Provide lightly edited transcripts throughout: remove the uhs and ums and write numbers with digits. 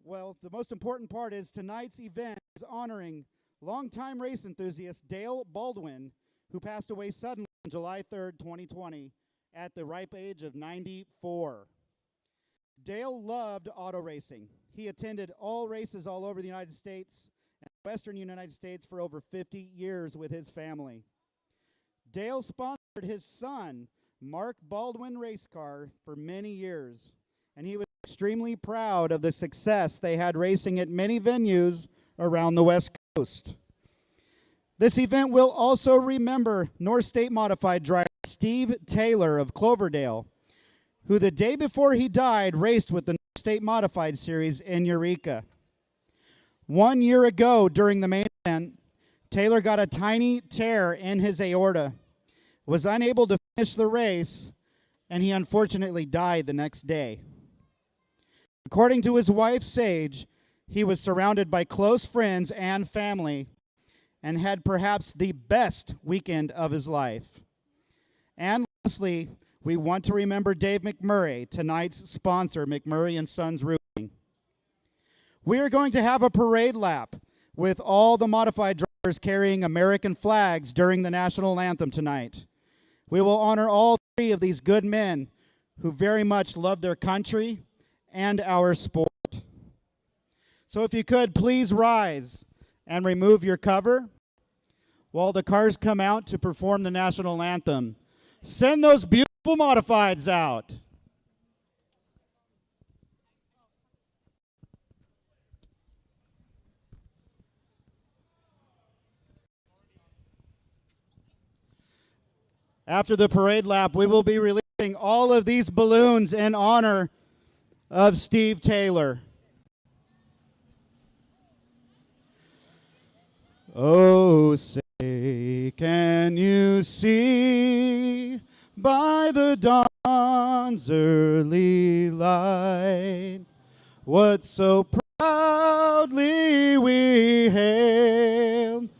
Well, the most important part is tonight's event is honoring longtime race enthusiast Dale Baldwin, who passed away suddenly on July 3rd, 2020, at the ripe age of 94. Dale loved auto racing. He attended all races all over the United States and Western United States for over 50 years with his family. Dale sponsored his son, Mark Baldwin Race Car, for many years, and he was extremely proud of the success they had racing at many venues around the West Coast. This event will also remember North State Modified driver Steve Taylor of Cloverdale, who the day before he died raced with the North State Modified Series in Eureka. 1 year ago during the main event, Taylor got a tiny tear in his aorta, was unable to finish the race, and he unfortunately died the next day. According to his wife, Sage, he was surrounded by close friends and family and had perhaps the best weekend of his life. And lastly, we want to remember Dave McMurray, tonight's sponsor, McMurray & Sons Roofing. We are going to have a parade lap with all the modified drivers carrying American flags during the national anthem tonight. We will honor all three of these good men who very much love their country and our sport. So if you could, please rise and remove your cover while the cars come out to perform the national anthem. Send those beautiful modifieds out. After the parade lap, we will be releasing all of these balloons in honor of Steve Taylor. Oh, say, can you see by the dawn's early light what so proudly we hailed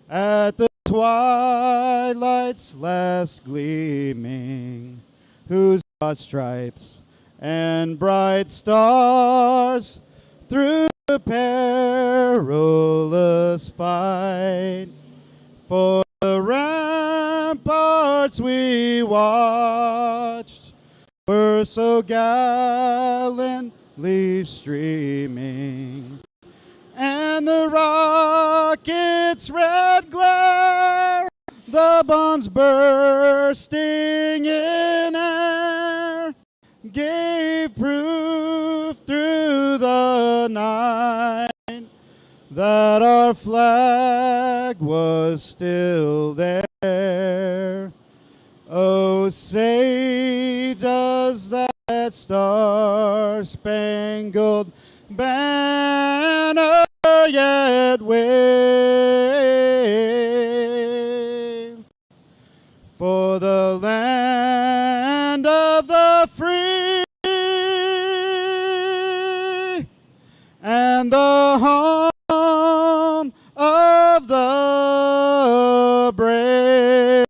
at the twilight's last gleaming, whose broad stripes and bright stars through the perilous fight for the ramparts we watched were so gallantly streaming, and the rocket's red glare, the bombs bursting in air, gave proof through the night that our flag was still there. Oh, say, does that star-spangled banner yet wave for the land of the free and the home of the brave?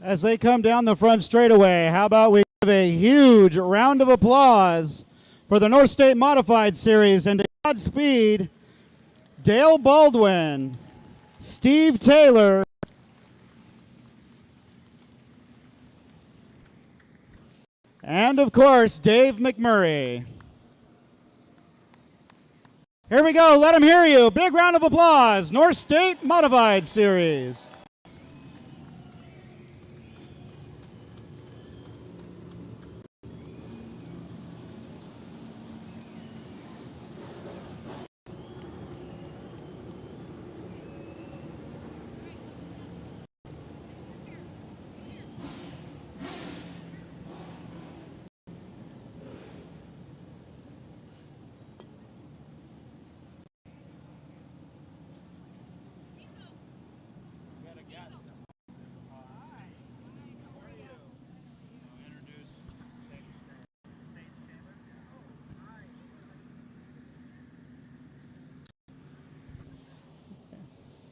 as they come down the front straightaway. How about we give a huge round of applause for the North State Modified Series, and to Godspeed, Dale Baldwin, Steve Taylor, and of course, Dave McMurray. Here we go, let them hear you. Big round of applause, North State Modified Series.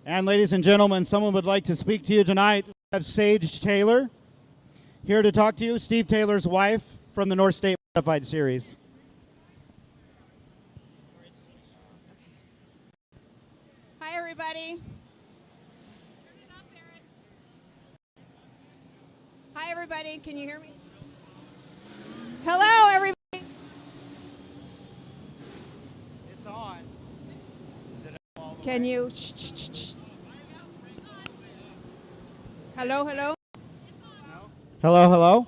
And ladies and gentlemen, someone would like to speak to you tonight. We have Sage Taylor here to talk to you, Steve Taylor's wife from the North State Modified Series. Hi, everybody. Hi, everybody. Can you hear me? Hello, everybody. It's on. Can you? Shh, shh, shh, shh. Hello, hello. Hello, hello.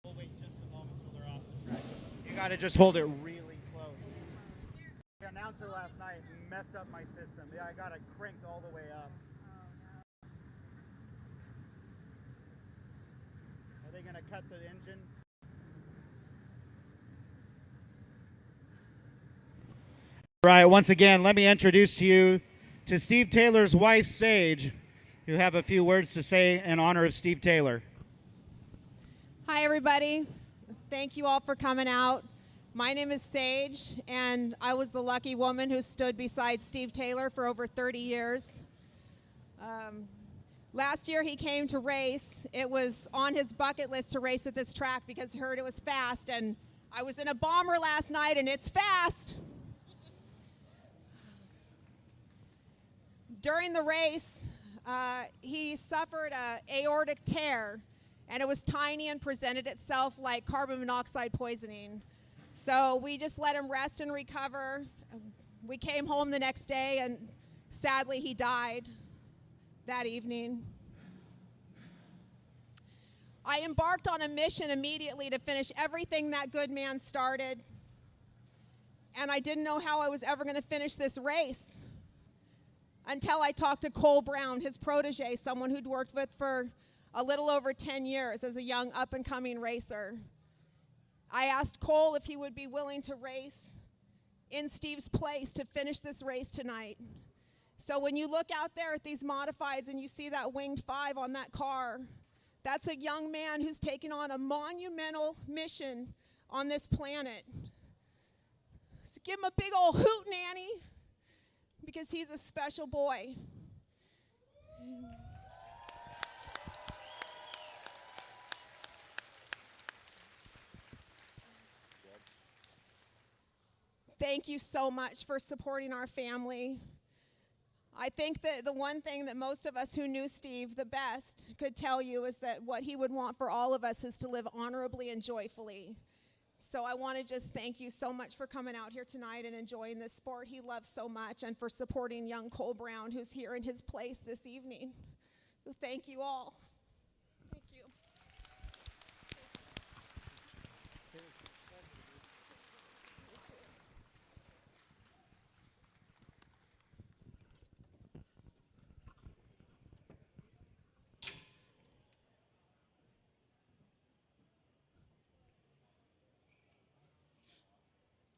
We'll wait just a moment till they're off the track. You got to just hold it really close. The announcer last night messed up my system. Yeah, I got it cranked all the way up. Are they going to cut the engines? Right, once again, let me introduce to you to Steve Taylor's wife, Sage, who have a few words to say in honor of Steve Taylor. Hi, everybody. Thank you all for coming out. My name is Sage, and I was the lucky woman who stood beside Steve Taylor for over 30 years. Last year he came to race. It was on his bucket list to race at this track because he heard it was fast, and I was in a bomber last night, and it's fast. During the race, he suffered an aortic tear, and it was tiny and presented itself like carbon monoxide poisoning. So we just let him rest and recover. We came home the next day, and sadly he died that evening. I embarked on a mission immediately to finish everything that good man started, and I didn't know how I was ever going to finish this race until I talked to Cole Brown, his protege, someone who'd worked with for a little over 10 years as a young up-and-coming racer. I asked Cole if he would be willing to race in Steve's place to finish this race tonight. So when you look out there at these modifieds and you see that winged 5 on that car, that's a young man who's taken on a monumental mission on this planet. So give him a big old hoot, Nanny, because he's a special boy. Thank you so much for supporting our family. I think that the one thing that most of us who knew Steve the best could tell you is that what he would want for all of us is to live honorably and joyfully. So I want to just thank you so much for coming out here tonight and enjoying this sport he loves so much, and for supporting young Cole Brown, who's here in his place this evening. So thank you all. Thank you.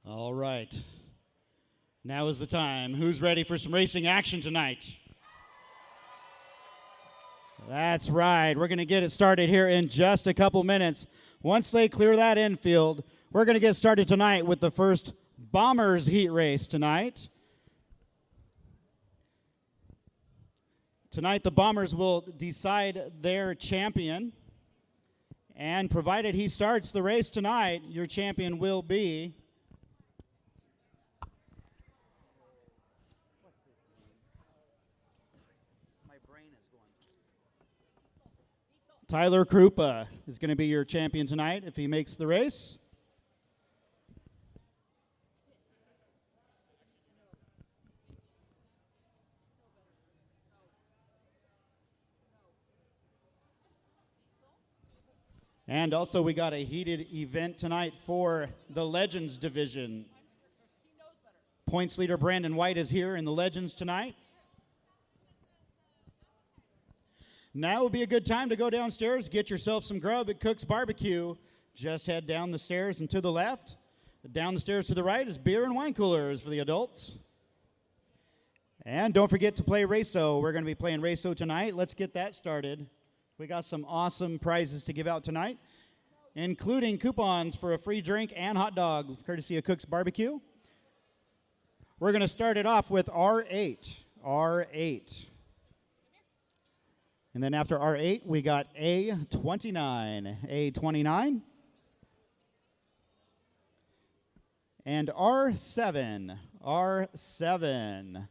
All right. Now is the time. Who's ready for some racing action tonight? That's right. We're going to get it started here in just a couple minutes. Once they clear that infield, we're going to get started tonight with the first Bombers heat race tonight. Tonight, the Bombers will decide their champion. And provided he starts the race tonight, your champion will be Tyler Krupa is going to be your champion tonight if he makes the race. And also we got a heated event tonight for the Legends division. Points leader Brandon White is here in the Legends tonight. Now would be a good time to go downstairs, get yourself some grub at Cook's Barbecue. Just head down the stairs and to the left. Down the stairs to the right is beer and wine coolers for the adults. And don't forget to play Racew. We're going to be playing Racew tonight. Let's get that started. We got some awesome prizes to give out tonight, including coupons for a free drink and hot dog, courtesy of Cook's Barbecue. We're going to start it off with R8. R8. And then after R8, we got A29. A29. And R7. R7.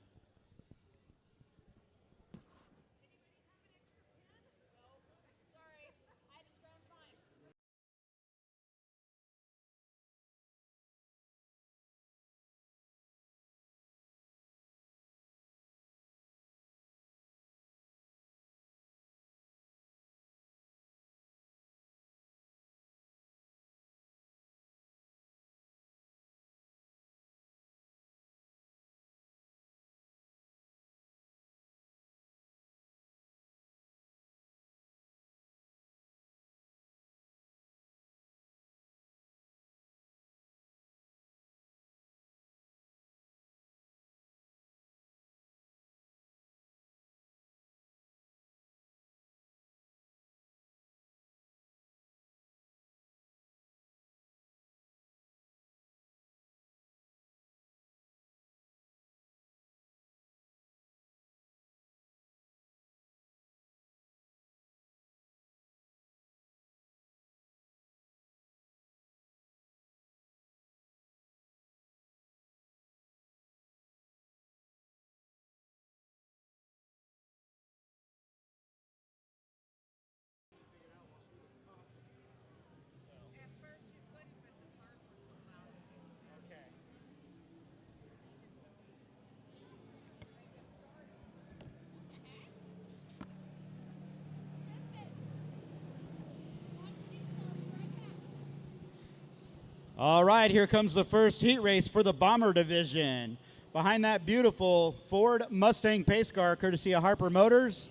All right, here comes the first heat race for the Bomber division. Behind that beautiful Ford Mustang pace car, courtesy of Harper Motors.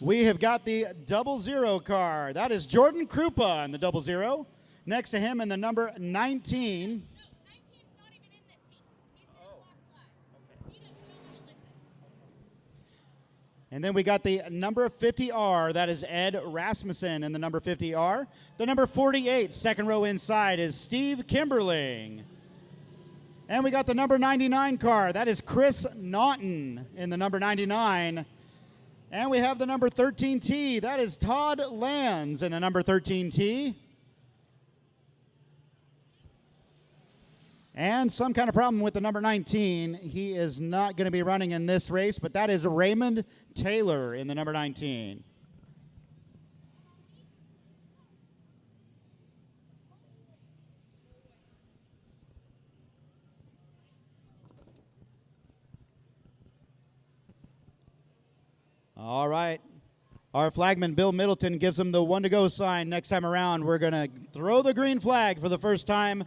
We have got the 00 car. That is Jordan Krupa in the 00. Next to him in the number 19. And then we got the number 50R, that is Ed Rasmussen in the number 50R. The number 48, second row inside, is Steve Kimberling. And we got the number 99 car, that is Chris Naughton in the number 99. And we have the number 13T, that is Todd Lands in the number 13T. And some kind of problem with the number 19. He is not going to be running in this race, but that is Raymond Taylor in the number 19. All right. Our flagman, Bill Middleton, gives him the 1-to-go sign. Next time around, we're going to throw the green flag for the first time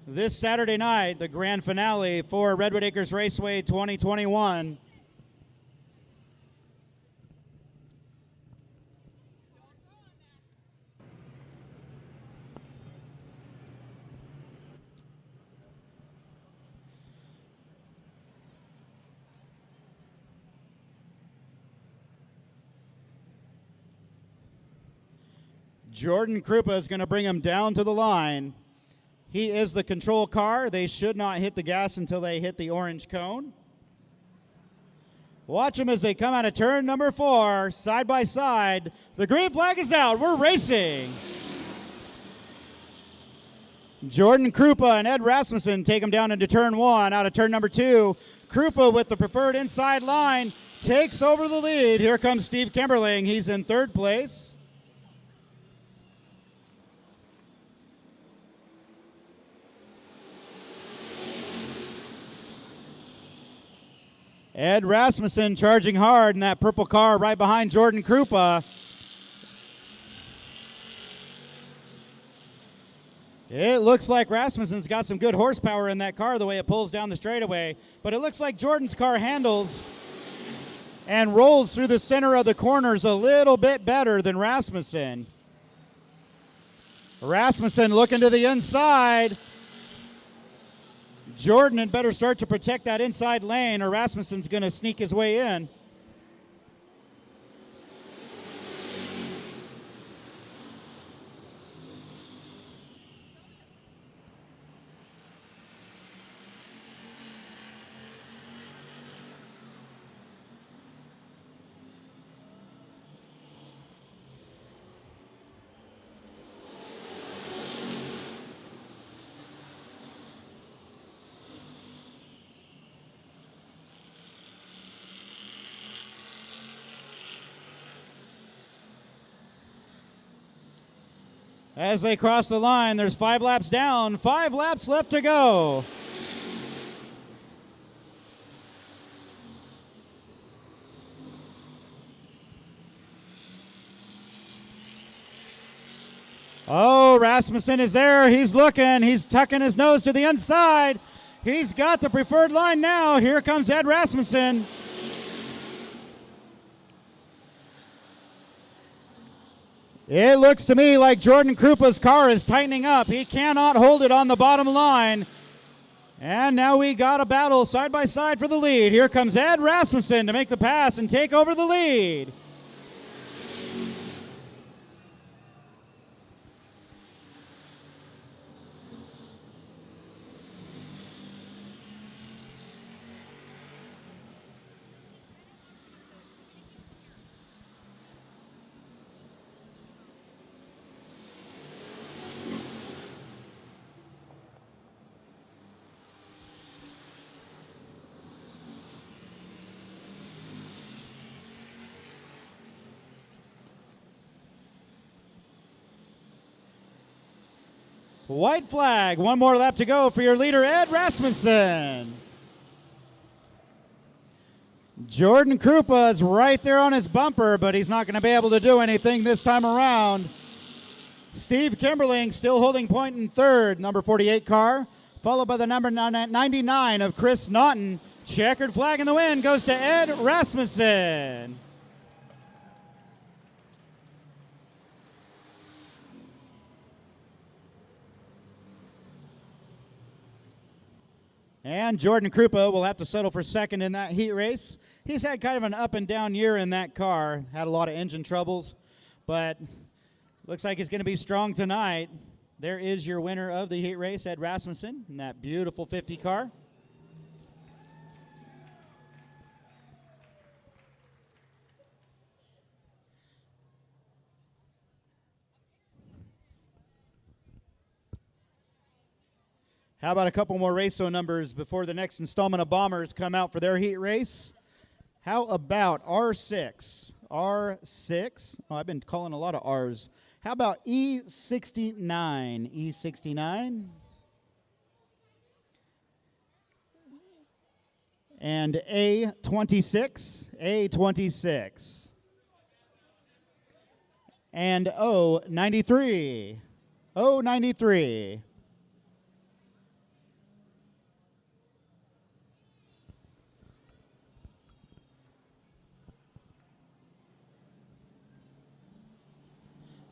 this Saturday night, the grand finale for Redwood Acres Raceway 2021. Jordan Krupa is going to bring him down to the line. He is the control car. They should not hit the gas until they hit the orange cone. Watch them as they come out of turn number 4, side by side. The green flag is out. We're racing. Jordan Krupa and Ed Rasmussen take them down into turn 1. Out of turn number 2, Krupa with the preferred inside line takes over the lead. Here comes Steve Kimberling. He's in 3rd place. Ed Rasmussen charging hard in that purple car right behind Jordan Krupa. It looks like Rasmussen's got some good horsepower in that car the way it pulls down the straightaway, but it looks like Jordan's car handles and rolls through the center of the corners a little bit better than Rasmussen. Rasmussen looking to the inside. Jordan had better start to protect that inside lane or Rasmussen's going to sneak his way in. As they cross the line, there's 5 laps down, 5 laps left to go. Oh, Rasmussen is there. He's looking. He's tucking his nose to the inside. He's got the preferred line now. Here comes Ed Rasmussen. It looks to me like Jordan Krupa's car is tightening up. He cannot hold it on the bottom line. And now we got a battle side by side for the lead. Here comes Ed Rasmussen to make the pass and take over the lead. White flag, 1 more lap to go for your leader, Ed Rasmussen. Jordan Krupa is right there on his bumper, but he's not going to be able to do anything this time around. Steve Kimberling still holding point in 3rd, number 48 car, followed by the number 99 of Chris Naughton. Checkered flag in the wind goes to Ed Rasmussen. And Jordan Krupa will have to settle for 2nd in that heat race. He's had kind of an up and down year in that car, had a lot of engine troubles, but looks like he's going to be strong tonight. There is your winner of the heat race, Ed Rasmussen, in that beautiful 50 car. How about a couple more Racew numbers before the next installment of Bombers come out for their heat race? How about R6? R6? Oh, I've been calling a lot of R's. How about E69? E69? And A26? A26. And O93? O93.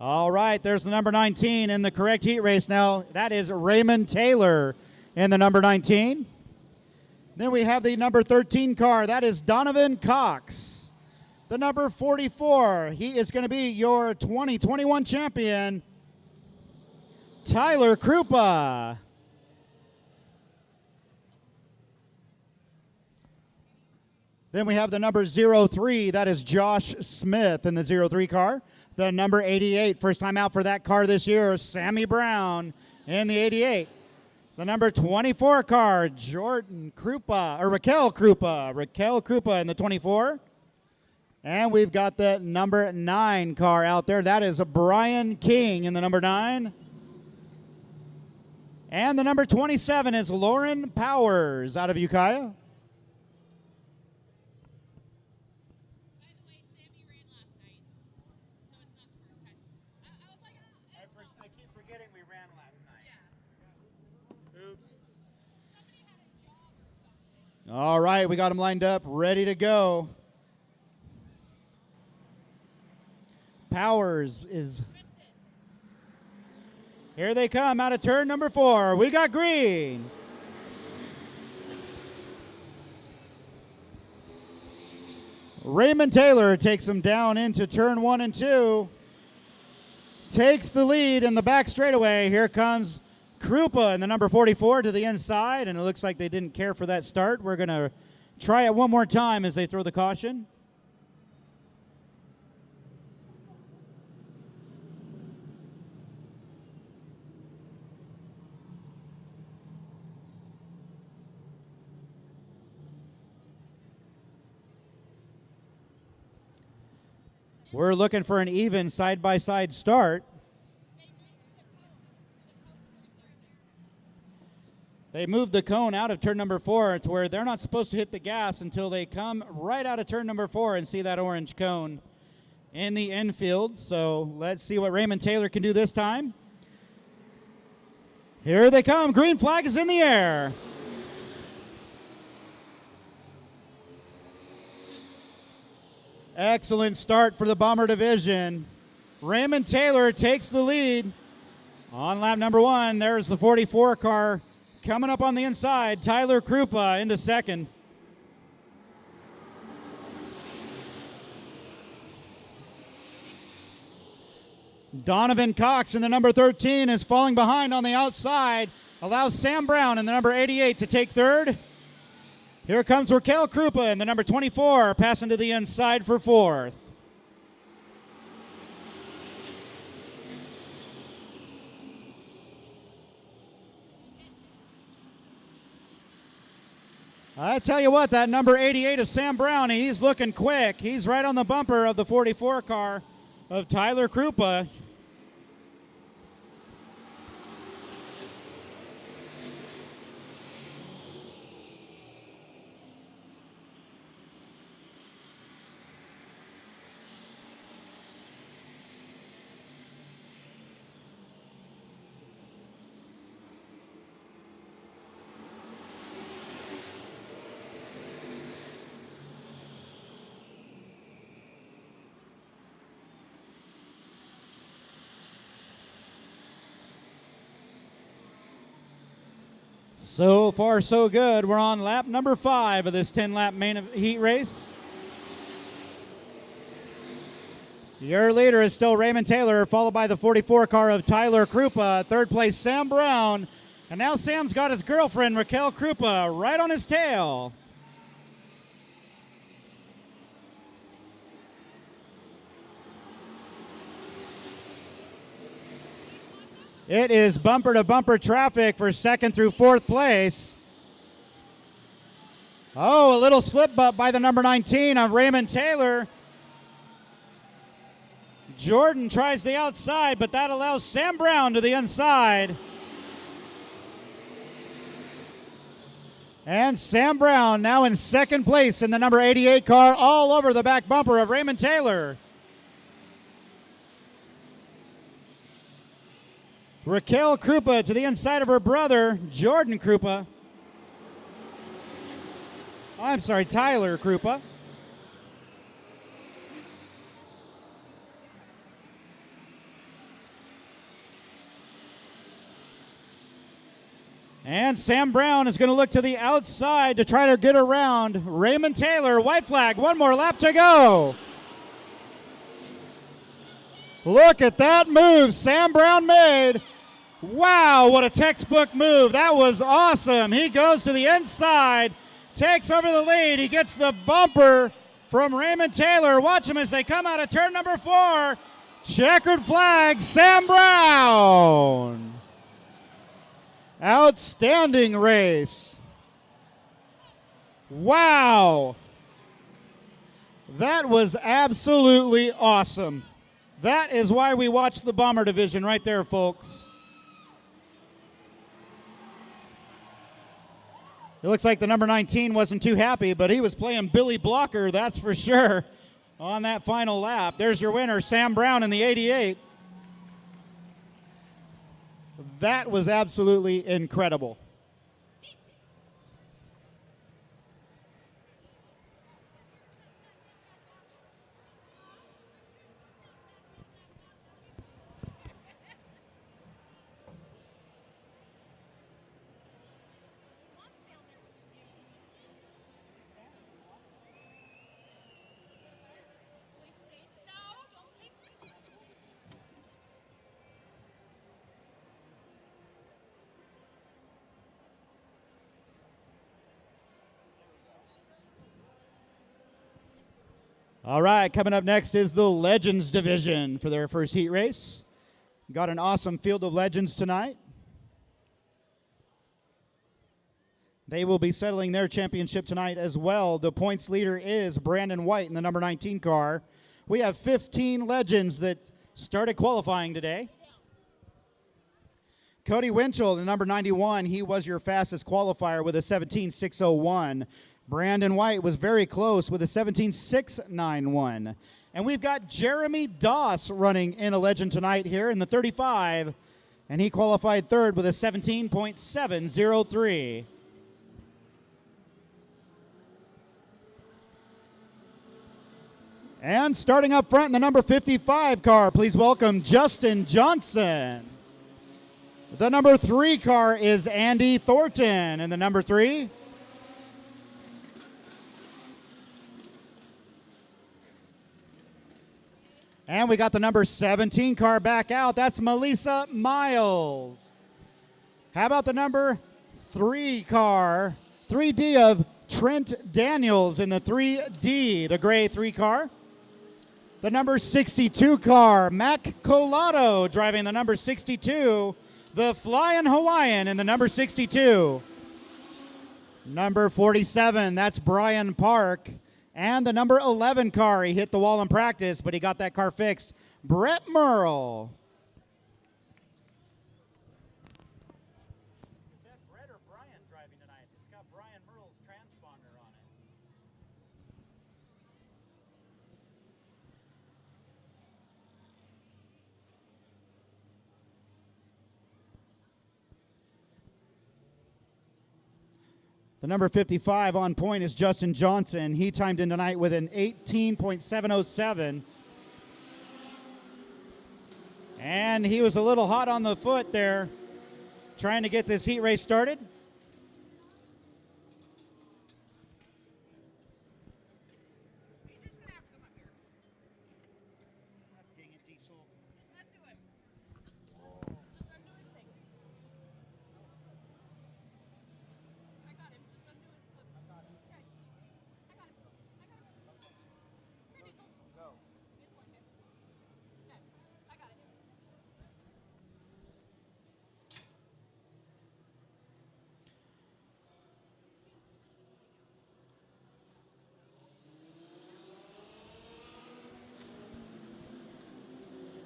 All right, there's the number 19 in the correct heat race now. That is Raymond Taylor in the number 19. Then we have the number 13 car. That is Donovan Cox. The number 44, he is going to be your 2021 champion, Tyler Krupa. Then we have the number 03. That is Josh Smith in the 03 car. The number 88, first time out for that car this year, Sammy Brown in the 88. The number 24 car, Raquel Krupa in the 24. And we've got the number 9 car out there. That is Brian King in the number 9. And the number 27 is Lauren Powers out of Ukiah. All right, we got them lined up, ready to go. Powers is... Here they come out of turn number 4. We got green. Raymond Taylor takes them down into turn 1 and 2. Takes the lead in the back straightaway. Here comes Krupa in the number 44 to the inside, and it looks like they didn't care for that start. We're going to try it one more time as they throw the caution. We're looking for an even side-by-side start. They moved the cone out of turn number 4. It's where they're not supposed to hit the gas until they come right out of turn number 4 and see that orange cone in the infield. So let's see what Raymond Taylor can do this time. Here they come. Green flag is in the air. Excellent start for the Bomber Division. Raymond Taylor takes the lead on lap number 1. There's the 44 car coming up on the inside. Tyler Krupa into second. Donovan Cox in the number 13 is falling behind on the outside. Allows Sam Brown in the number 88 to take third. Here comes Raquel Krupa in the number 24, passing to the inside for fourth. I tell you what, that number 88 of Sam Brown, he's looking quick. He's right on the bumper of the 44 car of Tyler Krupa. So far, so good. We're on lap number 5 of this 10-lap main heat race. Your leader is still Raymond Taylor, followed by the 44 car of Tyler Krupa. Third place, Sam Brown. And now Sam's got his girlfriend, Raquel Krupa, right on his tail. It is bumper-to-bumper traffic for second through fourth place. Oh, a little slip-up by the number 19 of Raymond Taylor. Jordan tries the outside, but that allows Sam Brown to the inside. And Sam Brown now in second place in the number 88 car, all over the back bumper of Raymond Taylor. Raquel Krupa to the inside of her brother, Jordan Krupa. I'm sorry, Tyler Krupa. And Sam Brown is going to look to the outside to try to get around Raymond Taylor. White flag, one more lap to go. Look at that move Sam Brown made. Wow, what a textbook move. That was awesome. He goes to the inside, takes over the lead. He gets the bumper from Raymond Taylor. Watch him as they come out of turn number 4. Checkered flag, Sam Brown. Outstanding race. Wow. That was absolutely awesome. That is why we watch the Bomber Division right there, folks. It looks like the number 19 wasn't too happy, but he was playing Billy Blocker, that's for sure, on that final lap. There's your winner, Sam Brown in the 88. That was absolutely incredible. All right, coming up next is the Legends Division for their first heat race. Got an awesome field of legends tonight. They will be settling their championship tonight as well. The points leader is Brandon White in the number 19 car. We have 15 legends that started qualifying today. Cody Winchell, the number 91, he was your fastest qualifier with a 17.601. Brandon White was very close with a 17.691. And we've got Jeremy Doss running in a legend tonight here in the 35, and he qualified third with a 17.703. And starting up front in the number 55 car, please welcome Justin Johnson. The number 3 car is Andy Thornton in the number 3. And we got the number 17 car back out. That's Melissa Miles. How about the number 3 car, 3D of Trent Daniels in the 3D, the gray 3 car. The number 62 car, Mac Colato driving the number 62. The Flying Hawaiian in the number 62. Number 47, that's Brian Park. And the number 11 car, he hit the wall in practice, but he got that car fixed. Brett Merle. Is that Brett or Brian driving tonight? It's got Brian Merle's transponder on it. The number 55 on point is Justin Johnson. He timed in tonight with an 18.707. And he was a little hot on the foot there, trying to get this heat race started.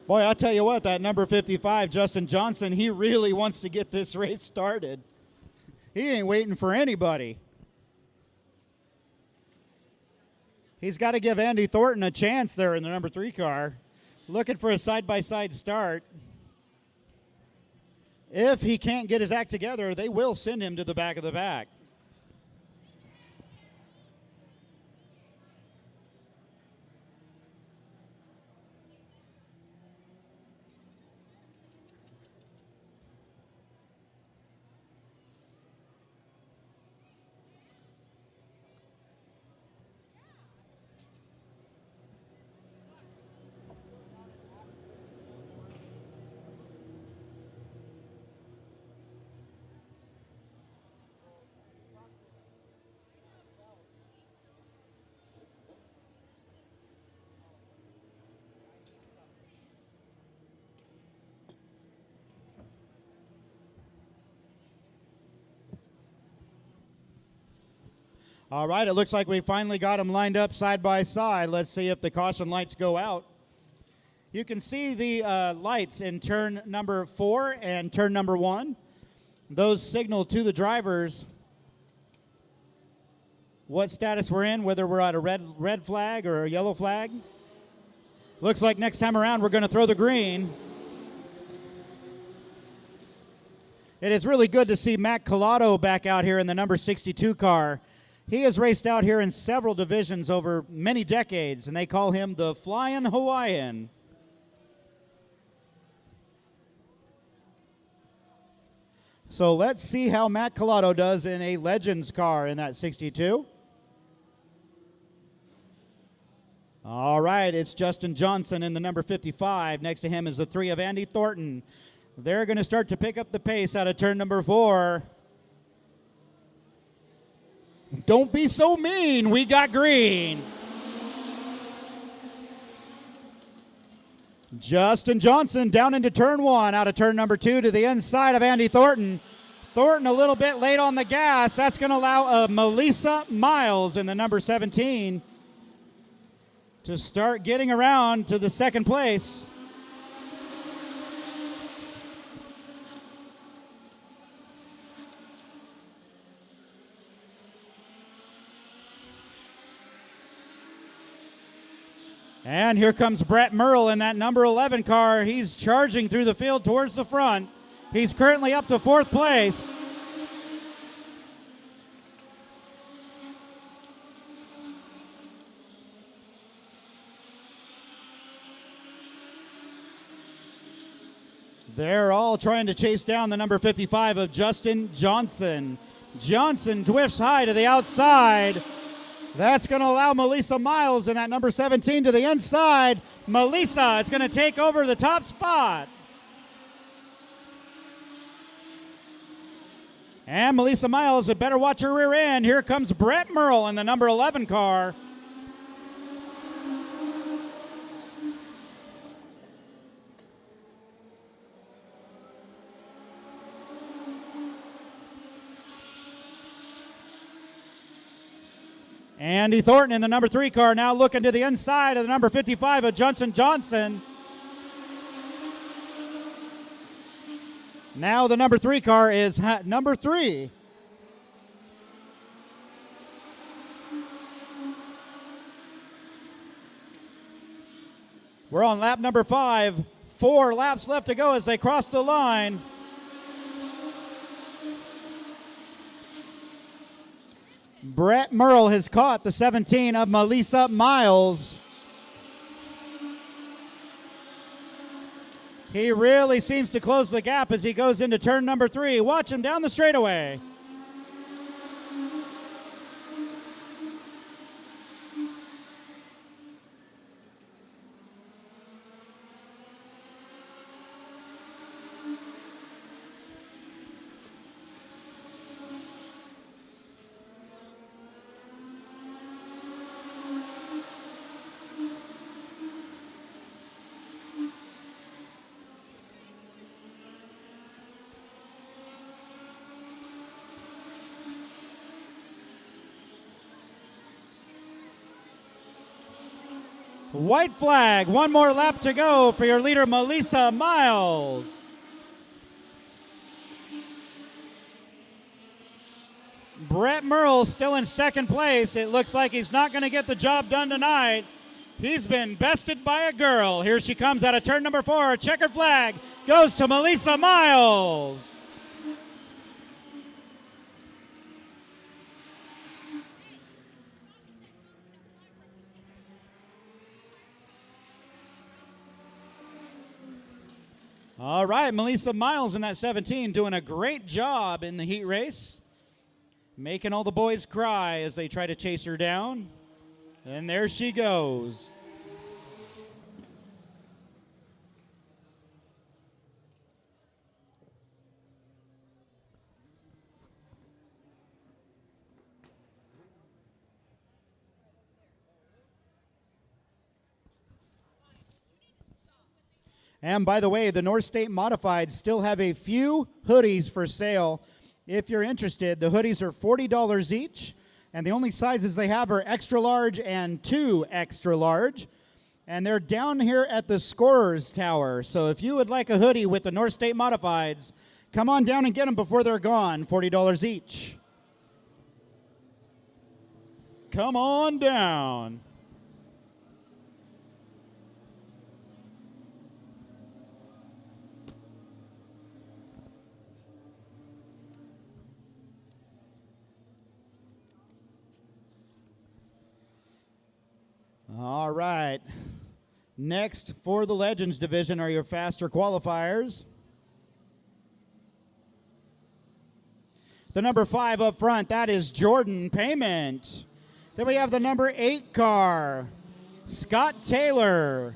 Boy, I'll tell you what, that number 55, Justin Johnson, he really wants to get this race started. He ain't waiting for anybody. He's got to give Andy Thornton a chance there in the number 3 car. Looking for a side-by-side start. If he can't get his act together, they will send him to the back of the pack. All right, it looks like we finally got them lined up side by side. Let's see if the caution lights go out. You can see the lights in turn number 4 and turn number 1. Those signal to the drivers what status we're in, whether we're at a red flag or a yellow flag. Looks like next time around we're going to throw the green. It is really good to see Matt Collado back out here in the number 62 car. He has raced out here in several divisions over many decades, and they call him the Flying Hawaiian. So let's see how Matt Collado does in a Legends car in that 62. All right, it's Justin Johnson in the number 55. Next to him is the 3 of Andy Thornton. They're going to start to pick up the pace out of turn number 4. Don't be so mean. We got green. Justin Johnson down into turn 1, out of turn number 2 to the inside of Andy Thornton. Thornton a little bit late on the gas. That's going to allow Melissa Miles in the number 17 to start getting around to the second place. And here comes Brett Merle in that number 11 car. He's charging through the field towards the front. He's currently up to 4th place. They're all trying to chase down the number 55 of Justin Johnson. Johnson drifts high to the outside. That's going to allow Melissa Miles in that number 17 to the inside. Melissa is going to take over the top spot. And Melissa Miles had better watch her rear end. Here comes Brett Merle in the number 11 car. Andy Thornton in the number 3 car now looking to the inside of the number 55 of Justin Johnson. Now the number 3 car is number 3. We're on lap number 5. 4 laps left to go as they cross the line. Brett Merle has caught the 17 of Melissa Miles. He really seems to close the gap as he goes into turn number 3. Watch him down the straightaway. White flag, 1 more lap to go for your leader, Melissa Miles. Brett Merle still in 2nd place. It looks like he's not going to get the job done tonight. He's been bested by a girl. Here she comes out of turn number 4. Checkered flag goes to Melissa Miles. All right, Melissa Miles in that 17 doing a great job in the heat race. Making all the boys cry as they try to chase her down. And there she goes. And by the way, the North State Modifieds still have a few hoodies for sale. If you're interested, the hoodies are $40 each. And the only sizes they have are extra large and 2 extra large. And they're down here at the Scorers Tower. So if you would like a hoodie with the North State Modifieds, come on down and get them before they're gone, $40 each. Come on down. All right. Next for the Legends division are your faster qualifiers. The number 5 up front, that is Jordan Payment. Then we have the number 8 car, Scott Taylor.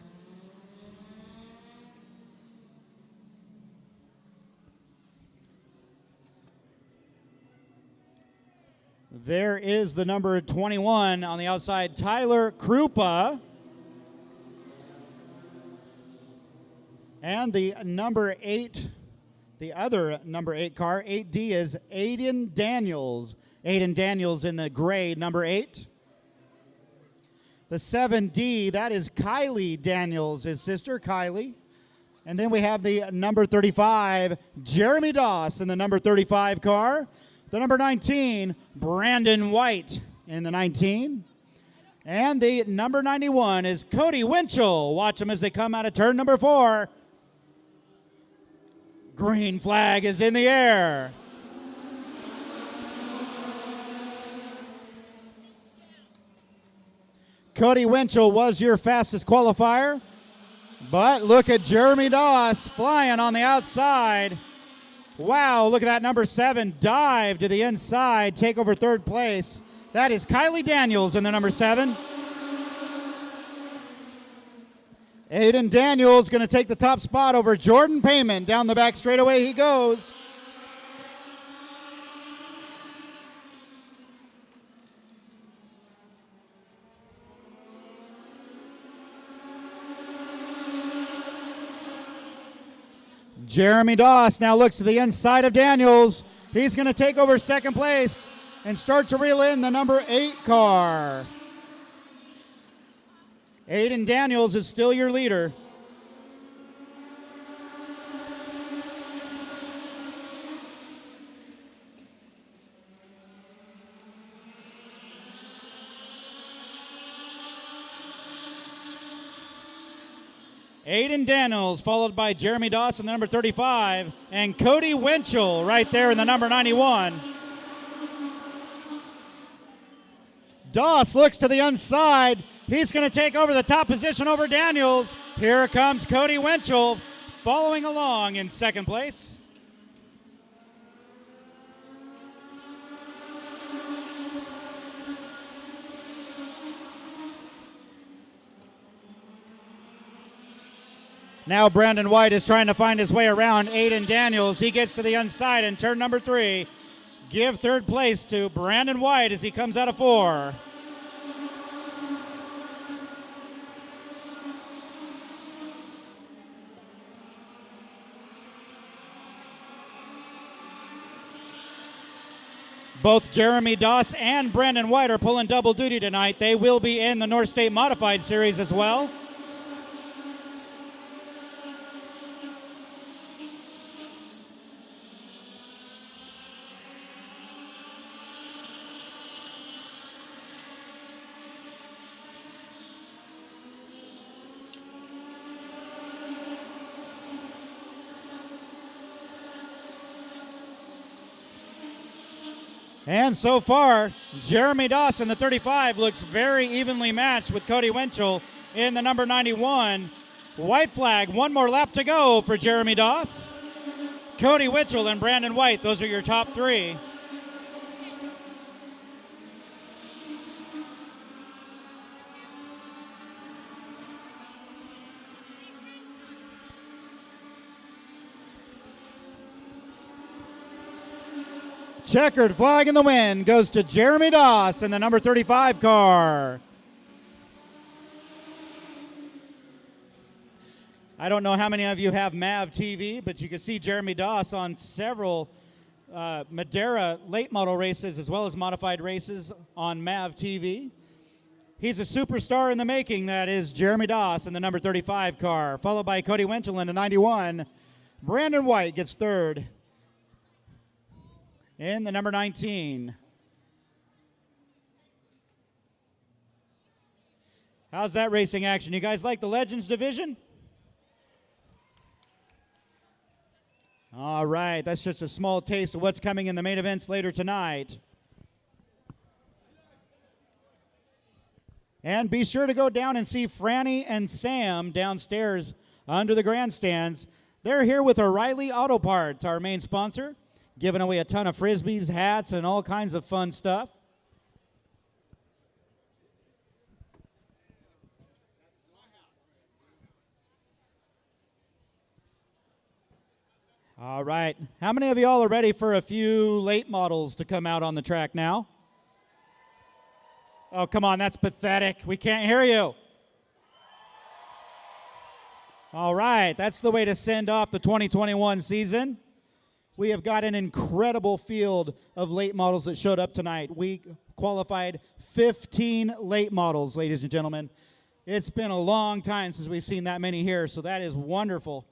There is the number 21 on the outside, Tyler Krupa. And the number 8, the other number 8 car, 8D, is Aiden Daniels. Aiden Daniels in the gray, number 8. The 7D, that is Kylie Daniels, his sister, Kylie. And then we have the number 35, Jeremy Doss in the number 35 car. The number 19, Brandon White in the 19. And the number 91 is Cody Winchell. Watch them as they come out of turn number 4. Green flag is in the air. Cody Winchell was your fastest qualifier. But look at Jeremy Doss flying on the outside. Wow, look at that number 7 dive to the inside, take over third place. That is Kylie Daniels in the number 7. Aiden Daniels going to take the top spot over Jordan Payment. Down the back straightaway he goes. Jeremy Doss now looks to the inside of Daniels. He's going to take over second place and start to reel in the number 8 car. Aiden Daniels is still your leader. Aiden Daniels, followed by Jeremy Doss in the number 35, and Cody Winchell right there in the number 91. Doss looks to the inside. He's going to take over the top position over Daniels. Here comes Cody Winchell following along in second place. Now Brandon White is trying to find his way around Aiden Daniels. He gets to the inside in turn number 3. Give third place to Brandon White as he comes out of 4. Both Jeremy Doss and Brandon White are pulling double duty tonight. They will be in the North State Modified Series as well. And so far, Jeremy Doss in the 35 looks very evenly matched with Cody Winchell in the number 91. White flag, one more lap to go for Jeremy Doss. Cody Winchell and Brandon White, those are your top 3. Checkered flag in the wind goes to Jeremy Doss in the number 35 car. I don't know how many of you have MAV TV, but you can see Jeremy Doss on several Madeira late model races as well as modified races on MAV TV. He's a superstar in the making. That is Jeremy Doss in the number 35 car, followed by Cody Winchell in the 91. Brandon White gets third in the number 19. How's that racing action? You guys like the Legends division? All right, that's just a small taste of what's coming in the main events later tonight. And be sure to go down and see Franny and Sam downstairs under the grandstands. They're here with O'Reilly Auto Parts, our main sponsor, giving away a ton of Frisbees, hats, and all kinds of fun stuff. All right. How many of y'all are ready for a few late models to come out on the track now? Oh, come on, that's pathetic. We can't hear you. All right, that's the way to send off the 2021 season. We have got an incredible field of late models that showed up tonight. We qualified 15 late models, ladies and gentlemen. It's been a long time since we've seen that many here, so that is wonderful.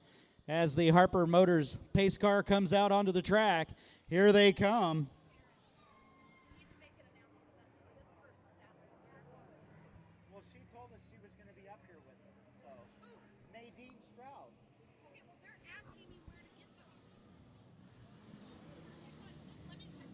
As the Harper Motors pace car comes out onto the track, here they come. Well, she told us she was going to be up here with them, so. Nadine Strauss. Okay, well, they're asking me where to get them. Just let me check.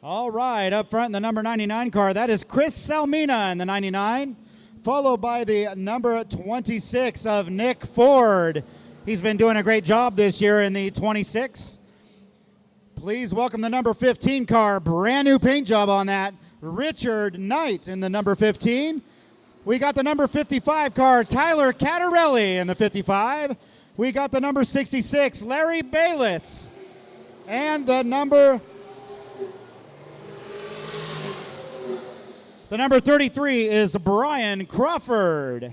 All right, up front in the number 99 car, that is Chris Salmina in the 99, followed by the number 26 of Nick Ford. He's been doing a great job this year in the 26. Please welcome the number 15 car, brand new paint job on that, Richard Knight in the number 15. We got the number 55 car, Tyler Cattarelli in the 55. We got the number 66, Larry Bayless, and the number 33 is Brian Crawford.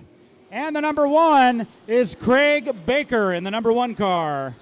And the number 1 is Craig Baker in the number 1 car.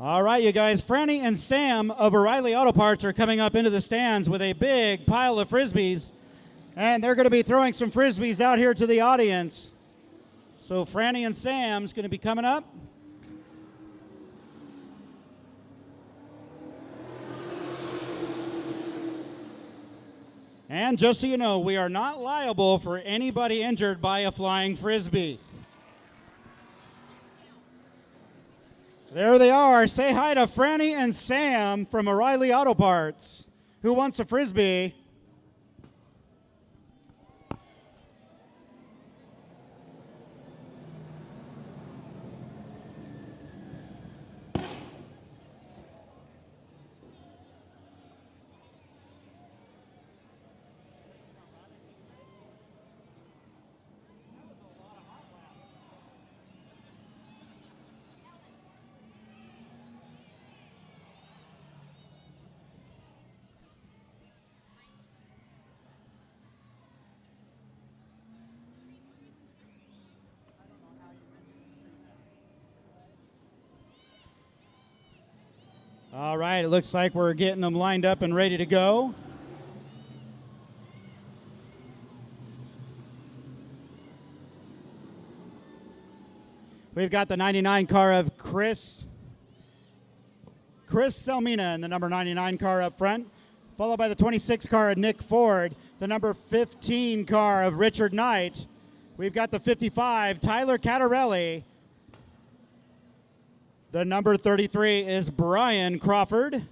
All right, you guys. Franny and Sam of O'Reilly Auto Parts are coming up into the stands with a big pile of Frisbees. And they're going to be throwing some Frisbees out here to the audience. So Franny and Sam's going to be coming up. And just so you know, we are not liable for anybody injured by a flying Frisbee. There they are. Say hi to Franny and Sam from O'Reilly Auto Parts. Who wants a Frisbee? All right, it looks like we're getting them lined up and ready to go. We've got the 99 car of Chris Selmina in the number 99 car up front, followed by the 26 car of Nick Ford, the number 15 car of Richard Knight. We've got the 55, Tyler Cattarelli. The number 33 is Brian Crawford.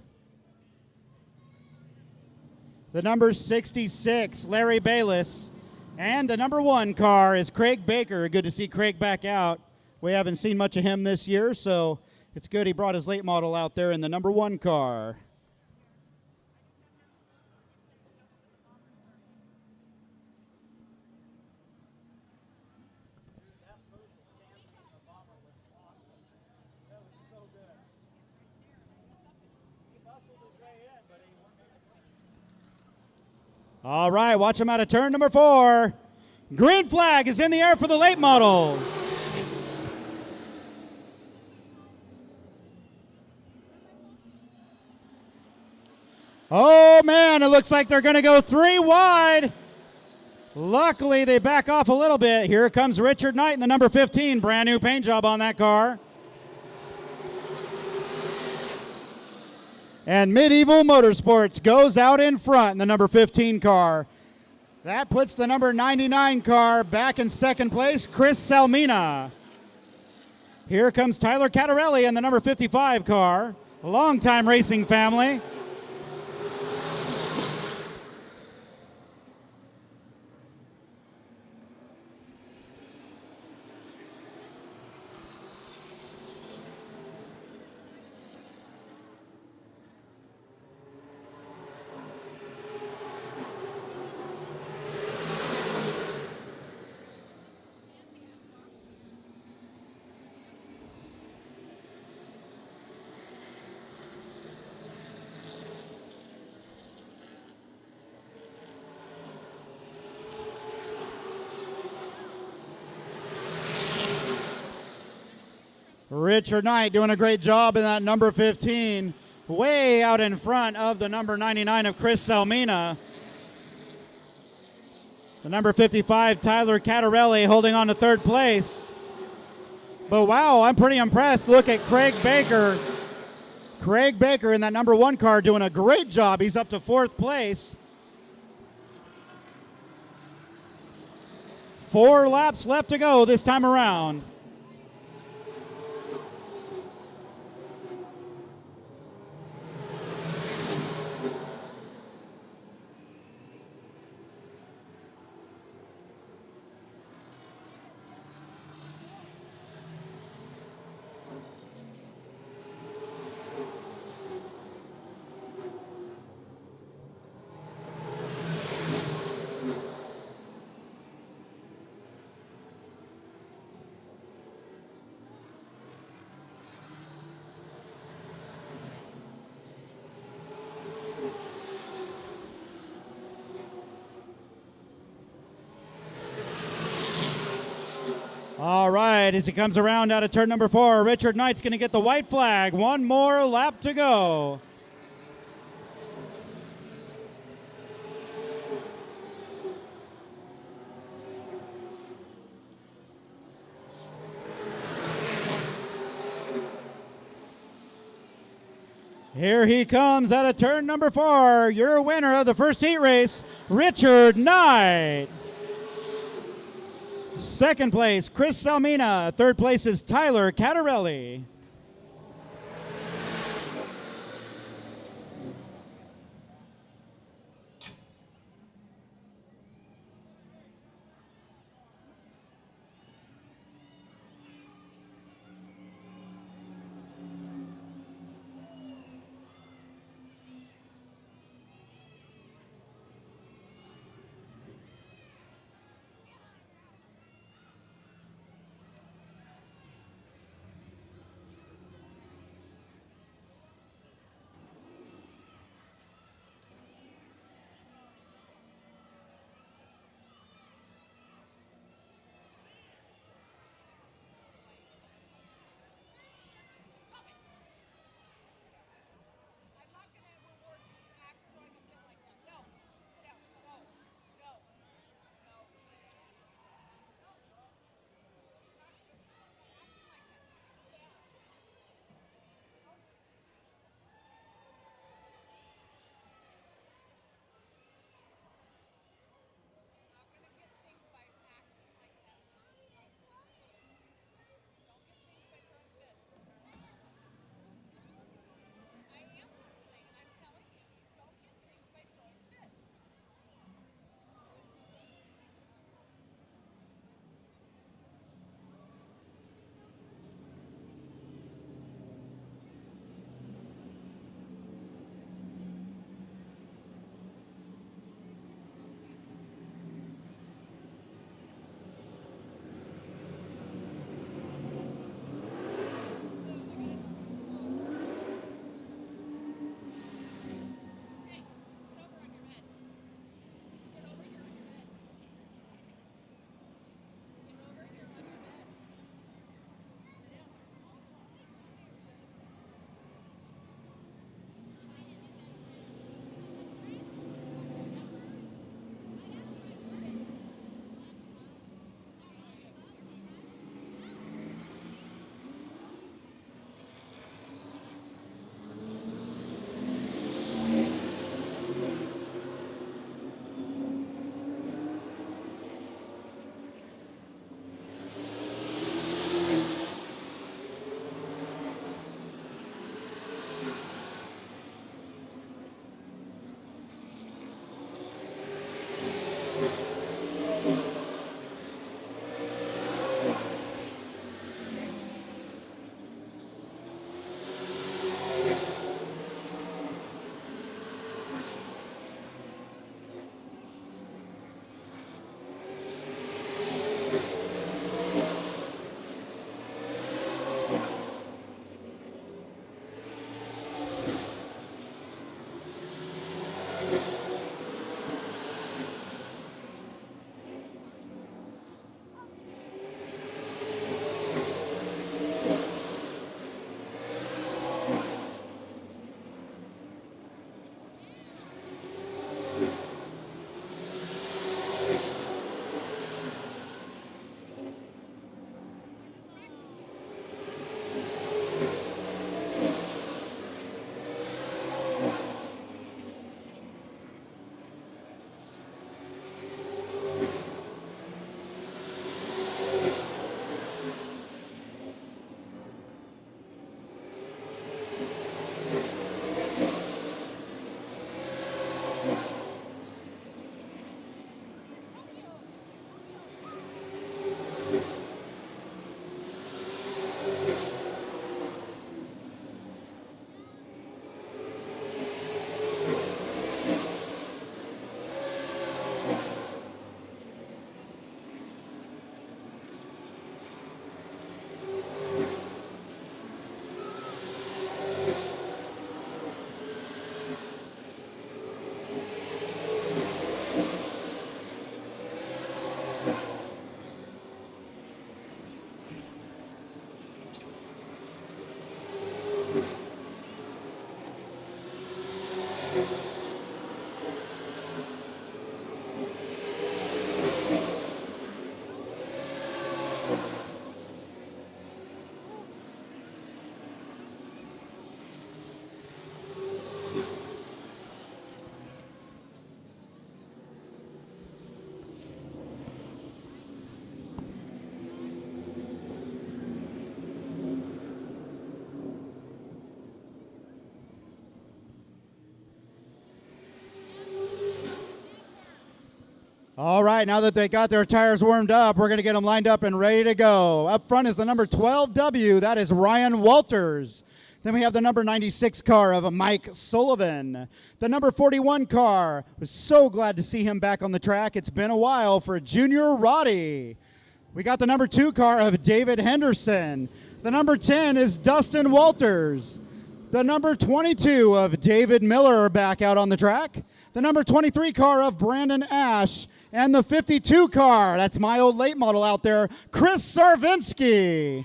The number 66, Larry Bayless. And the number 1 car is Craig Baker. Good to see Craig back out. We haven't seen much of him this year, so it's good he brought his late model out there in the number 1 car. All right, watch him out of turn number 4. Green flag is in the air for the late models. Oh, man, it looks like they're going to go 3 wide. Luckily, they back off a little bit. Here comes Richard Knight in the number 15. Brand new paint job on that car. And Medieval Motorsports goes out in front in the number 15 car. That puts the number 99 car back in second place, Chris Selmina. Here comes Tyler Cattarelli in the number 55 car, a longtime racing family. Richard Knight doing a great job in that number 15, way out in front of the number 99 of Chris Selmina. The number 55, Tyler Cattarelli, holding on to third place. But wow, I'm pretty impressed. Look at Craig Baker. Craig Baker in that number 1 car doing a great job. He's up to 4th place. 4 laps left to go this time around. All right, as he comes around out of turn number 4, Richard Knight's going to get the white flag. One more lap to go. Here he comes out of turn number 4. Your winner of the first heat race, Richard Knight. Second place, Chris Salmina. Third place is Tyler Catarelli. All right, now that they got their tires warmed up, we're going to get them lined up and ready to go. Up front is the number 12W. That is Ryan Walters. Then we have the number 96 car of Mike Sullivan. The number 41 car, was so glad to see him back on the track. It's been a while for Junior Roddy. We got the number 2 car of David Henderson. The number 10 is Dustin Walters. The number 22 of David Miller back out on the track. The number 23 car of Brandon Ash. And the 52 car, that's my old late model out there, Chris Sarvinsky.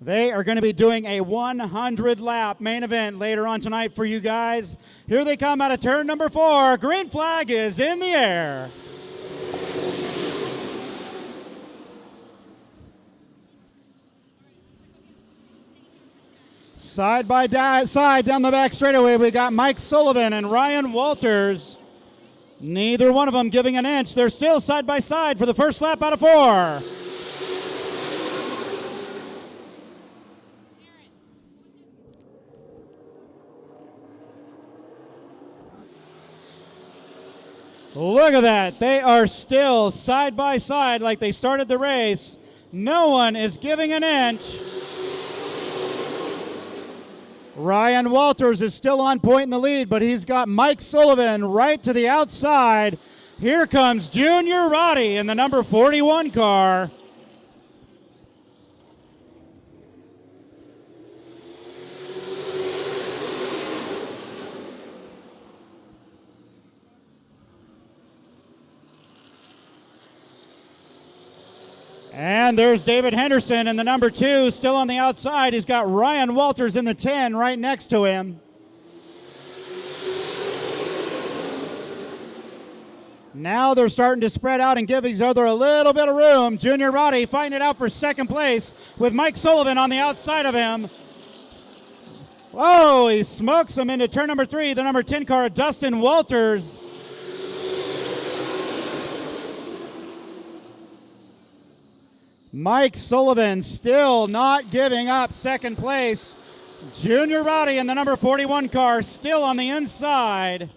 They are going to be doing a 100-lap main event later on tonight for you guys. Here they come out of turn number 4. Green flag is in the air. Side by side down the back straightaway, we got Mike Sullivan and Ryan Walters. Neither one of them giving an inch. They're still side by side for the first lap out of 4. Look at that. They are still side by side like they started the race. No one is giving an inch. Ryan Walters is still on point in the lead, but he's got Mike Sullivan right to the outside. Here comes Junior Roddy in the number 41 car. And there's David Henderson in the number 2, still on the outside. He's got Ryan Walters in the 10 right next to him. Now they're starting to spread out and give each other a little bit of room. Junior Roddy fighting it out for second place with Mike Sullivan on the outside of him. Whoa, he smokes him into turn number 3, the number 10 car, Dustin Walters. Mike Sullivan still not giving up second place. Junior Roddy in the number 41 car still on the inside.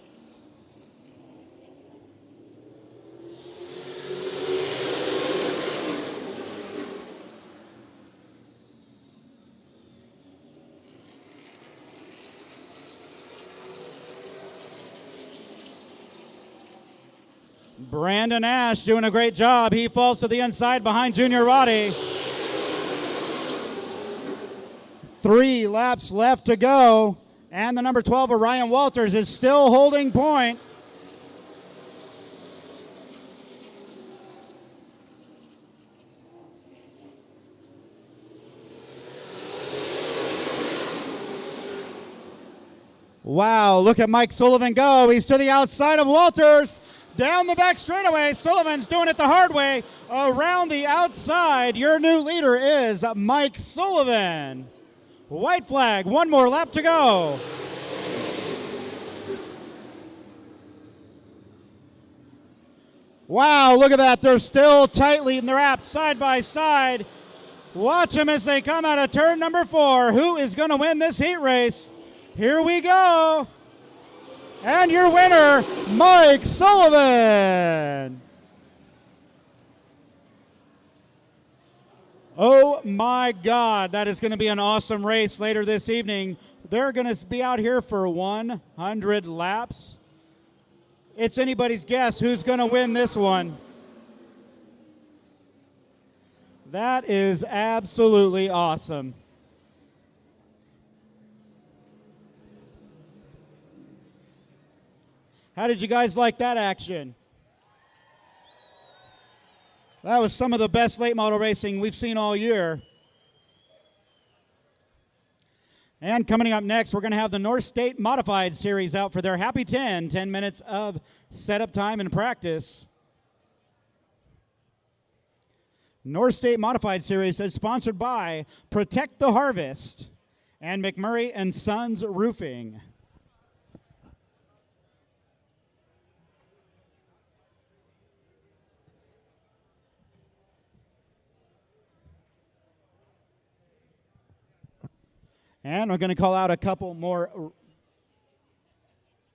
Brandon Ash doing a great job. He falls to the inside behind Junior Roddy. 3 laps left to go. And the number 12 of Ryan Walters is still holding point. Wow, look at Mike Sullivan go. He's to the outside of Walters. Down the back straightaway, Sullivan's doing it the hard way. Around the outside, your new leader is Mike Sullivan. White flag, 1 more lap to go. Wow, look at that. They're still tight leading their app side by side. Watch them as they come out of turn number 4. Who is going to win this heat race? Here we go. And your winner, Mike Sullivan. Oh my God, that is going to be an awesome race later this evening. They're going to be out here for 100 laps. It's anybody's guess who's going to win this one. That is absolutely awesome. How did you guys like that action? That was some of the best late model racing we've seen all year. And coming up next, we're going to have the North State Modified Series out for their Happy 10 minutes of setup time and practice. North State Modified Series is sponsored by Protect the Harvest and McMurray and Sons Roofing. And we're going to call out a couple more.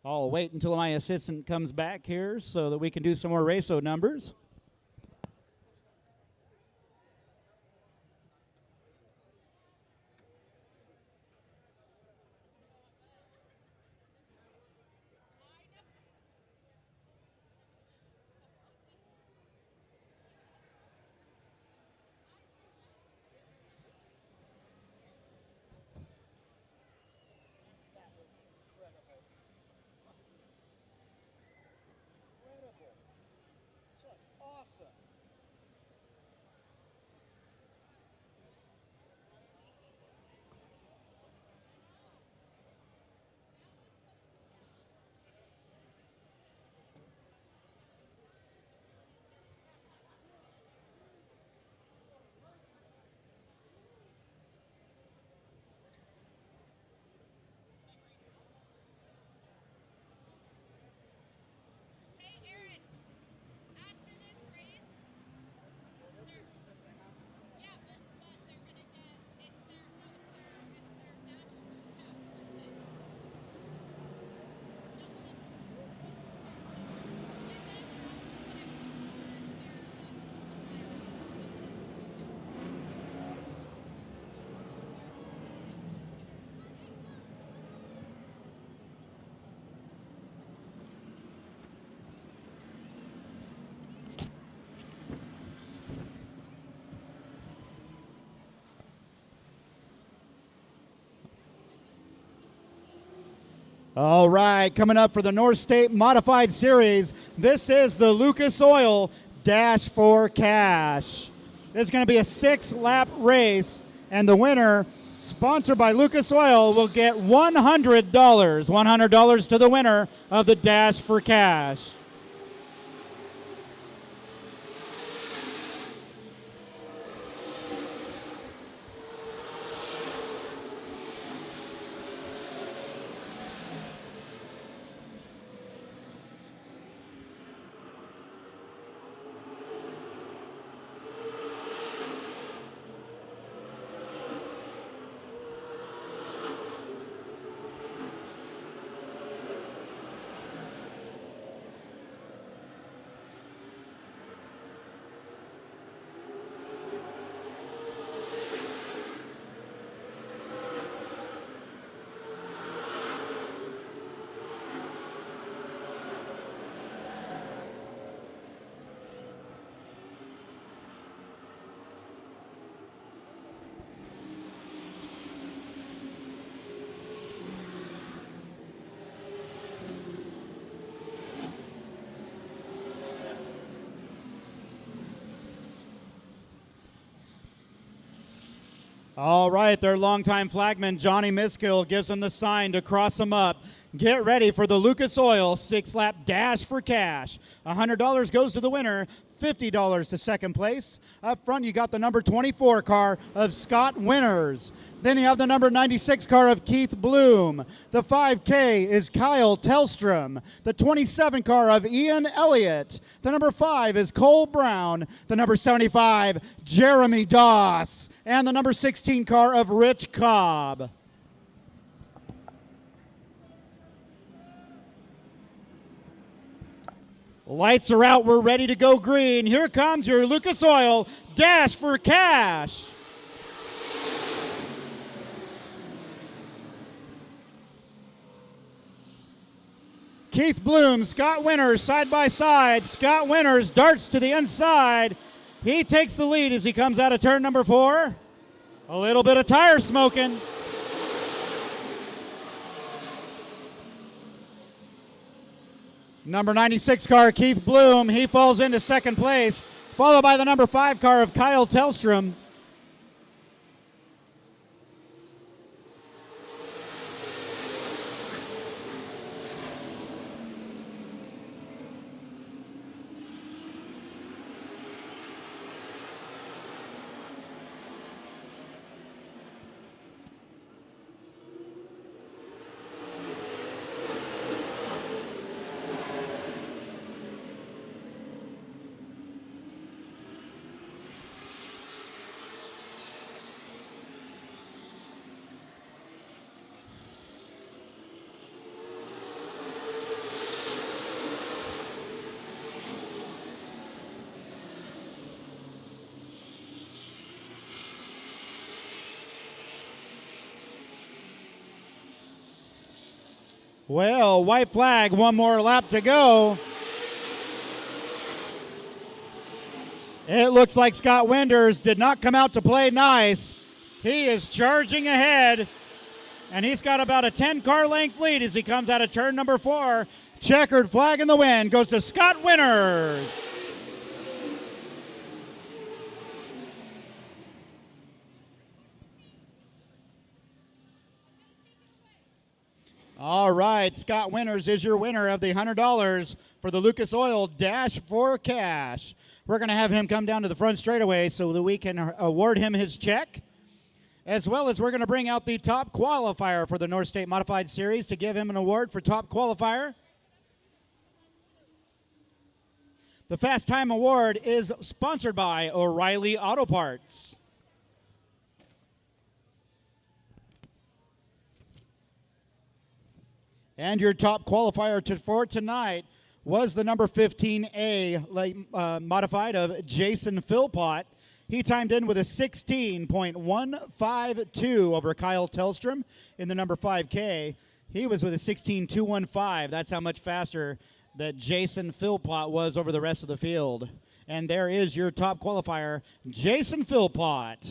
I'll wait until my assistant comes back here so that we can do some more Raceway numbers. All right, coming up for the North State Modified Series, this is the Lucas Oil Dash for Cash. This is going to be a 6-lap race, and the winner, sponsored by Lucas Oil, will get $100. $100 to the winner of the Dash for Cash. All right, their longtime flagman, Johnny Miskill, gives them the sign to cross them up. Get ready for the Lucas Oil 6-lap Dash for Cash. $100 goes to the winner, $50 to second place. Up front, you got the number 24 car of Scott Winters. Then you have the number 96 car of Keith Bloom. The 5K is Kyle Tellstrom. The 27 car of Ian Elliott. The number 5 is Cole Brown. The number 75, Jeremy Doss. And the number 16 car of Rich Cobb. Lights are out. We're ready to go green. Here comes your Lucas Oil Dash for Cash. Keith Bloom, Scott Winters side by side. Scott Winters darts to the inside. He takes the lead as he comes out of turn number 4. A little bit of tire smoking. Number 96 car, Keith Bloom, he falls into second place, followed by the number 5 car of Kyle Tellstrom. Well, white flag, one more lap to go. It looks like Scott Winters did not come out to play nice. He is charging ahead, and he's got about a 10-car length lead as he comes out of turn number 4. Checkered flag in the wind goes to Scott Winters. All right, Scott Winters is your winner of the $100 for the Lucas Oil Dash for Cash. We're going to have him come down to the front straightaway so that we can award him his check, as well as we're going to bring out the top qualifier for the North State Modified Series to give him an award for top qualifier. The Fast Time Award is sponsored by O'Reilly Auto Parts. And your top qualifier for tonight was the number 15A modified of Jason Philpott. He timed in with a 16.152 over Kyle Tellstrom in the number 5K. He was with a 16.215. That's how much faster that Jason Philpott was over the rest of the field. And there is your top qualifier, Jason Philpott.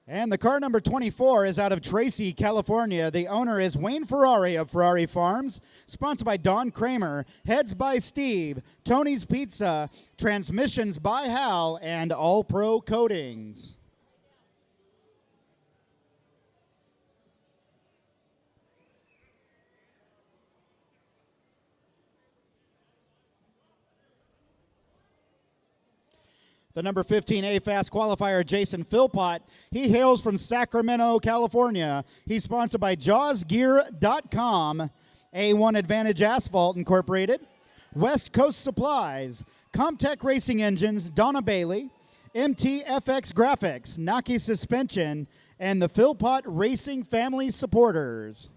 And the car number 24 is out of Tracy, California. The owner is Wayne Ferrari of Ferrari Farms. Sponsored by Don Kramer. Heads by Steve. Tony's Pizza. Transmissions by Hal. And All Pro Coatings. The number 15A fast qualifier, Jason Philpott. He hails from Sacramento, California. He's sponsored by JawsGear.com, A1 Advantage Asphalt Incorporated, West Coast Supplies, Comtech Racing Engines, Donna Bailey, MTFX Graphics, Naki Suspension, and the Philpott Racing Family Supporters.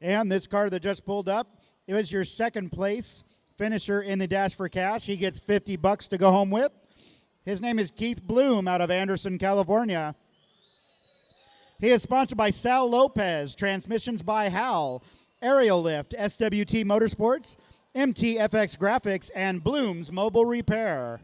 And this car that just pulled up, it was your second place finisher in the Dash for Cash. He gets $50 to go home with. His name is Keith Bloom out of Anderson, California. He is sponsored by Sal Lopez, Transmissions by Hal, Aerial Lift, SWT Motorsports, MTFX Graphics, and Bloom's Mobile Repair.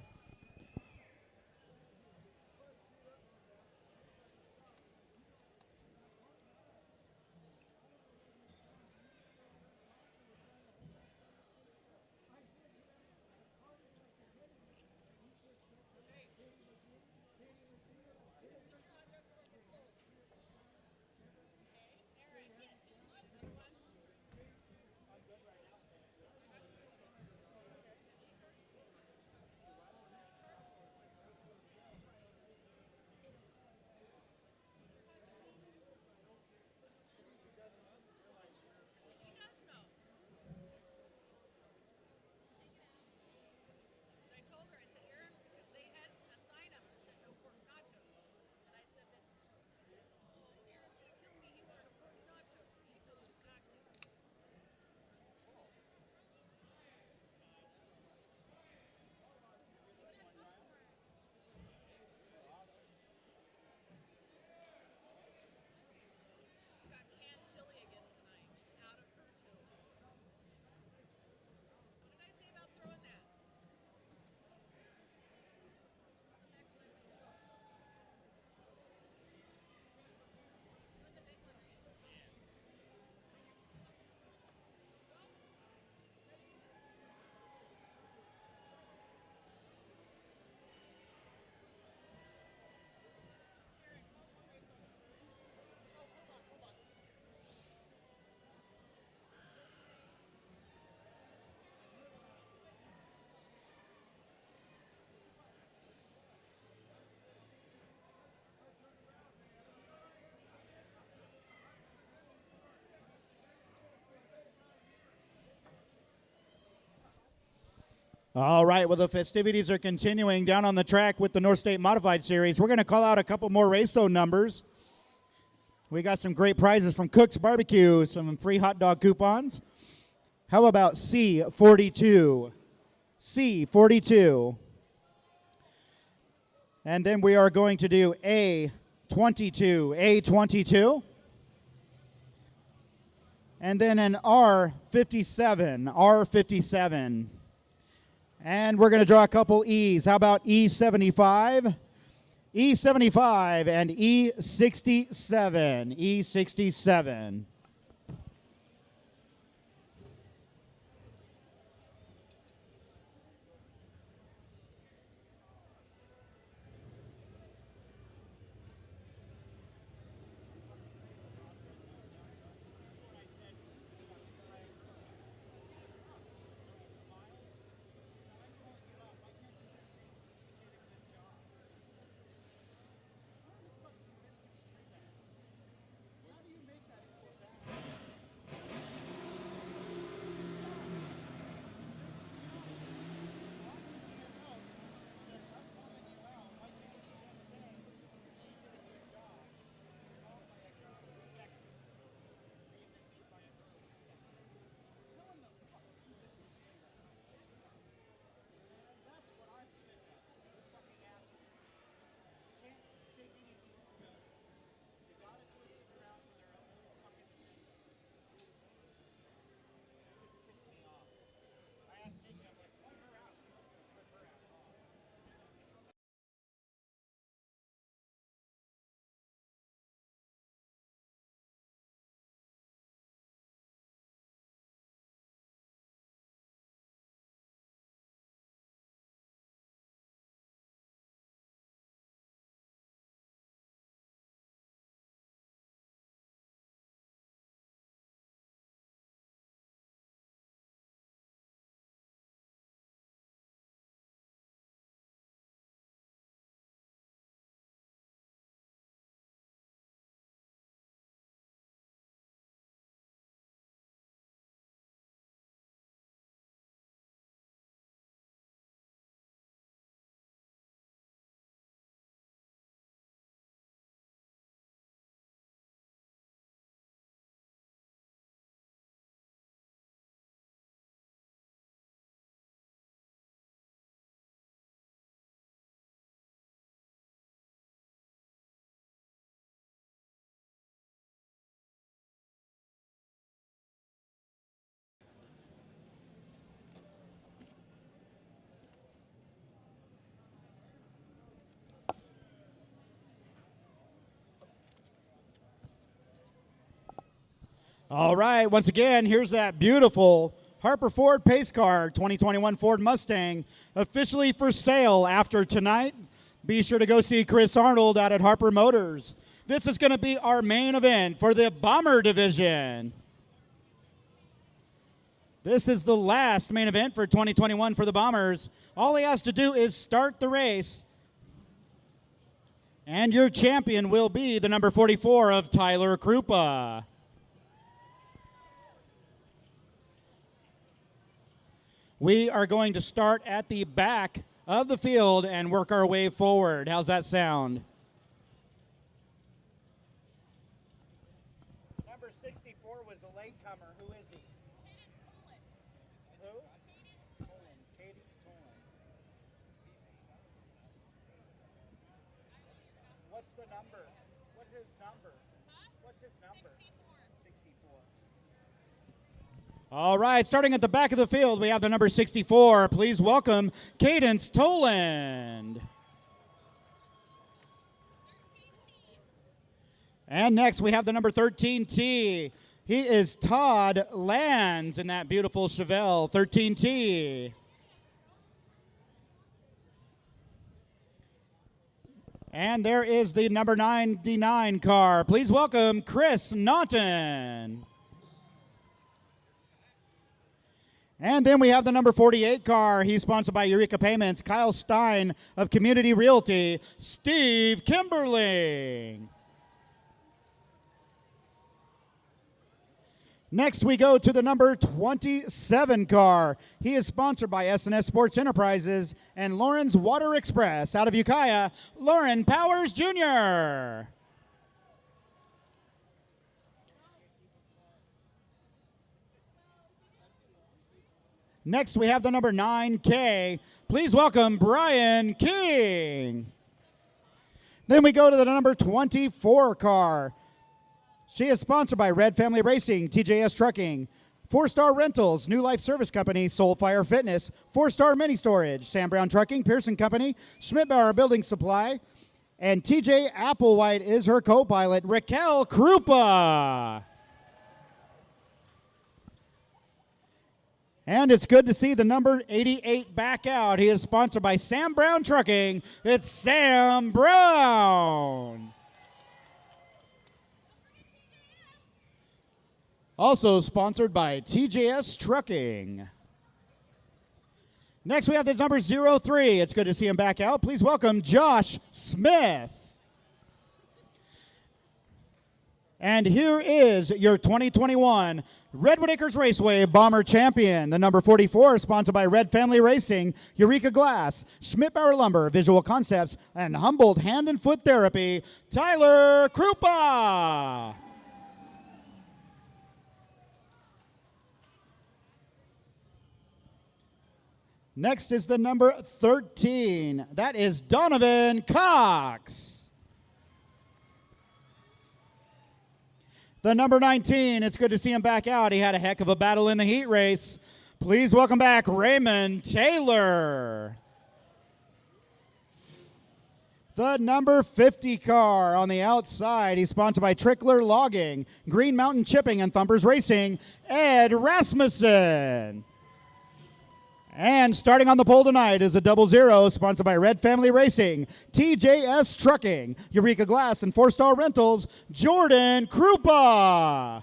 All right, well, the festivities are continuing down on the track with the North State Modified Series. We're going to call out a couple more race zone numbers. We got some great prizes from Cook's Barbecue, some free hot dog coupons. How about C42? C42. And then we are going to do A22. A22. And then an R57. R57. And we're going to draw a couple E's. How about E75? E75 and E67. E67. All right, once again, here's that beautiful Harper Ford Pace Car 2021 Ford Mustang officially for sale after tonight. Be sure to go see Chris Arnold out at Harper Motors. This is going to be our main event for the Bomber Division. This is the last main event for 2021 for the Bombers. All he has to do is start the race. And your champion will be the number 44 of Tyler Krupa. We are going to start at the back of the field and work our way forward. How's that sound? Number 64 was a latecomer. Who is he? Who? Cadence Tolan. What's the number? What's his number? What's his number? 64. All right, starting at the back of the field, we have the number 64. Please welcome Cadence Toland. And next we have the number 13T. He is Todd Lands in that beautiful Chevelle 13T. And there is the number 99 car. Please welcome Chris Naughton. And then we have the number 48 car. He's sponsored by Eureka Payments, Kyle Stein of Community Realty, Steve Kimberling. Next, we go to the number 27 car. He is sponsored by S&S Sports Enterprises and Lauren's Water Express. Out of Ukiah, Lauren Powers Jr. Next, we have the number 9K. Please welcome Brian King. Then we go to the number 24 car. She is sponsored by Red Family Racing, TJS Trucking, 4-Star Rentals, New Life Service Company, Soulfire Fitness, 4-Star Mini Storage, Sam Brown Trucking, Pearson Company, Schmidbauer Building Supply, and TJ Applewhite is her co-pilot, Raquel Krupa. And it's good to see the number 88 back out. He is sponsored by Sam Brown Trucking. It's Sam Brown. Also sponsored by TJS Trucking. Next, we have the number 03. It's good to see him back out. Please welcome Josh Smith. And here is your 2021 Redwood Acres Raceway Bomber Champion. The number 44 is sponsored by Red Family Racing, Eureka Glass, Schmidbauer Lumber, Visual Concepts, and Humboldt Hand and Foot Therapy, Tyler Krupa. Next is the number 13. That is Donovan Cox. The number 19, it's good to see him back out. He had a heck of a battle in the heat race. Please welcome back Raymond Taylor. The number 50 car on the outside, he's sponsored by Trickler Logging, Green Mountain Chipping, and Thumpers Racing, Ed Rasmussen. And starting on the pole tonight is a 00, sponsored by Red Family Racing, TJS Trucking, Eureka Glass, and 4-Star Rentals, Jordan Krupa.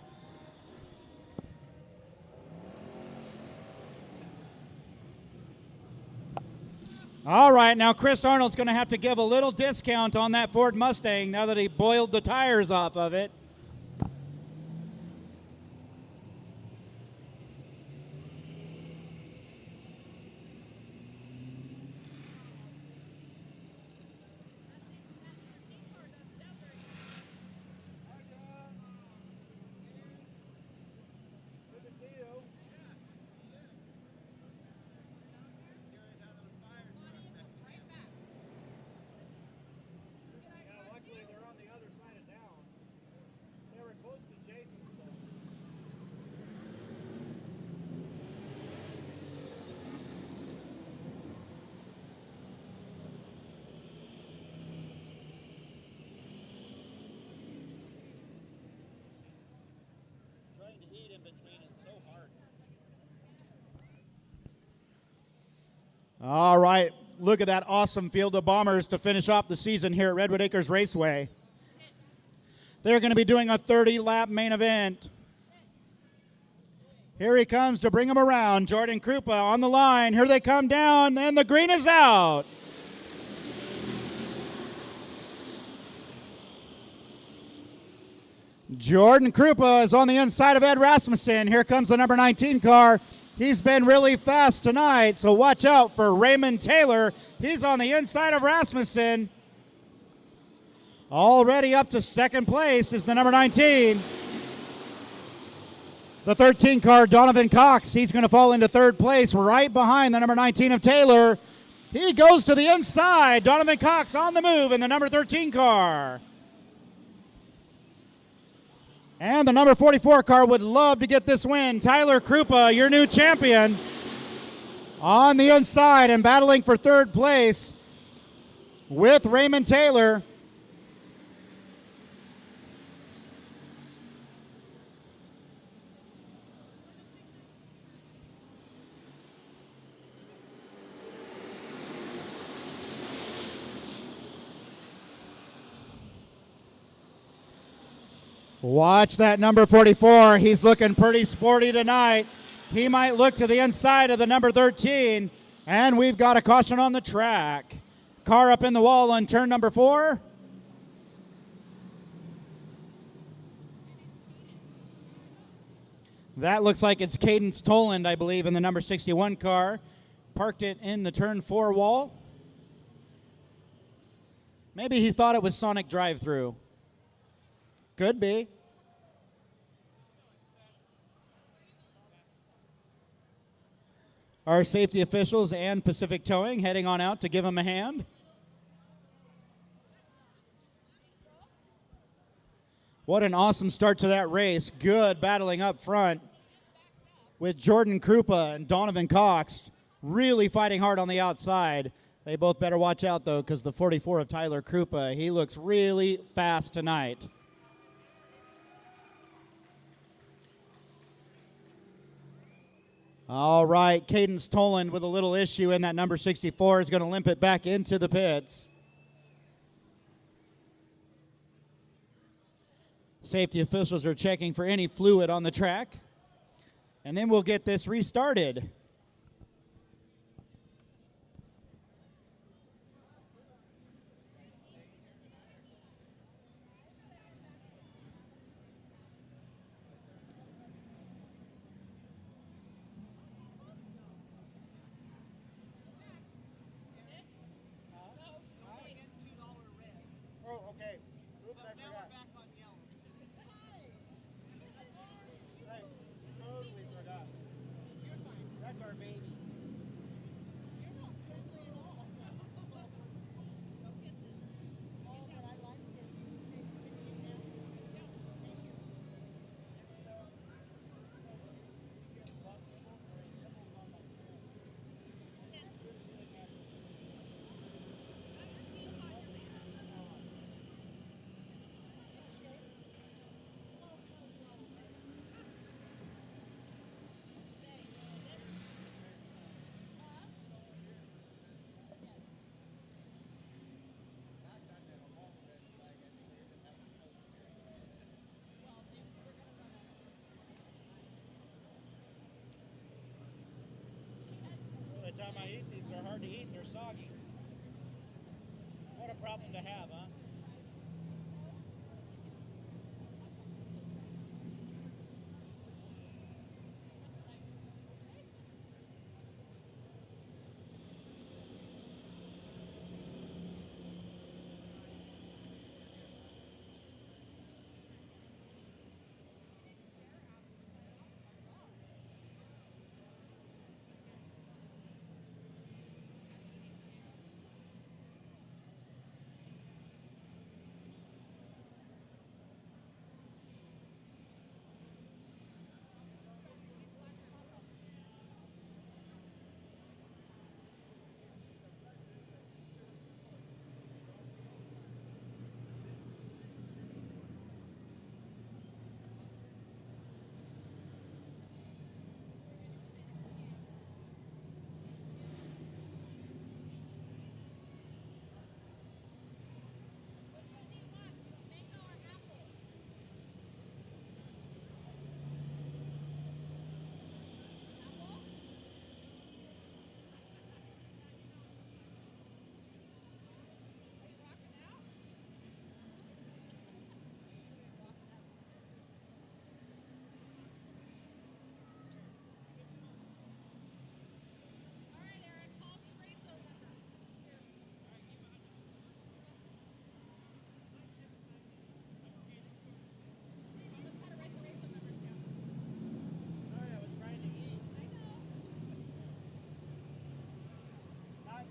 All right, now Chris Arnold's going to have to give a little discount on that Ford Mustang now that he boiled the tires off of it. All right, look at that awesome field of bombers to finish off the season here at Redwood Acres Raceway. They're going to be doing a 30-lap main event. Here he comes to bring him around. Jordan Krupa on the line. Here they come down, and the green is out. Jordan Krupa is on the inside of Ed Rasmussen. Here comes the number 19 car. He's been really fast tonight, so watch out for Raymond Taylor. He's on the inside of Rasmussen. Already up to second place is the number 19. The 13 car, Donovan Cox, he's going to fall into third place right behind the number 19 of Taylor. He goes to the inside. Donovan Cox on the move in the number 13 car. And the number 44 car would love to get this win. Tyler Krupa, your new champion, on the inside and battling for third place with Raymond Taylor. Watch that number 44. He's looking pretty sporty tonight. He might look to the inside of the number 13. And we've got a caution on the track. Car up in the wall on turn number 4. That looks like it's Cadence Toland, I believe, in the number 61 car. Parked it in the turn 4 wall. Maybe he thought it was Sonic Drive-Thru. Could be. Our safety officials and Pacific Towing heading on out to give him a hand. What an awesome start to that race. Good battling up front with Jordan Krupa and Donovan Cox really fighting hard on the outside. They both better watch out, though, because the 44 of Tyler Krupa, he looks really fast tonight. All right, Cadence Toland with a little issue in that number 64 is going to limp it back into the pits. Safety officials are checking for any fluid on the track. And then we'll get this restarted. Oh, okay. Oops, I forgot. Totally forgot. You're fine. That's our baby. You're not friendly at all. No kisses. Oh, but I like kisses. Can you get down? Yeah. Thank you. By the time I eat these, they're hard to eat, they're soggy. What a problem to have, huh?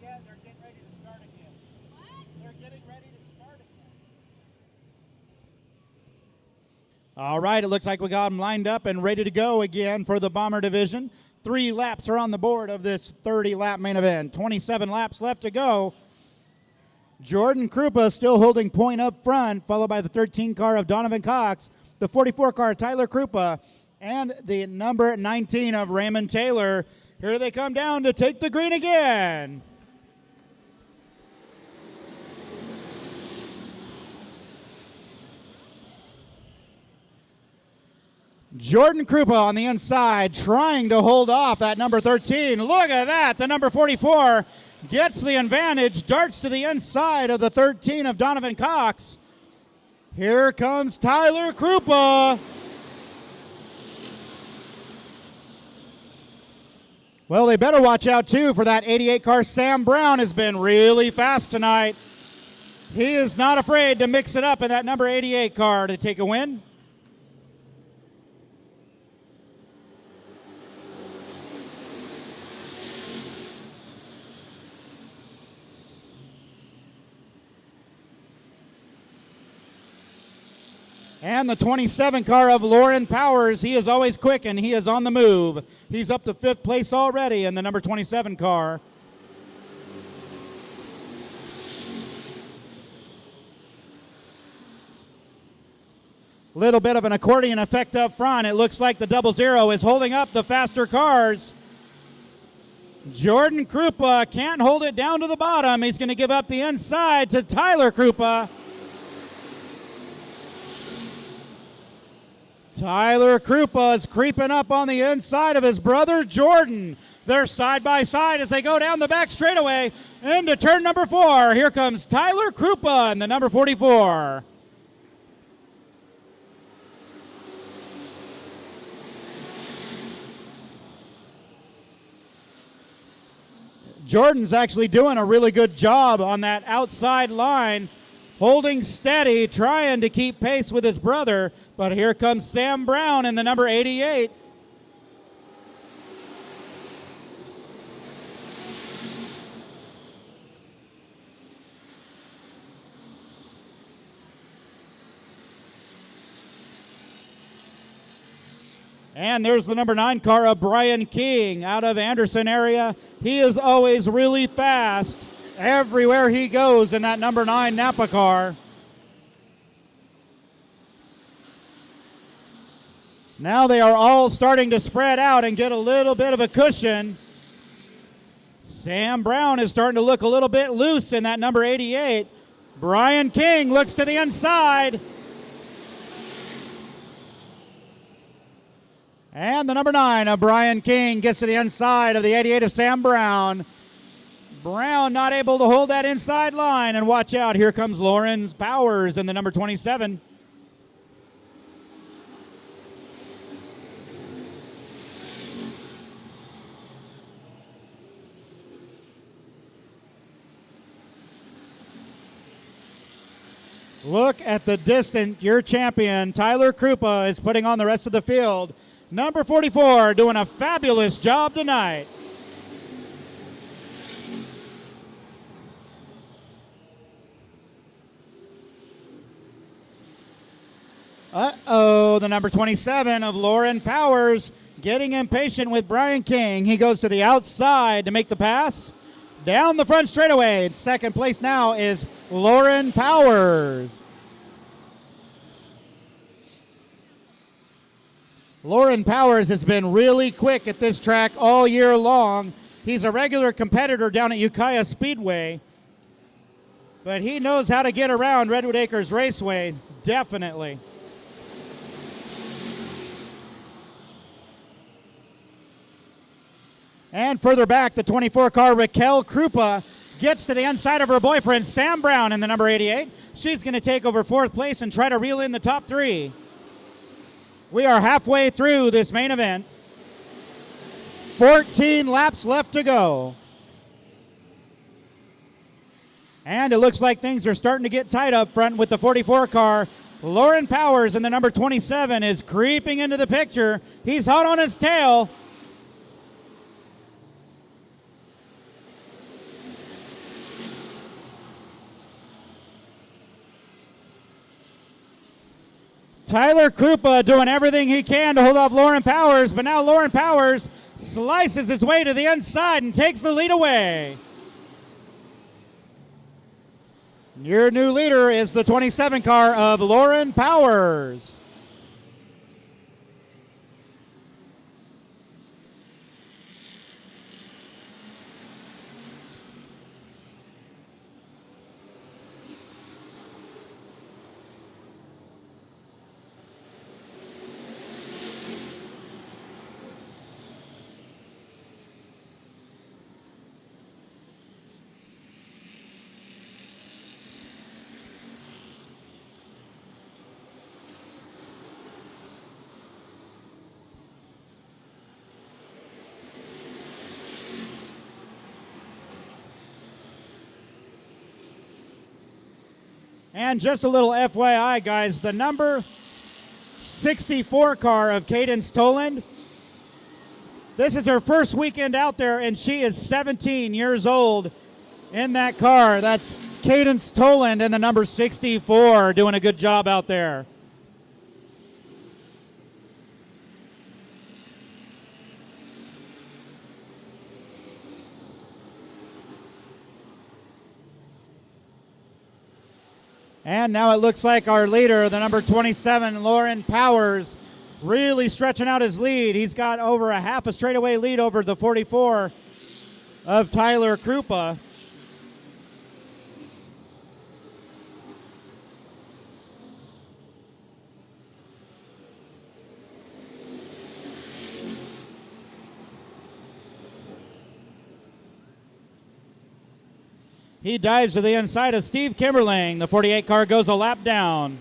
Yeah, they're getting ready to start again. What? They're getting ready to start again. All right, it looks like we got them lined up and ready to go again for the Bomber Division. 3 laps are on the board of this 30-lap main event. 27 laps left to go. Jordan Krupa still holding point up front, followed by the 13 car of Donovan Cox, the 44 car Tyler Krupa, and the number 19 of Raymond Taylor. Here they come down to take the green again. Jordan Krupa on the inside trying to hold off that number 13. Look at that. The number 44 gets the advantage, darts to the inside of the 13 of Donovan Cox. Here comes Tyler Krupa. Well, they better watch out, too, for that 88 car. Sam Brown has been really fast tonight. He is not afraid to mix it up in that number 88 car to take a win. And the 27 car of Lauren Powers, he is always quick and he is on the move. He's up to 5th place already in the number 27 car. Little bit of an accordion effect up front. It looks like the 00 is holding up the faster cars. Jordan Krupa can't hold it down to the bottom. He's going to give up the inside to Tyler Krupa. Tyler Krupa is creeping up on the inside of his brother Jordan. They're side by side as they go down the back straightaway into turn number 4. Here comes Tyler Krupa in the number 44. Jordan's actually doing a really good job on that outside line, holding steady, trying to keep pace with his brother. But here comes Sam Brown in the number 88. And there's the number 9 car of Brian King out of Anderson area. He is always really fast everywhere he goes in that number 9 Napa car. Now they are all starting to spread out and get a little bit of a cushion. Sam Brown is starting to look a little bit loose in that number 88. Brian King looks to the inside. And the number 9 of Brian King gets to the inside of the 88 of Sam Brown. Brown not able to hold that inside line. And watch out, here comes Lauren Powers in the number 27. Look at the distance your champion, Tyler Krupa, is putting on the rest of the field. Number 44 doing a fabulous job tonight. Uh-oh, the number 27 of Lauren Powers getting impatient with Brian King. He goes to the outside to make the pass. Down the front straightaway. Second place now is Lauren Powers. Lauren Powers has been really quick at this track all year long. He's a regular competitor down at Ukiah Speedway, but he knows how to get around Redwood Acres Raceway, definitely. And further back, the 24 car Raquel Krupa gets to the inside of her boyfriend, Sam Brown, in the number 88. She's going to take over 4th place and try to reel in the top 3. We are halfway through this main event. 14 laps left to go. And it looks like things are starting to get tight up front with the 44 car. Lauren Powers in the number 27 is creeping into the picture. He's hot on his tail. Tyler Krupa doing everything he can to hold off Lauren Powers, but now Lauren Powers slices his way to the inside and takes the lead away. Your new leader is the 27 car of Lauren Powers. And just a little FYI, guys, the number 64 car of Cadence Toland, this is her first weekend out there, and she is 17 years old in that car. That's Cadence Toland and the number 64 doing a good job out there. And now it looks like our leader, the number 27, Lauren Powers, really stretching out his lead. He's got over a half a straightaway lead over the 44 of Tyler Krupa. He dives to the inside of Steve Kimberling. The 48 car goes a lap down.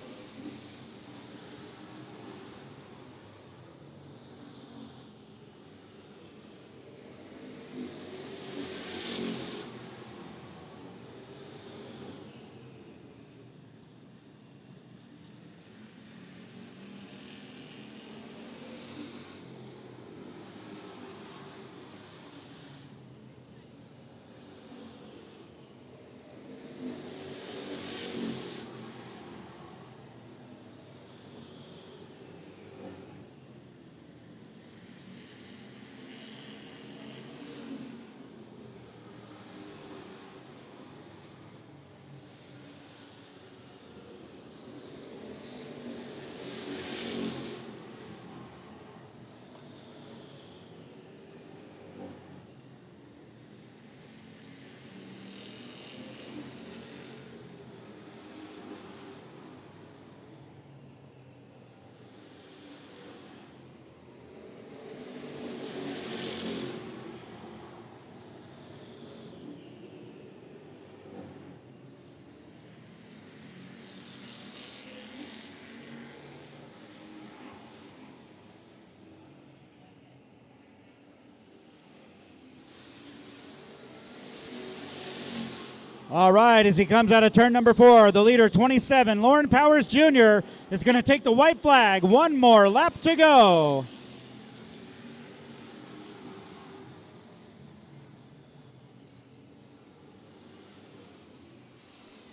All right, as he comes out of turn number 4, the leader, 27, Lauren Powers Jr., is going to take the white flag. One more lap to go.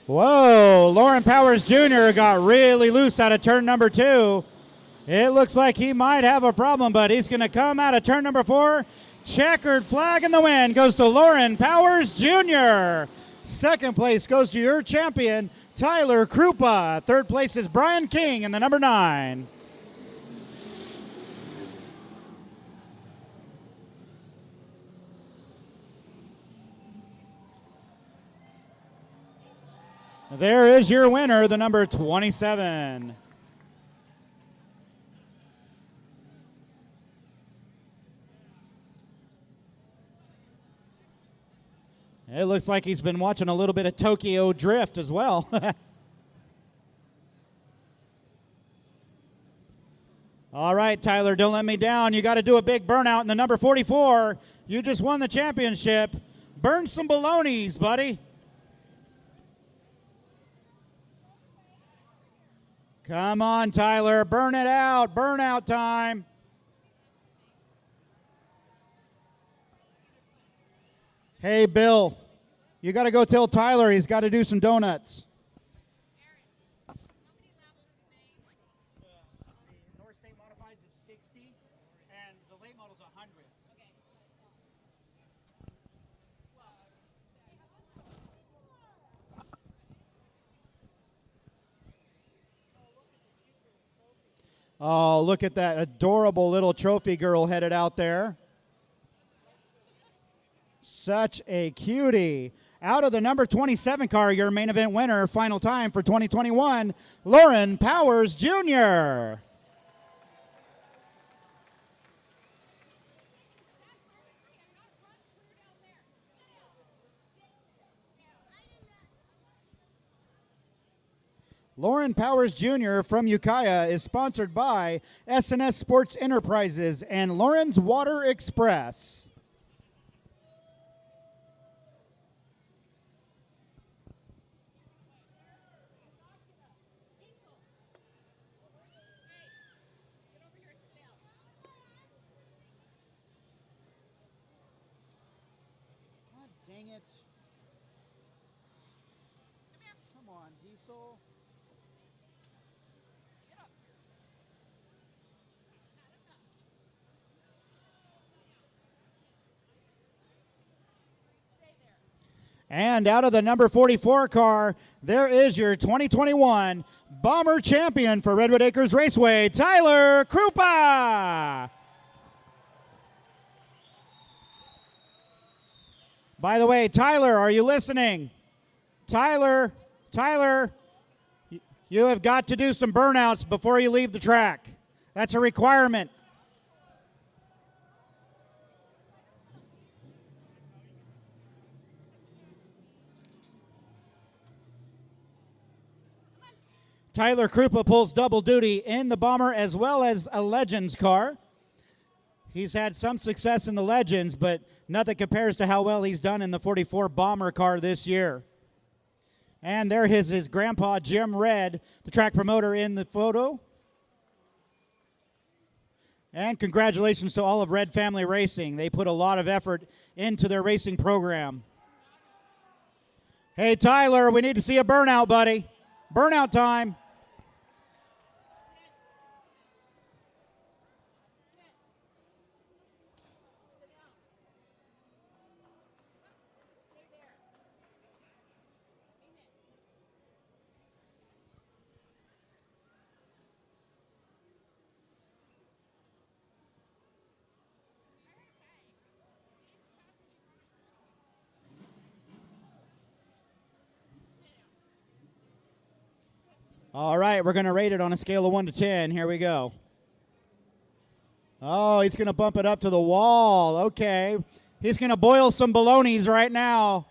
Whoa, Lauren Powers Jr. got really loose out of turn number 2. It looks like he might have a problem, but he's going to come out of turn number 4. Checkered flag in the wind goes to Lauren Powers Jr. Second place goes to your champion, Tyler Krupa. Third place is Brian King in the number 9. There is your winner, the number 27. It looks like he's been watching a little bit of Tokyo Drift as well. All right, Tyler, don't let me down. You got to do a big burnout in the number 44. You just won the championship. Burn some balonies, buddy. Come on, Tyler. Burn it out. Burnout time. Hey, Bill, you got to go tell Tyler he's got to do some donuts. The North State Modifieds is 60, and the late model's 100. Oh, look at that adorable little trophy girl headed out there. Such a cutie. Out of the number 27 car, your main event winner, final time for 2021, Lauren Powers Jr. Lauren Powers Jr. from Ukiah is sponsored by SNS Sports Enterprises and Lauren's Water Express. Dang it. Come on, Diesel. And out of the number 44 car, there is your 2021 Bomber Champion for Redwood Acres Raceway, Tyler Krupa. By the way, Tyler, are you listening? Tyler, you have got to do some burnouts before you leave the track. That's a requirement. Tyler Krupa pulls double duty in the Bomber as well as a Legends car. He's had some success in the Legends, but nothing compares to how well he's done in the 44 Bomber car this year. And there is his grandpa, Jim Red, the track promoter in the photo. And congratulations to all of Red Family Racing. They put a lot of effort into their racing program. Hey, Tyler, we need to see a burnout, buddy. Burnout time. All right, we're going to rate it on a scale of 1 to 10. Here we go. Oh, he's going to bump it up to the wall. Okay. He's going to boil some bolognas right now.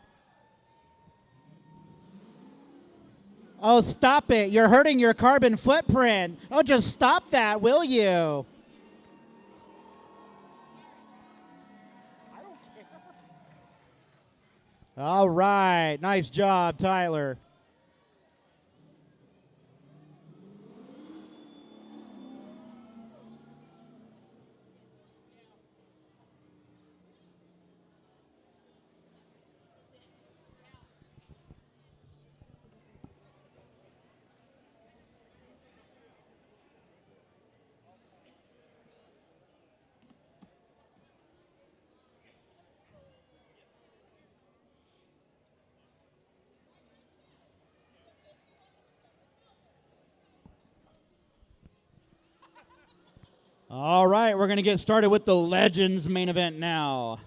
Oh, stop it. You're hurting your carbon footprint. Oh, just stop that, will you? I don't care. All right. Nice job, Tyler. All right, we're going to get started with the Legends main event now.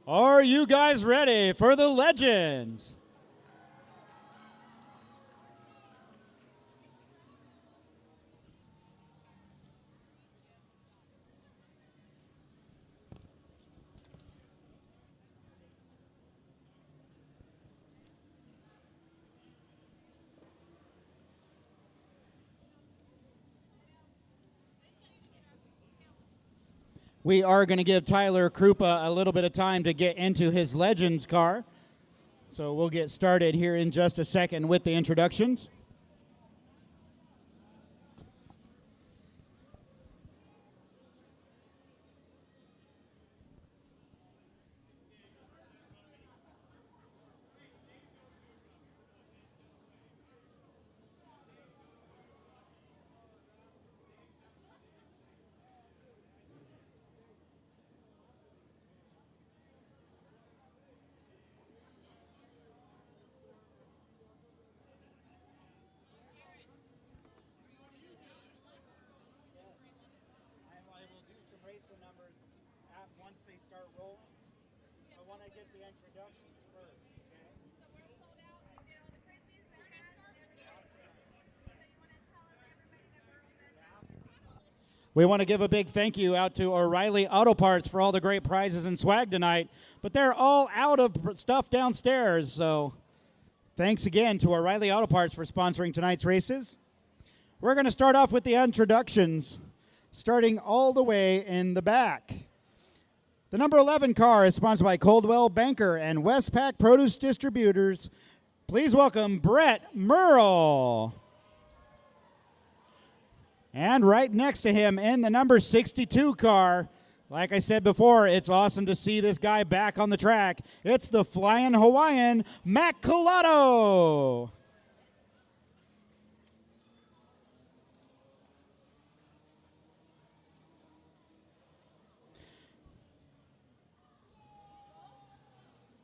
Are you guys ready for the Legends? We are going to give Tyler Krupa a little bit of time to get into his Legends car. So we'll get started here in just a second with the introductions. Once they start rolling, I want to get the introductions first, okay? So we're sold out and get all the Christmas back out. We want to give a big thank you out to O'Reilly Auto Parts for all the great prizes and swag tonight, but they're all out of stuff downstairs, so thanks again to O'Reilly Auto Parts for sponsoring tonight's races. We're going to start off with the introductions, starting all the way in the back. The number 11 car is sponsored by Coldwell Banker and Westpac Produce Distributors. Please welcome Brett Merle. And right next to him in the number 62 car, Like I said before, it's awesome to see this guy back on the track. It's the Flying Hawaiian, Mac Colato.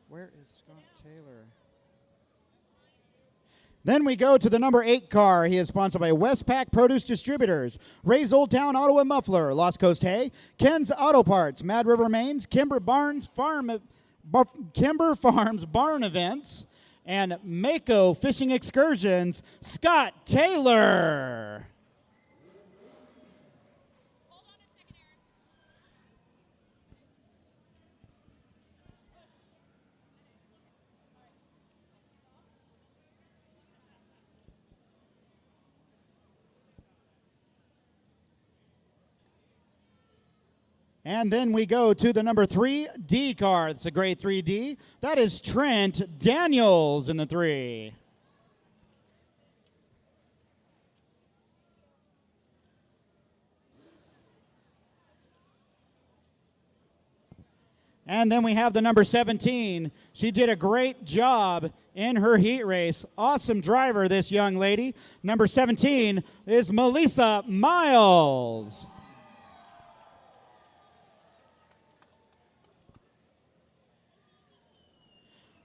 Where is Scott Taylor? Then we go to the number 8 car. He is sponsored by Westpac Produce Distributors, Ray's Old Town Auto and Muffler, Lost Coast Hay, Ken's Auto Parts, Mad River Mains, Kimber Farms Barn Events, and Mako Fishing Excursions, Scott Taylor. And then we go to the number 3D car. It's a grade 3D. That is Trent Daniels in the 3. And then we have the number 17. She did a great job in her heat race. Awesome driver, this young lady. Number 17 is Melissa Miles.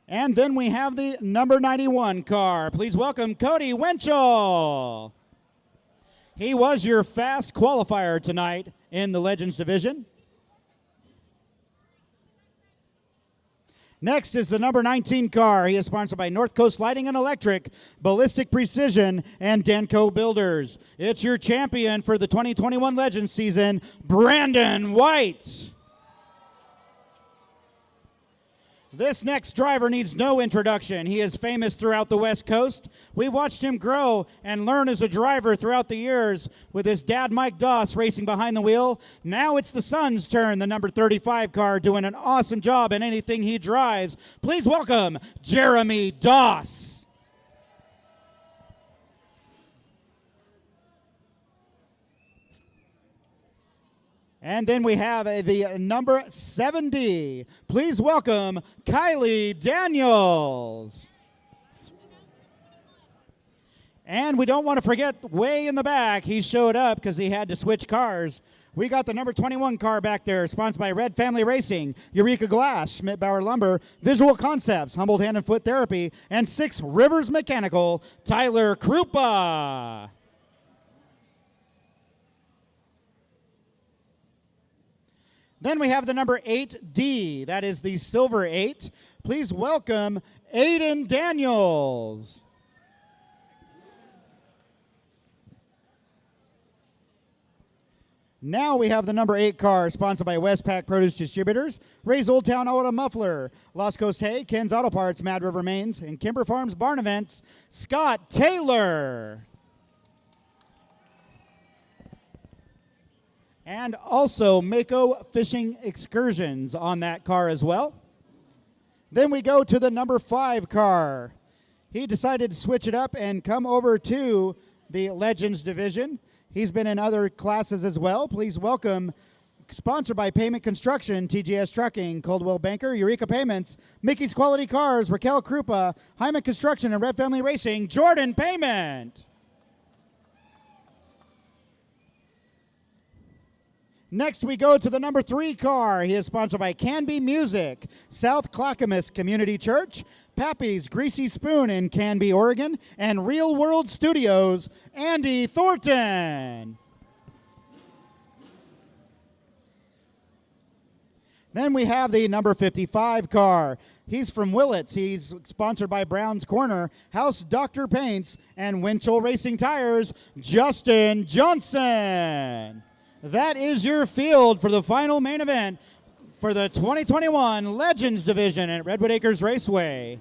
And then we have the number 91 car. Please welcome Cody Winchell. He was your fast qualifier tonight in the Legends Division. Next is the number 19 car. He is sponsored by North Coast Lighting and Electric, Ballistic Precision, and Danco Builders. It's your champion for the 2021 Legends season, Brandon White. This next driver needs no introduction. He is famous throughout the West Coast. We've watched him grow and learn as a driver throughout the years with his dad, Mike Doss, racing behind the wheel. Now it's the son's turn, the number 35 car, doing an awesome job in anything he drives. Please welcome Jeremy Doss. And then we have the number 70. Please welcome Kylie Daniels. And we don't want to forget, way in the back, he showed up because he had to switch cars. We got the number 21 car back there, sponsored by Red Family Racing, Eureka Glass, Schmidt Bauer Lumber, Visual Concepts, Humboldt Hand and Foot Therapy, and 6 Rivers Mechanical, Tyler Krupa. Then we have the number 8D. That is the silver 8. Please welcome Aiden Daniels. Now we have the number 8 car, sponsored by Westpac Produce Distributors, Ray's Old Town Auto Muffler, Lost Coast Hay, Ken's Auto Parts, Mad River Mains, and Kimber Farms Barn Events, Scott Taylor. And also Mako Fishing Excursions on that car as well. Then we go to the number 5 car. He decided to switch it up and come over to the Legends division. He's been in other classes as well. Please welcome, sponsored by Payment Construction, TGS Trucking, Coldwell Banker, Eureka Payments, Mickey's Quality Cars, Raquel Krupa, Hyman Construction, and Red Family Racing, Jordan Payment. Next, we go to the number 3 car. He is sponsored by Canby Music, South Clackamas Community Church, Pappy's Greasy Spoon in Canby, Oregon, and Real World Studios, Andy Thornton. Then we have the number 55 car. He's from Willits. He's sponsored by Brown's Corner, House Dr. Paints, and Winchell Racing Tires, Justin Johnson. That is your field for the final main event for the 2021 Legends Division at Redwood Acres Raceway.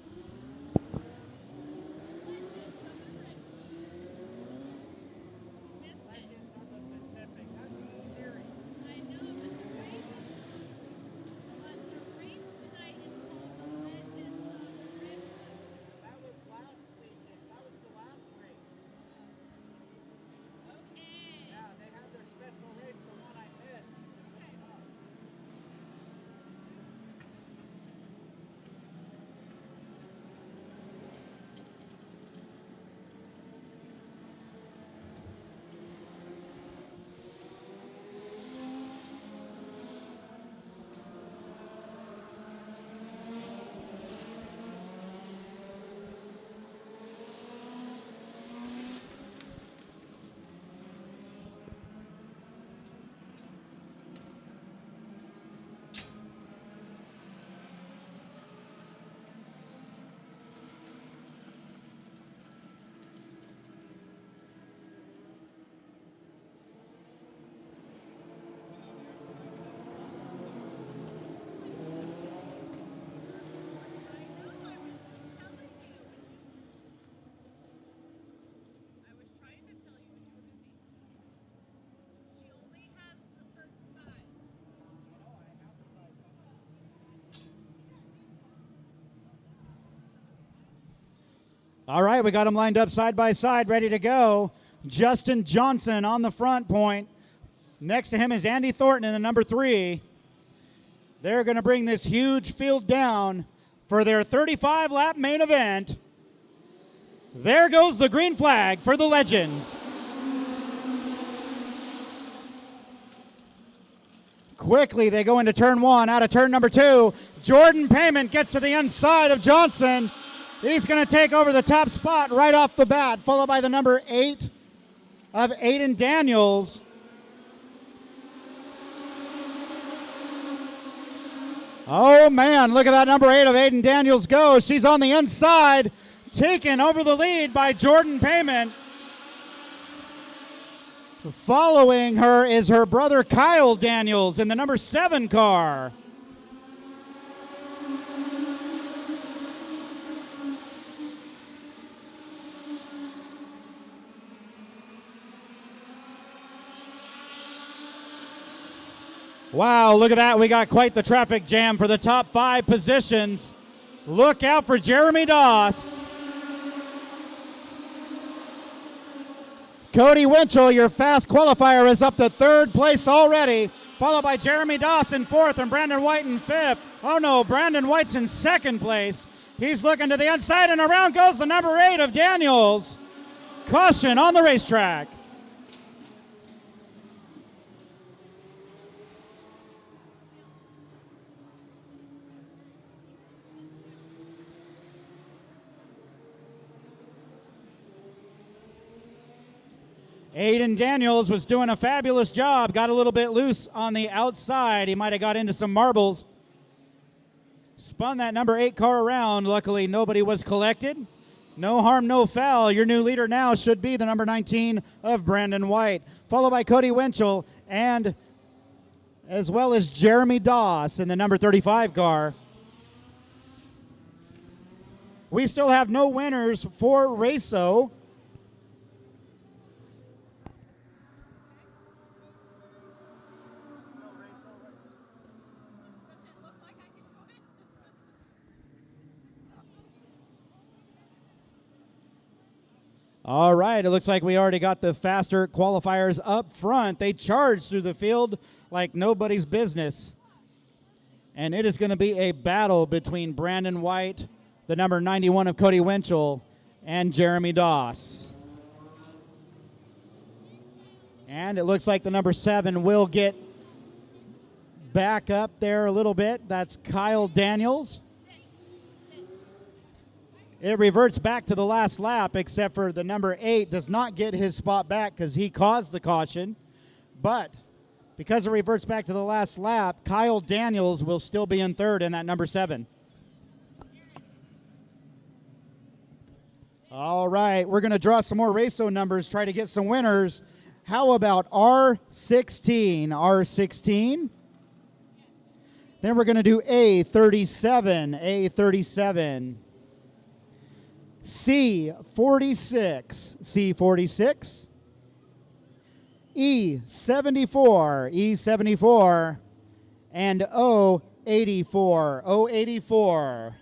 All right, we got them lined up side by side, ready to go. Justin Johnson on the front point. Next to him is Andy Thornton in the number 3. They're going to bring this huge field down for their 35-lap main event. There goes the green flag for the Legends. Quickly, they go into turn 1. Out of turn number 2, Jordan Payment gets to the inside of Johnson. He's going to take over the top spot right off the bat, followed by the number 8 of Aiden Daniels. Oh, man, look at that number 8 of Aiden Daniels go. She's on the inside, taken over the lead by Jordan Payment. Following her is her brother Kyle Daniels in the number 7 car. Wow, look at that. We got quite the traffic jam for the top 5 positions. Look out for Jeremy Doss. Cody Winchell, your fast qualifier, is up to 3rd place already, followed by Jeremy Doss in 4th and Brandon White in 5th. Oh no, Brandon White's in 2nd place. He's looking to the inside, and around goes the number 8 of Daniels. Caution on the racetrack. Aiden Daniels was doing a fabulous job, got a little bit loose on the outside. He might have got into some marbles. Spun that number 8 car around. Luckily, nobody was collected. No harm, no foul. Your new leader now should be the number 19 of Brandon White, followed by Cody Winchell and as well as Jeremy Doss in the number 35 car. We still have no winners for Raceway. All right, it looks like we already got the faster qualifiers up front. They charge through the field like nobody's business. And it is going to be a battle between Brandon White, the number 91 of Cody Winchell, and Jeremy Doss. And it looks like the number 7 will get back up there a little bit. That's Kyle Daniels. It reverts back to the last lap, except for the number 8 does not get his spot back because he caused the caution. But because it reverts back to the last lap, Kyle Daniels will still be in 3rd in that number 7. All right, we're going to draw some more Raceway numbers, try to get some winners. How about R16? R16. Then we're going to do A37. A37. C46, C46, E74, E74, and O84, O84.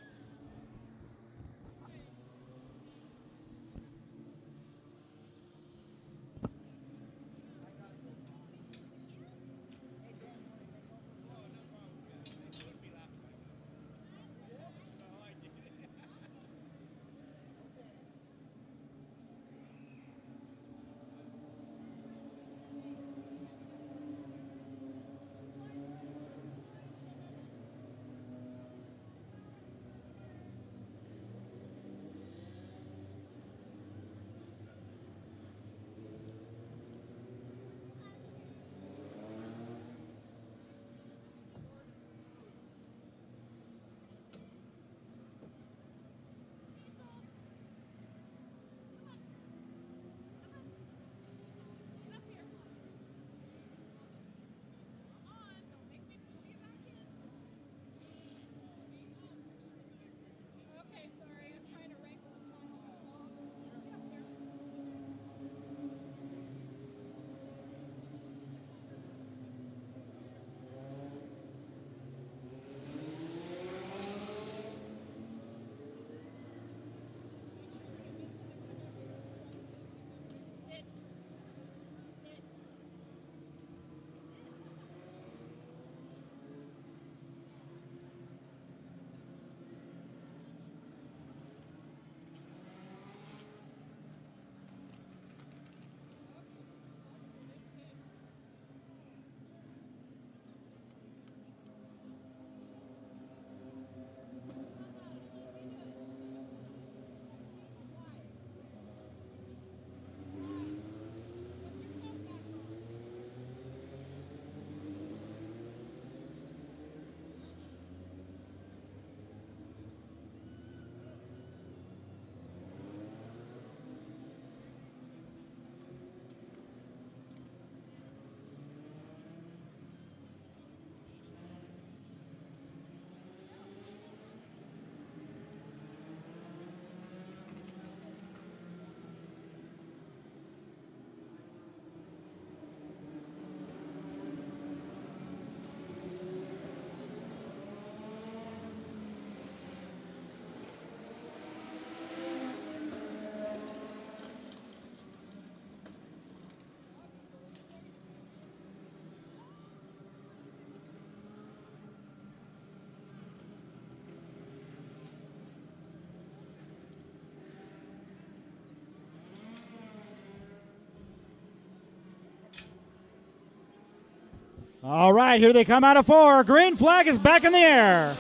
All right, here they come out of 4. Green flag is back in the air.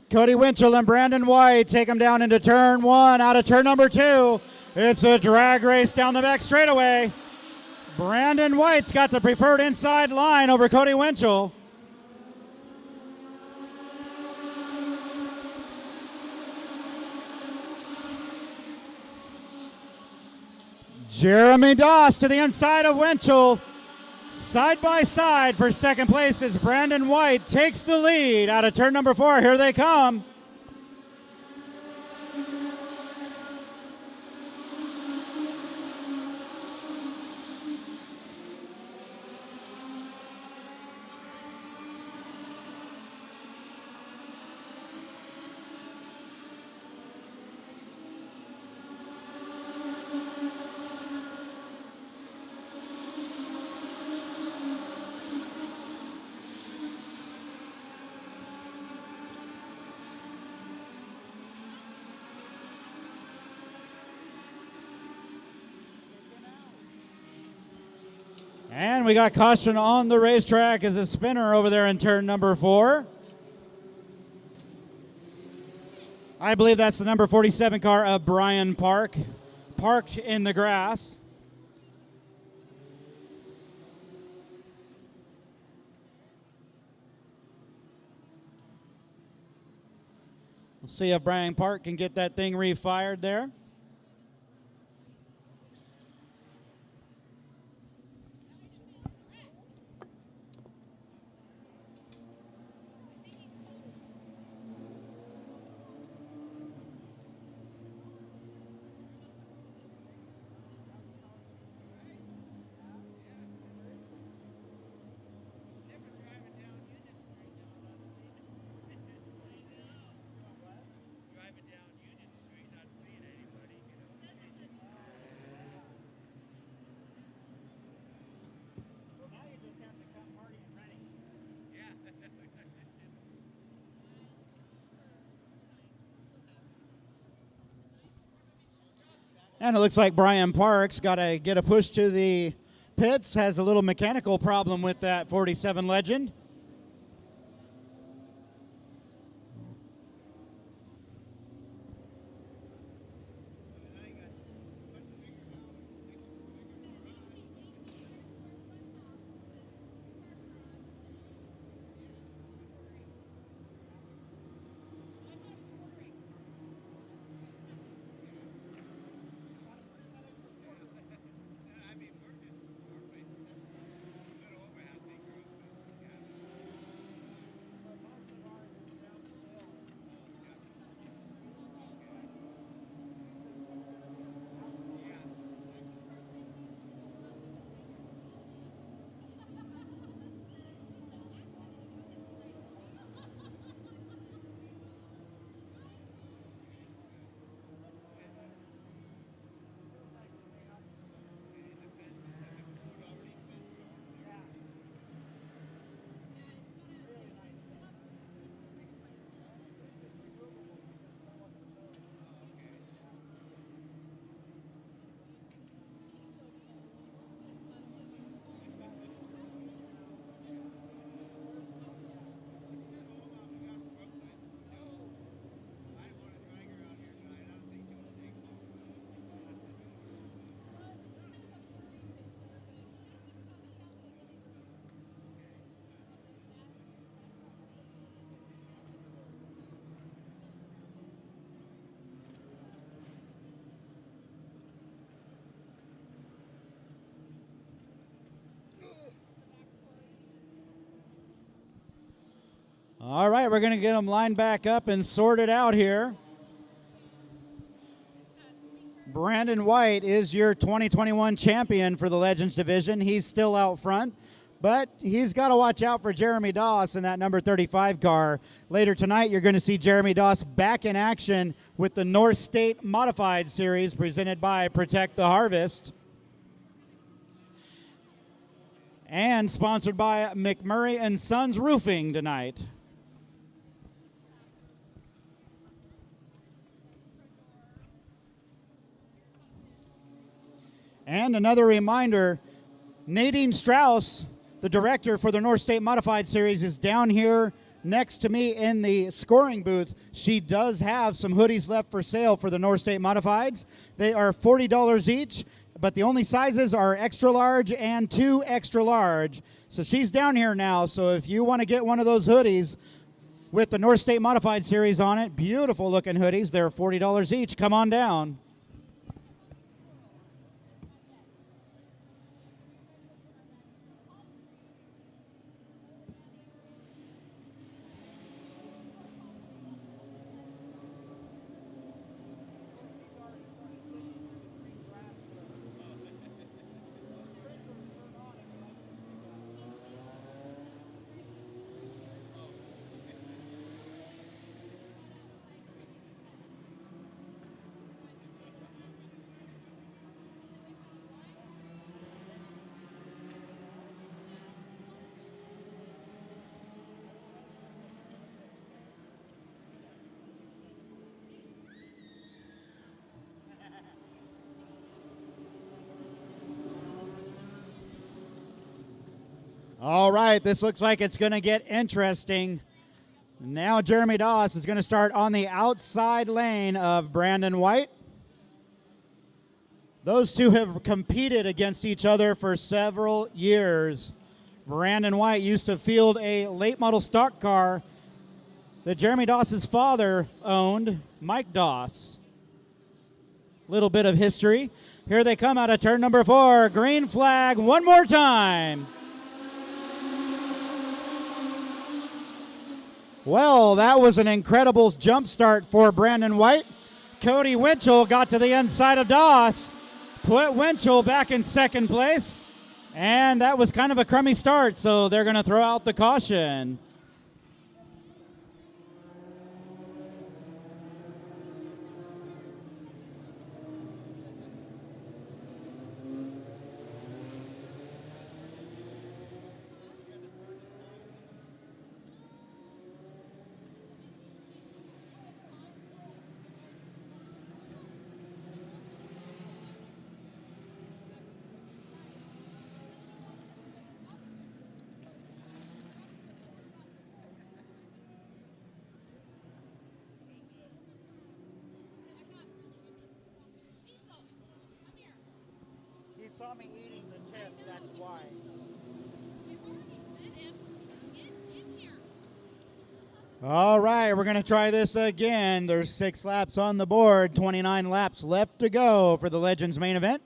Cody Winchell and Brandon White take them down into turn 1. Out of turn number 2, it's a drag race down the back straightaway. Brandon White's got the preferred inside line over Cody Winchell. Jeremy Doss to the inside of Winchell. Side by side for second place as Brandon White takes the lead out of turn number 4. Here they come. And we got caution on the racetrack as a spinner over there in turn number 4. I believe that's the number 47 car of Brian Park, parked in the grass. We'll see if Brian Park can get that thing refired there. And it looks like Brian Parks got to get a push to the pits, has a little mechanical problem with that 47 Legend. All right, we're going to get them lined back up and sorted out here. Brandon White is your 2021 champion for the Legends division. He's still out front, but he's got to watch out for Jeremy Doss in that number 35 car. Later tonight, you're going to see Jeremy Doss back in action with the North State Modified Series presented by Protect the Harvest and sponsored by McMurray and Sons Roofing tonight. And another reminder, Nadine Strauss, the director for the North State Modified Series, is down here next to me in the scoring booth. She does have some hoodies left for sale for the North State Modifieds. They are $40 each, but the only sizes are extra large and 2 extra large. So she's down here now, so if you want to get one of those hoodies with the North State Modified Series on it, beautiful looking hoodies, they're $40 each. Come on down. All right, this looks like it's going to get interesting. Now Jeremy Doss is going to start on the outside lane of Brandon White. Those two have competed against each other for several years. Brandon White used to field a late model stock car that Jeremy Doss's father owned, Mike Doss. Little bit of history. Here they come out of turn number 4. Green flag one more time. Well, that was an incredible jump start for Brandon White. Cody Winchell got to the inside of Doss, put Winchell back in second place, and that was kind of a crummy start, so they're going to throw out the caution. He saw me eating the chips, that's why. All right, we're going to try this again. There's 6 laps on the board, 29 laps left to go for the Legends main event.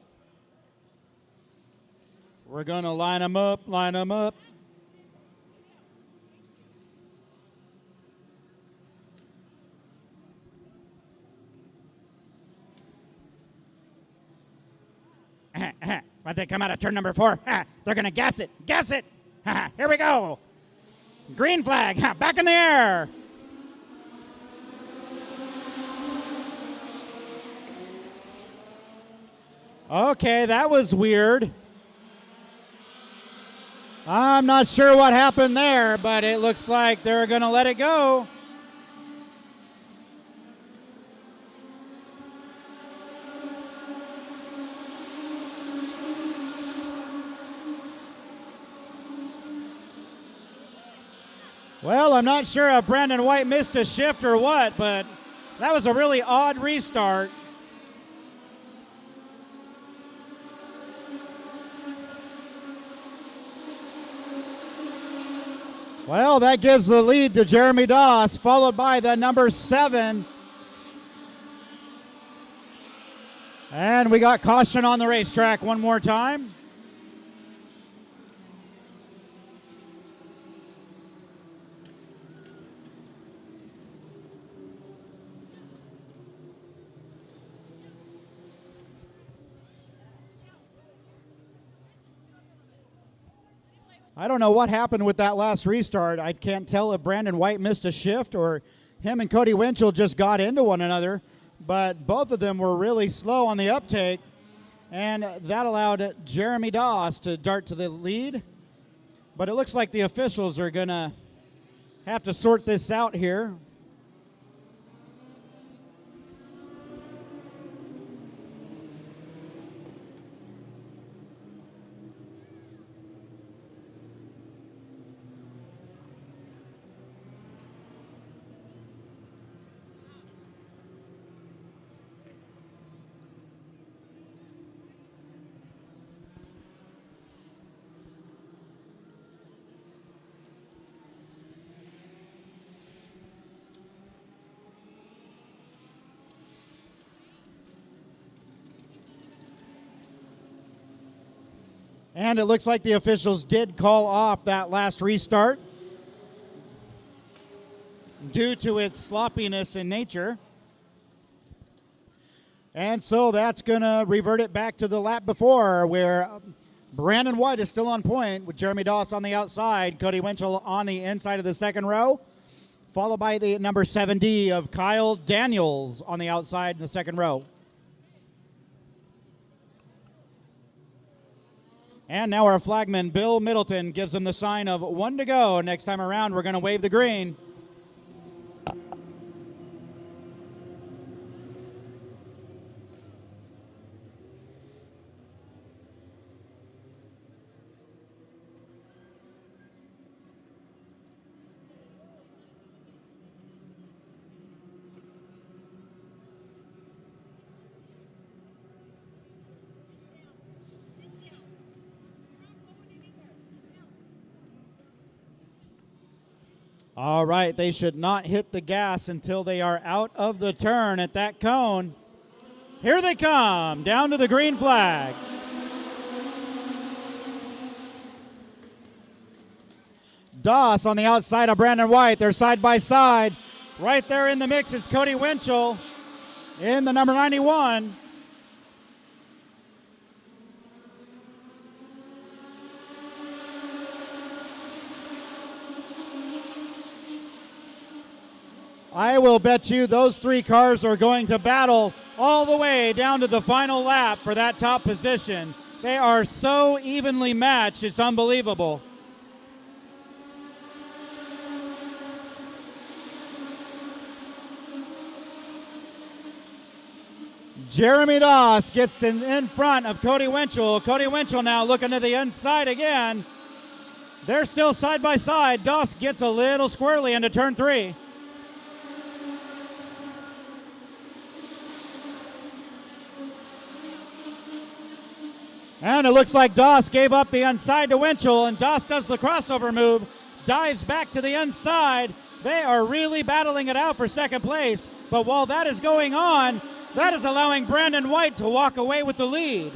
We're going to line them up, line them up. But they come out of turn number 4. They're going to gas it. Gas it. Here we go. Green flag. Back in the air. Okay, that was weird. I'm not sure what happened there, but it looks like they're going to let it go. Well, I'm not sure if Brandon White missed a shift or what, but that was a really odd restart. Well, that gives the lead to Jeremy Doss, followed by the number 7. And we got caution on the racetrack one more time. I don't know what happened with that last restart. I can't tell if Brandon White missed a shift or him and Cody Winchell just got into one another, but both of them were really slow on the uptake, and that allowed Jeremy Doss to dart to the lead. But it looks like the officials are going to have to sort this out here. And it looks like the officials did call off that last restart due to its sloppiness in nature. And so that's going to revert it back to the lap before, where Brandon White is still on point with Jeremy Doss on the outside, Cody Winchell on the inside of the second row, followed by the number 7D of Kyle Daniels on the outside in the second row. And now our flagman, Bill Middleton, gives them the sign of 1 to go. Next time around, we're going to wave the green. All right, they should not hit the gas until they are out of the turn at that cone. Here they come, down to the green flag. Doss on the outside of Brandon White. They're side by side. Right there in the mix is Cody Winchell in the number 91. I will bet you those three cars are going to battle all the way down to the final lap for that top position. They are so evenly matched, it's unbelievable. Jeremy Doss gets in front of Cody Winchell. Cody Winchell now looking to the inside again. They're still side by side. Doss gets a little squirrely into turn 3. And it looks like Doss gave up the inside to Winchell, and Doss does the crossover move, dives back to the inside. They are really battling it out for second place, but while that is going on, that is allowing Brandon White to walk away with the lead.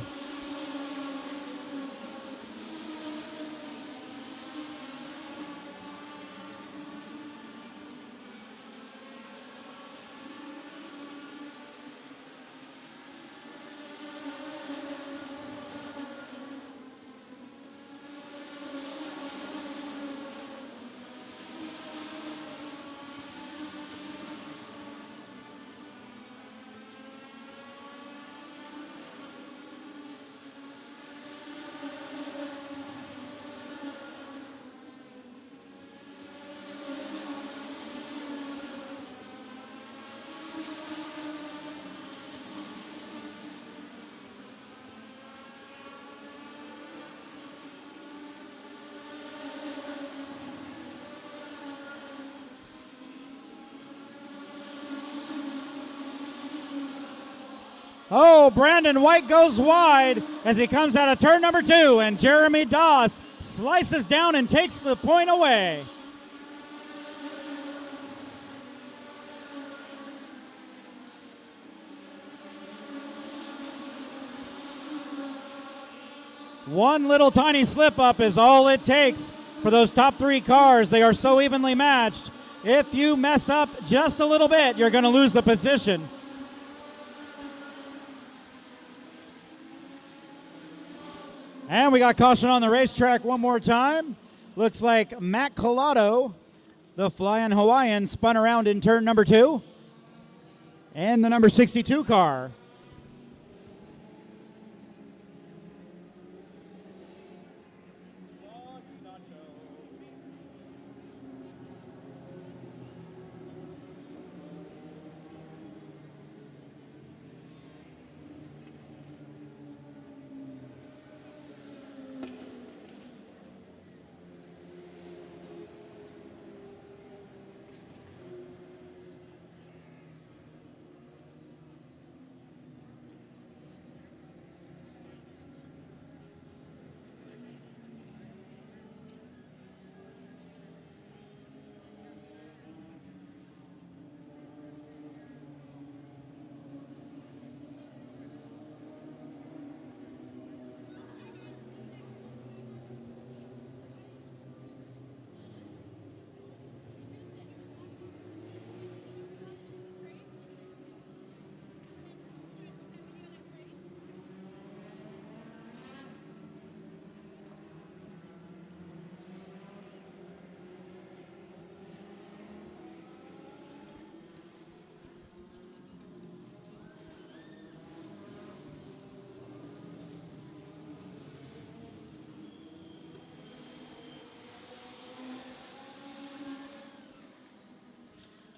Oh, Brandon White goes wide as he comes out of turn number 2, and Jeremy Doss slices down and takes the point away. One little tiny slip up is all it takes for those top 3 cars. They are so evenly matched. If you mess up just a little bit, you're going to lose the position. And we got caution on the racetrack one more time. Looks like Matt Collado, the Flying Hawaiian, spun around in turn number 2. And the number 62 car.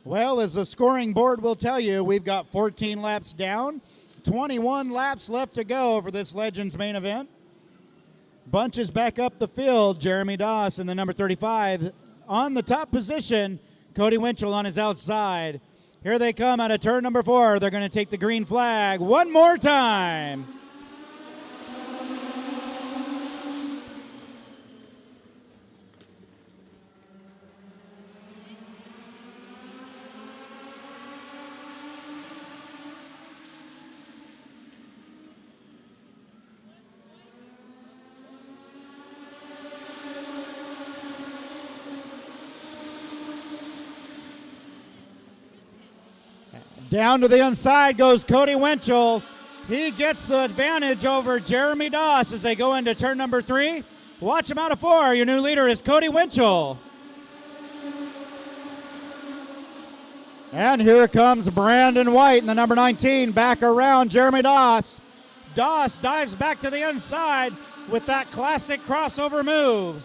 Well, as the scoring board will tell you, we've got 14 laps down, 21 laps left to go for this Legends main event. Bunches back up the field. Jeremy Doss in the number 35 on the top position. Cody Winchell on his outside. Here they come out of turn number 4. They're going to take the green flag one more time. Down to the inside goes Cody Winchell. He gets the advantage over Jeremy Doss as they go into turn number 3. Watch him out of 4. Your new leader is Cody Winchell. And here comes Brandon White in the number 19 back around Jeremy Doss. Doss dives back to the inside with that classic crossover move.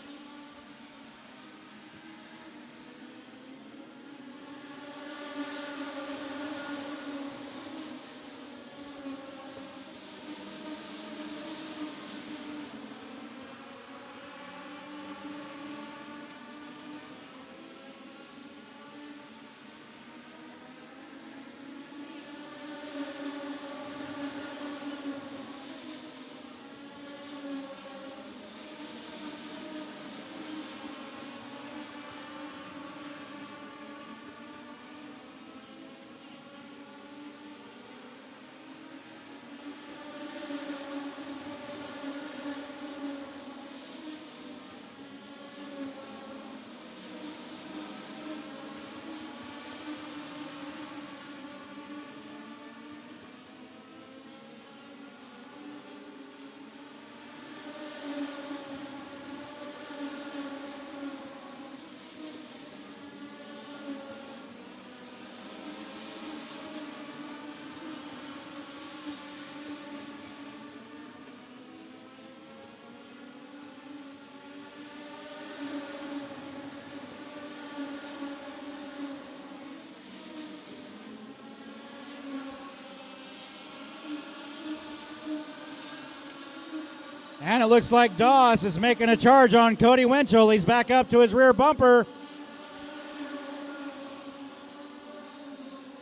And it looks like Doss is making a charge on Cody Winchell. He's back up to his rear bumper.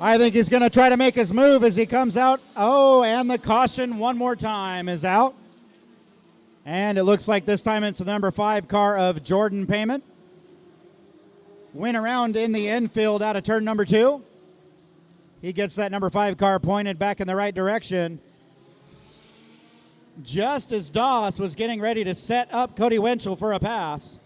I think he's going to try to make his move as he comes out. Oh, and the caution one more time is out. And it looks like this time it's the number 5 car of Jordan Payment. Went around in the infield out of turn number 2. He gets that number 5 car pointed back in the right direction. Just as Doss was getting ready to set up Cody Winchell for a pass.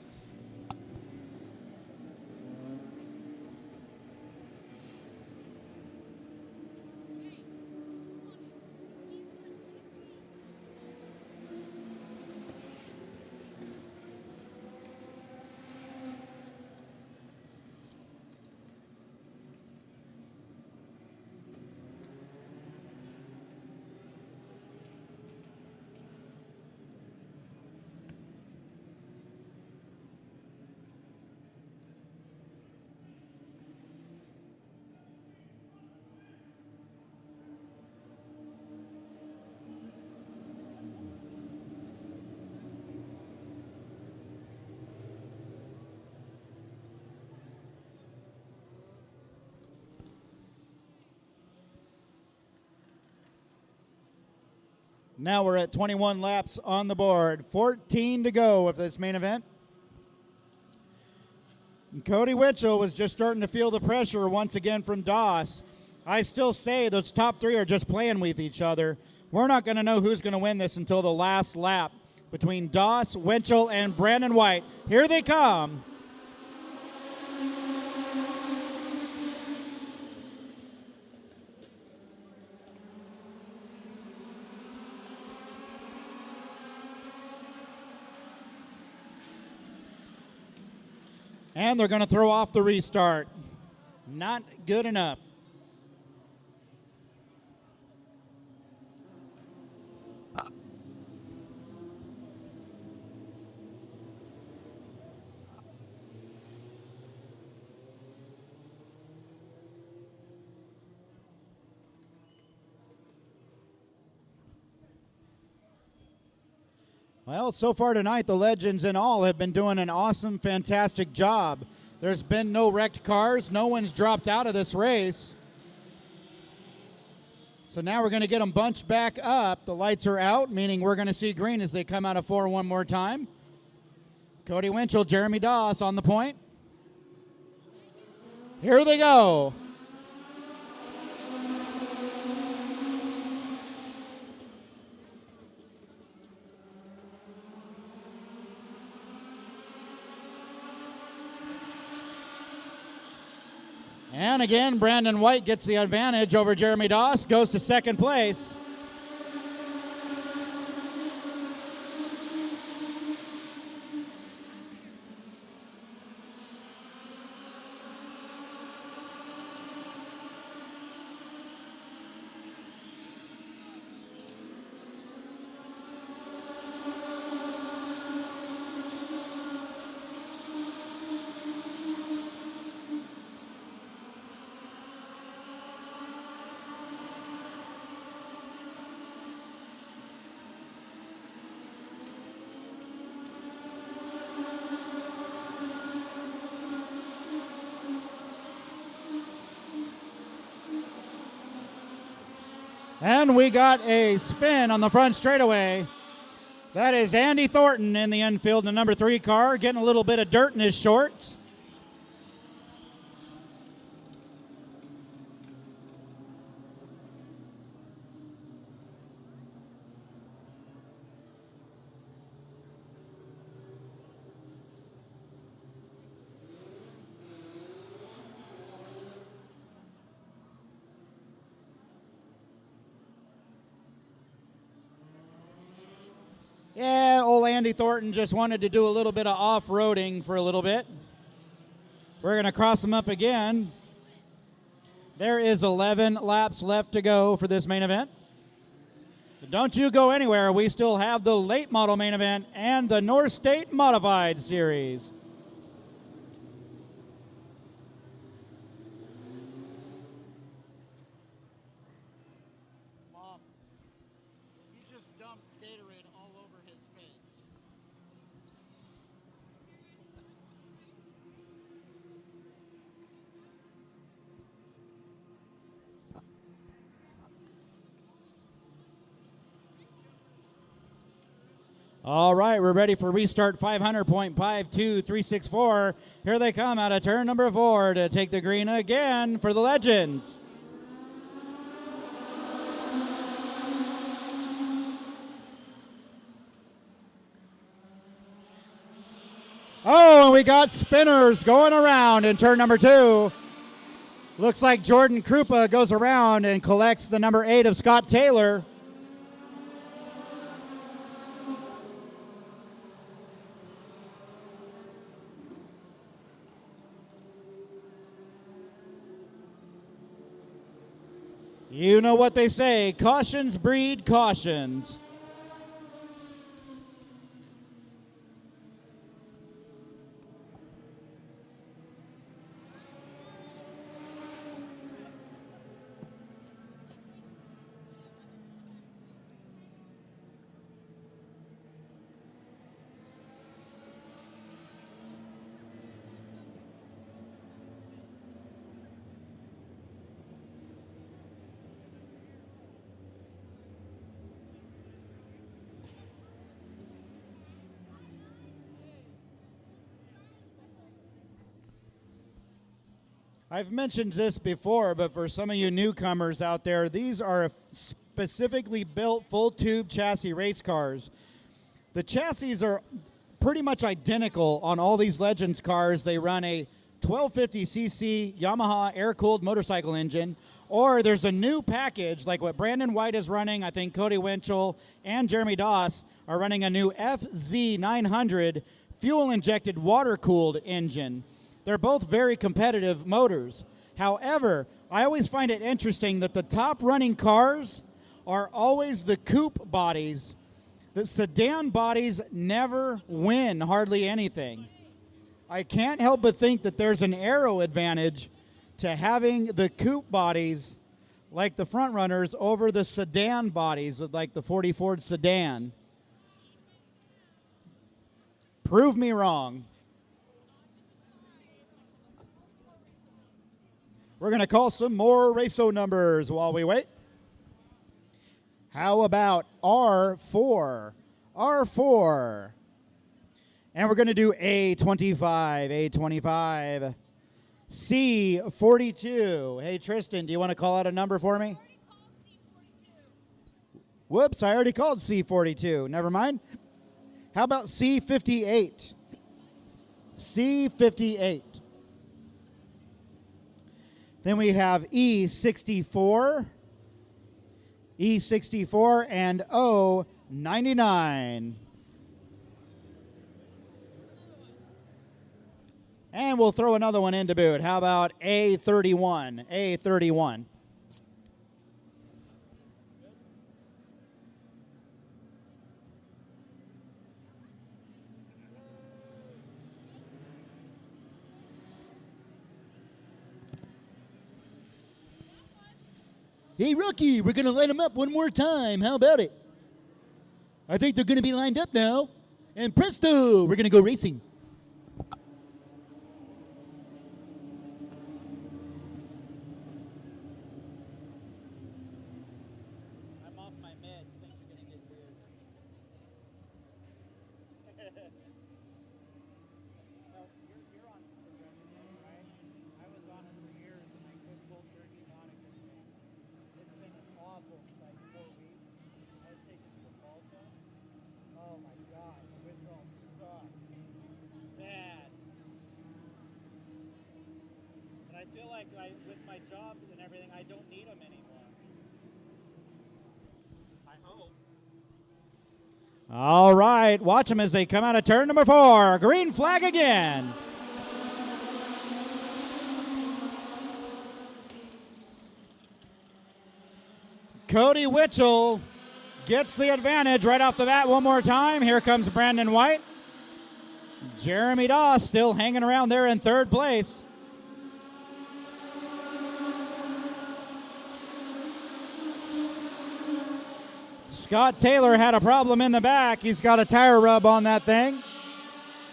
Now we're at 21 laps on the board. 14 to go of this main event. And Cody Winchell was just starting to feel the pressure once again from Doss. I still say those top 3 are just playing with each other. We're not going to know who's going to win this until the last lap between Doss, Winchell, and Brandon White. Here they come. And they're going to throw off the restart. Not good enough. Well, so far tonight, the legends in all have been doing an awesome, fantastic job. There's been no wrecked cars. No one's dropped out of this race. So now we're going to get them bunched back up. The lights are out, meaning we're going to see green as they come out of 4 one more time. Cody Winchell, Jeremy Doss on the point. Here they go. And again, Brandon White gets the advantage over Jeremy Doss, goes to second place. And we got a spin on the front straightaway. That is Andy Thornton in the infield, the number 3 car, getting a little bit of dirt in his shorts. Yeah, old Andy Thornton just wanted to do a little bit of off-roading for a little bit. We're going to cross him up again. There is 11 laps left to go for this main event. But don't you go anywhere. We still have the late model main event and the North State Modified Series. Mom, you just dumped Gatorade all over his face. All right, we're ready for restart 500.52364. Here they come out of turn number 4 to take the green again for the Legends. Oh, and we got spinners going around in turn number 2. Looks like Jordan Krupa goes around and collects the number 8 of Scott Taylor. You know what they say, cautions breed cautions. I've mentioned this before, but for some of you newcomers out there, these are specifically built full tube chassis race cars. The chassis are pretty much identical on all these Legends cars. They run a 1250cc Yamaha air-cooled motorcycle engine, or there's a new package like what Brandon White is running. I think Cody Winchell and Jeremy Doss are running a new FZ900 fuel-injected water-cooled engine. They're both very competitive motors. However, I always find it interesting that the top running cars are always the coupe bodies. The sedan bodies never win hardly anything. I can't help but think that there's an aero advantage to having the coupe bodies like the front runners over the sedan bodies like the 40 Ford sedan. Prove me wrong. We're going to call some more race-o numbers while we wait. How about R4? R4. And we're going to do A25. A25. C42. Hey, Tristan, do you want to call out a number for me? Whoops, I already called C42. Never mind. How about C58? C58. Then we have E64, E64, and O99. And we'll throw another one in to boot. How about A31? A31. Hey, Rocky, we're going to light them up one more time. How about it? I think they're going to be lined up now. And presto, we're going to go racing. I'm off my meds. Things are going to get weird. No, you're on progression, right? I was on it for years, and I quit cold turkey on it. It's been an awful, like, 4 weeks. I was taking Cymbalta. Oh my God, the withdrawals suck. Bad. But I feel like with my job and everything, I don't need them anymore. I hope. All right, watch them as they come out of turn number 4. Green flag again. Cody Witchell gets the advantage right off the bat one more time. Here comes Brandon White. Jeremy Doss still hanging around there in 3rd place. Scott Taylor had a problem in the back. He's got a tire rub on that thing.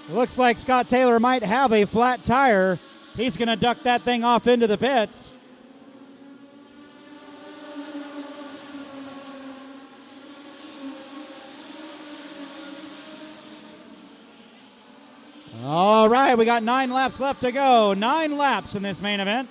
Looks like Scott Taylor might have a flat tire. He's going to duck that thing off into the pits. All right, we got 9 laps left to go. 9 laps in this main event.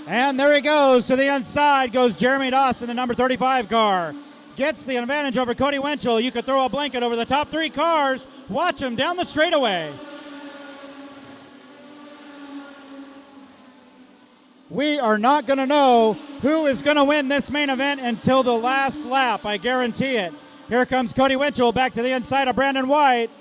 And there he goes. To the inside goes Jeremy Doss in the number 35 car. Gets the advantage over Cody Winchell. You could throw a blanket over the top 3 cars. Watch him down the straightaway. We are not going to know who is going to win this main event until the last lap. I guarantee it. Here comes Cody Winchell back to the inside of Brandon White.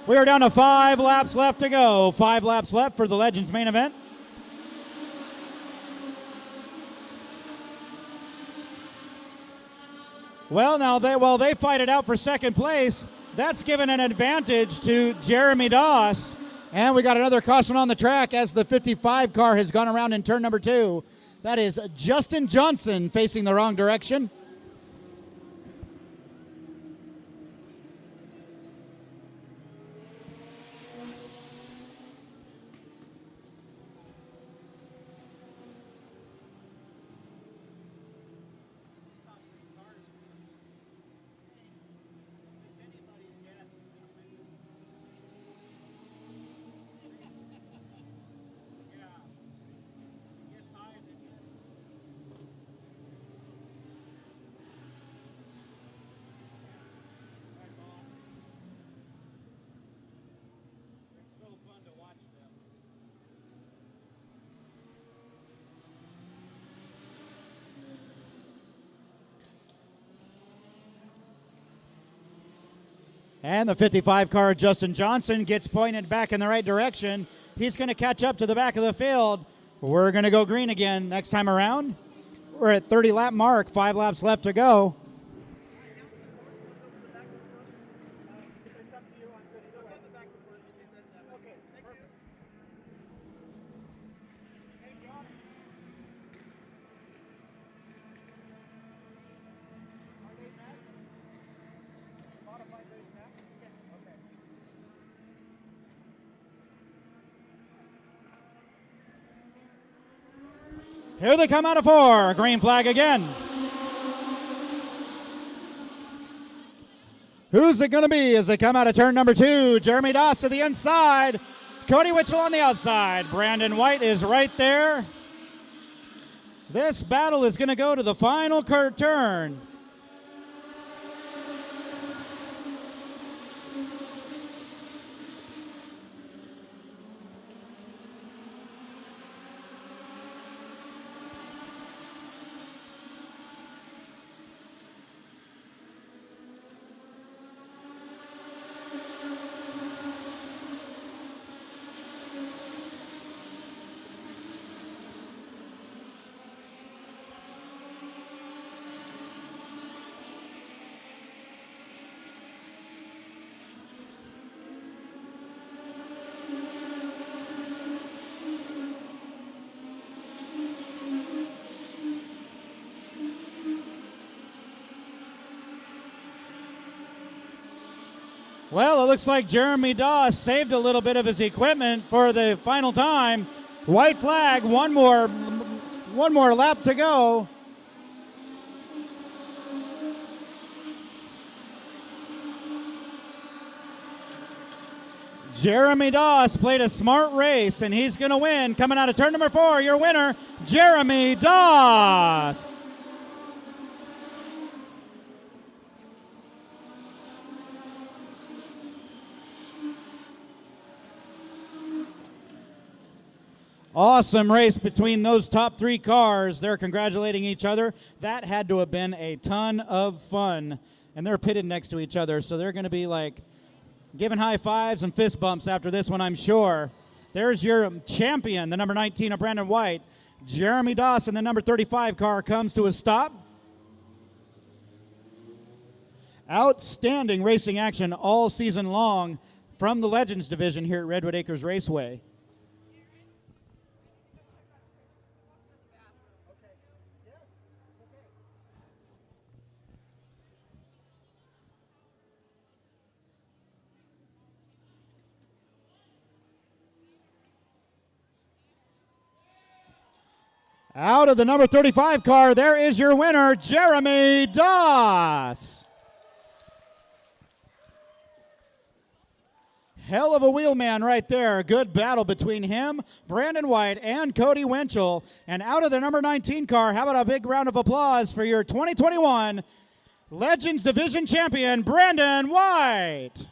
We are down to 5 laps left to go. 5 laps left for the Legends main event. Well, now while they fight it out for 2nd place, that's given an advantage to Jeremy Doss. And we got another caution on the track as the 55 car has gone around in turn number 2. That is Justin Johnson facing the wrong direction. And the 55 car, Justin Johnson, gets pointed back in the right direction. He's going to catch up to the back of the field. We're going to go green again next time around. We're at 30 lap mark, 5 laps left to go. Here they come out of 4. Green flag again. Who's it going to be as they come out of turn number 2? Jeremy Doss to the inside. Cody Witchell on the outside. Brandon White is right there. This battle is going to go to the final turn. Well, it looks like Jeremy Doss saved a little bit of his equipment for the final time. White flag, one more lap to go. Jeremy Doss played a smart race, and he's going to win. Coming out of turn number 4, your winner, Jeremy Doss. Awesome race between those top 3 cars. They're congratulating each other. That had to have been a ton of fun. And they're pitted next to each other, so they're going to be like giving high fives and fist bumps after this one, I'm sure. There's your champion, the number 19 of Brandon White. Jeremy Doss in the number 35 car comes to a stop. Outstanding racing action all season long from the Legends division here at Redwood Acres Raceway. Out of the number 35 car, there is your winner, Jeremy Doss. Hell of a wheelman right there. Good battle between him, Brandon White, and Cody Winchell. And out of the number 19 car, how about a big round of applause for your 2021 Legends Division Champion, Brandon White.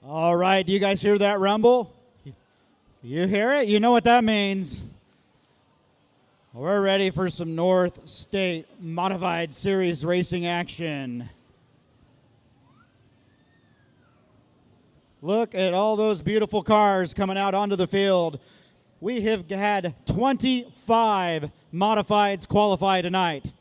All right, do you guys hear that rumble? You hear it? You know what that means. We're ready for some North State Modified Series racing action. Look at all those beautiful cars coming out onto the field. We have had 25 modifieds qualify tonight.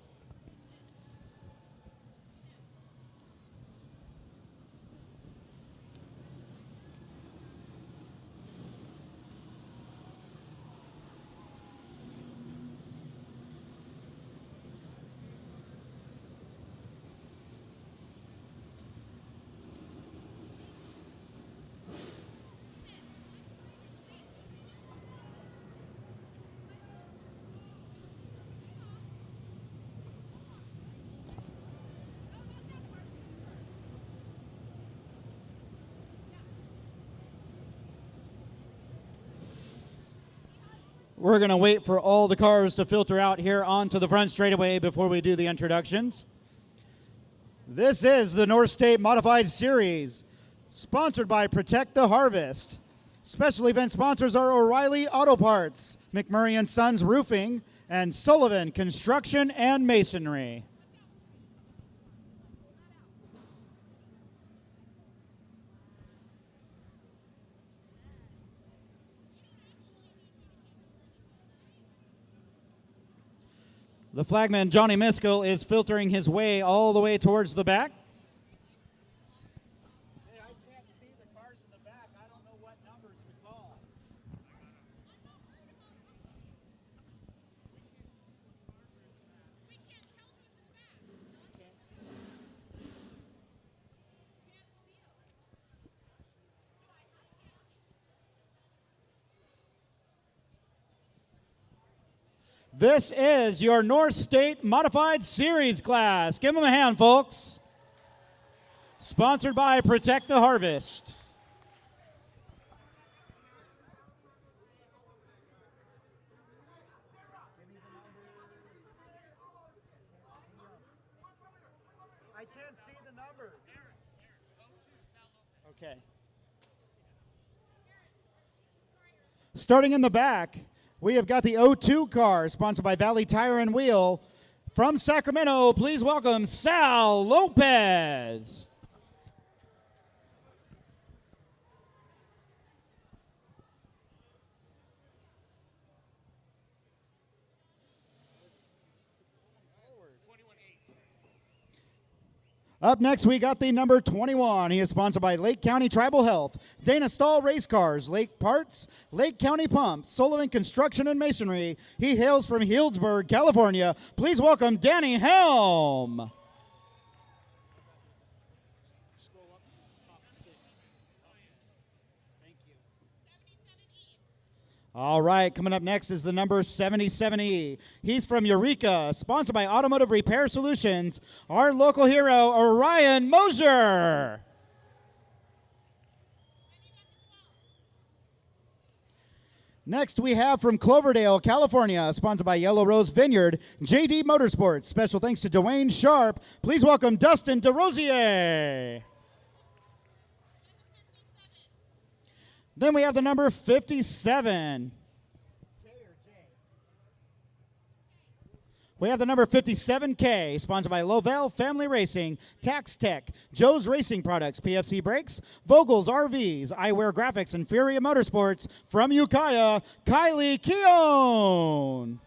We're going to wait for all the cars to filter out here onto the front straightaway before we do the introductions. This is the North State Modified Series, sponsored by Protect the Harvest. Special event sponsors are O'Reilly Auto Parts, McMurray & Sons Roofing, and Sullivan Construction and Masonry. The flagman, Johnny Miskell, is filtering his way all the way towards the back. Hey, I can't see the cars in the back. I don't know what numbers to call. This is your North State Modified Series class. Give them a hand, folks. Sponsored by Protect the Harvest. I can't see the numbers. Okay. Starting in the back, we have got the O2 car, sponsored by Valley Tire and Wheel. From Sacramento, please welcome Sal Lopez. Up next, we got the number 21. He is sponsored by Lake County Tribal Health, Dana Stahl Race Cars, Lake Parts, Lake County Pumps, Sullivan Construction and Masonry. He hails from Healdsburg, California. Please welcome Danny Helm. Scroll up top 6. Thank you. All right, coming up next is the number 77E. He's from Eureka, sponsored by Automotive Repair Solutions, our local hero, Orion Mosier. Next, we have from Cloverdale, California, sponsored by Yellow Rose Vineyard, JD Motorsports. Special thanks to Dwayne Sharp. Please welcome Dustin DeRosier. Then we have the number 57. We have the number 57K, sponsored by Lovell Family Racing, Tax Tech, Joe's Racing Products, PFC Brakes, Vogel's RVs, Eyewear Graphics, and Furia Motorsports. From Ukiah, Kylie Keown.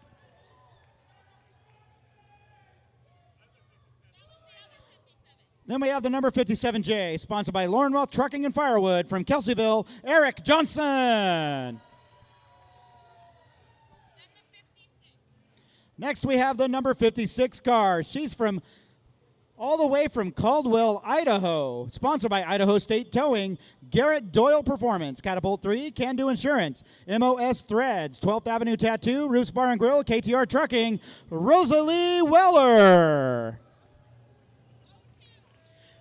Then we have the number 57J, sponsored by Laurenwealth Trucking and Firewood. From Kelseyville, Eric Johnson. Next, we have the number 56 car. She's from all the way from Caldwell, Idaho. Sponsored by Idaho State Towing, Garrett Doyle Performance, Catapult 3, Can Do Insurance, MOS Threads, 12th Avenue Tattoo, Roofs Bar and Grill, KTR Trucking, Rosalie Weller.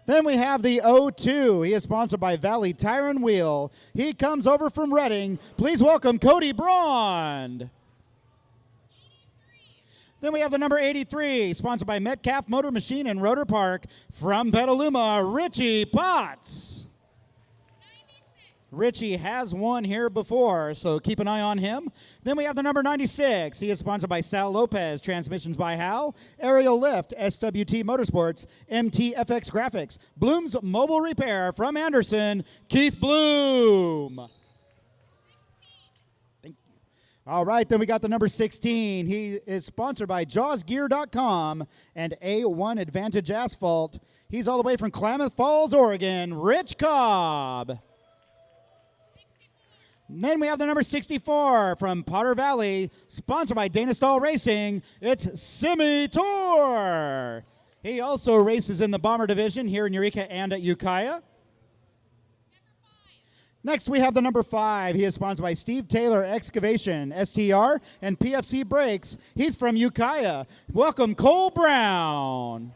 Then we have the O2. He is sponsored by Valley Tire and Wheel. He comes over from Reading. Please welcome Cody Braund. Then we have the number 83, sponsored by Metcalf Motor Machine and Rotor Park. From Petaluma, Richie Potts. 94. Richie has won here before, so keep an eye on him. Then we have the number 96. He is sponsored by Sal Lopez, Transmissions by Hal, Aerial Lift, SWT Motorsports, MTFX Graphics, Bloom's Mobile Repair from Anderson, Keith Bloom. Thank you. All right, then we got the number 16. He is sponsored by JawsGear.com and A1 Advantage Asphalt. He's all the way from Klamath Falls, Oregon, Rich Cobb. And then we have the number 64 from Potter Valley, sponsored by Dana Stahl Racing. It's Simi Tour. He also races in the Bomber Division here in Eureka and at Ukiah. Next, we have the number 5. He is sponsored by Steve Taylor Excavation, STR, and PFC Brakes. He's from Ukiah. Welcome, Cole Brown.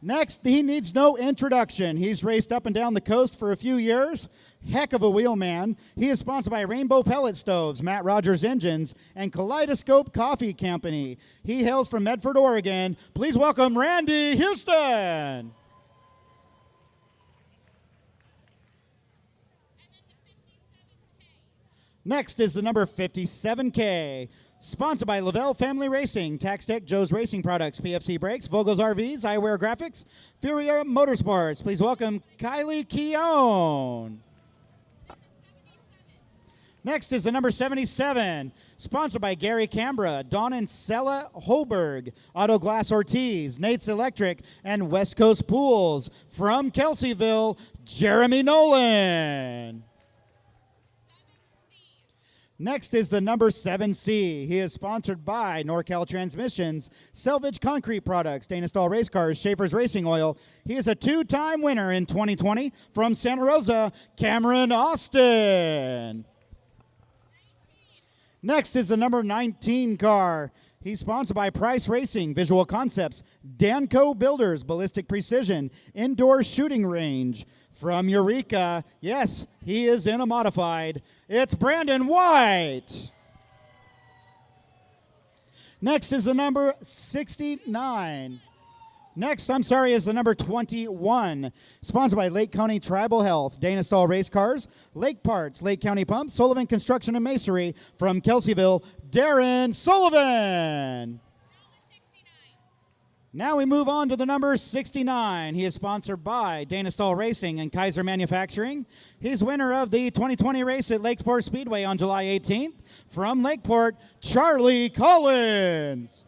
Next, he needs no introduction. He's raced up and down the coast for a few years. Heck of a wheelman. He is sponsored by Rainbow Pellet Stoves, Matt Rogers Engines, and Kaleidoscope Coffee Company. He hails from Medford, Oregon. Please welcome Randy Houston. Next is the number 57K. Sponsored by Lavelle Family Racing, Tax Tech, Joe's Racing Products, PFC Brakes, Vogel's RVs, Eyewear Graphics, Furia Motorsports. Please welcome Kylie Keown. Next is the number 77, sponsored by Gary Cambra, Don and Sella Holberg, Auto Glass Ortiz, Nate's Electric, and West Coast Pools. From Kelseyville, Jeremy Nolan. Next is the number 7C. He is sponsored by NorCal Transmissions, Selvage Concrete Products, Dana Stahl Race Cars, Schaefer's Racing Oil. He is a 2-time winner in 2020 from Santa Rosa, Cameron Austin. Next is the number 19 car. He's sponsored by Price Racing, Visual Concepts, Danco Builders, Ballistic Precision, Indoor Shooting Range. From Eureka, yes, he is in a modified. It's Brandon White. Next is the number 69. Next, is the number 21. Sponsored by Lake County Tribal Health, Dana Stahl Race Cars, Lake Parts, Lake County Pumps, Sullivan Construction and Masonry. From Kelseyville, Darren Sullivan. Now we move on to the number 69. He is sponsored by Dana Stahl Racing and Kaiser Manufacturing. He's winner of the 2020 race at Lakeport Speedway on July 18th. From Lakeport, Charlie Collins.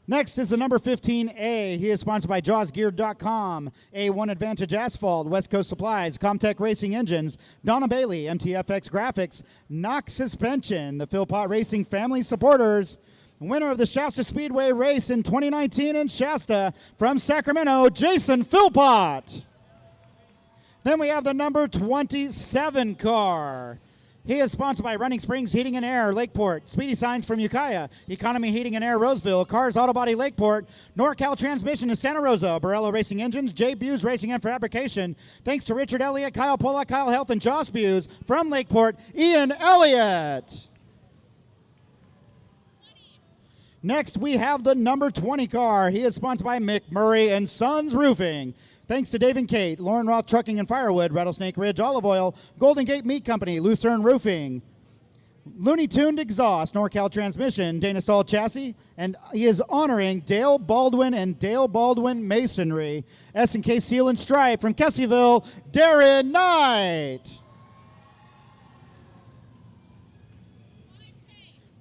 Next is the number 15A. He is sponsored by JawsGear.com, A1 Advantage Asphalt, West Coast Supplies, Comtech Racing Engines, Donna Bailey, MTFX Graphics, Knox Suspension, the Philpott Racing Family Supporters. Winner of the Shasta Speedway race in 2019 in Shasta, from Sacramento, Jason Philpott. Then we have the number 27 car. He is sponsored by Running Springs Heating and Air, Lakeport, Speedy Signs from Ukiah, Economy Heating and Air, Roseville, Cars Auto Body, Lakeport, NorCal Transmission in Santa Rosa, Borello Racing Engines, J. Buse Racing and Fabrication. Thanks to Richard Elliott, Kyle Pollock, Kyle Health, and Josh Buse. From Lakeport, Ian Elliott. Next, we have the number 20 car. He is sponsored by McMurray and Sons Roofing. Thanks to Dave and Kate, Lauren Roth Trucking and Firewood, Rattlesnake Ridge Olive Oil, Golden Gate Meat Company, Lucerne Roofing, Looney Tuned Exhaust, NorCal Transmission, Dana Stahl Chassis, and he is honoring Dale Baldwin and Dale Baldwin Masonry. S&K Seal and Stripe from Kelseyville, Darren Knight.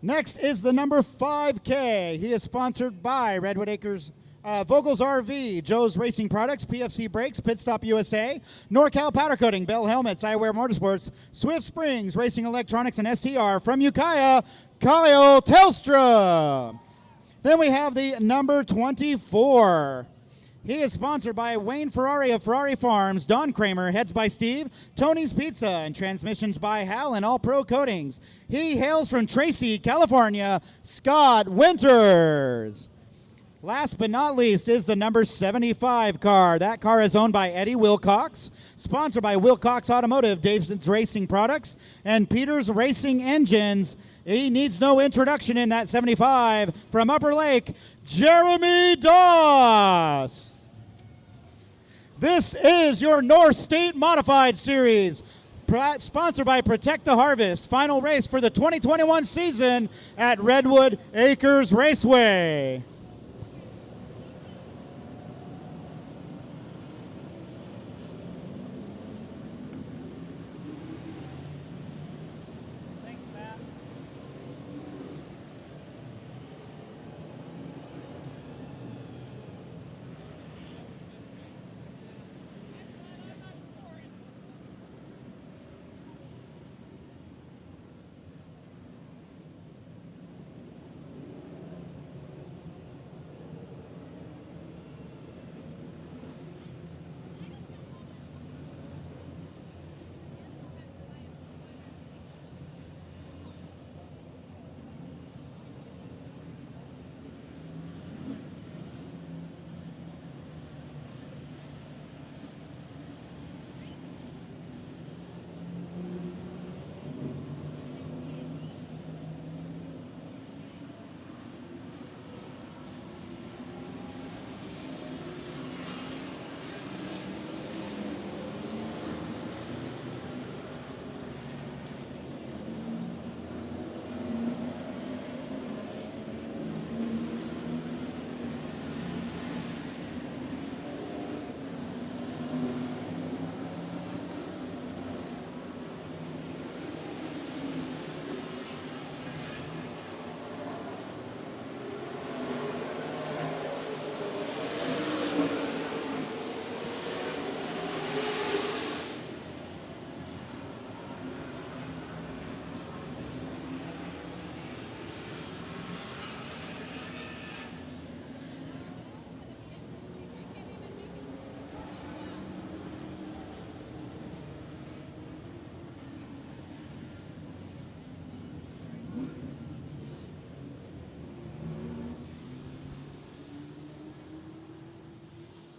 Next is the number 5K. He is sponsored by Redwood Acres, Vogel's RV, Joe's Racing Products, PFC Brakes, Pit Stop USA, NorCal Powder Coating, Bell Helmets, Eyewear Motorsports, Swift Springs, Racing Electronics, and STR. From Ukiah, Kyle Telstra. Then we have the number 24. He is sponsored by Wayne Ferrari of Ferrari Farms, Don Kramer, Heads by Steve, Tony's Pizza, and Transmissions by Hal and All Pro Coatings. He hails from Tracy, California, Scott Winters. Last but not least is the number 75 car. That car is owned by Eddie Wilcox, sponsored by Wilcox Automotive, Davison's Racing Products, and Peters Racing Engines. He needs no introduction in that 75. From Upper Lake, Jeremy Doss. This is your North State Modified Series, sponsored by Protect the Harvest. Final race for the 2021 season at Redwood Acres Raceway. Thanks, Matt.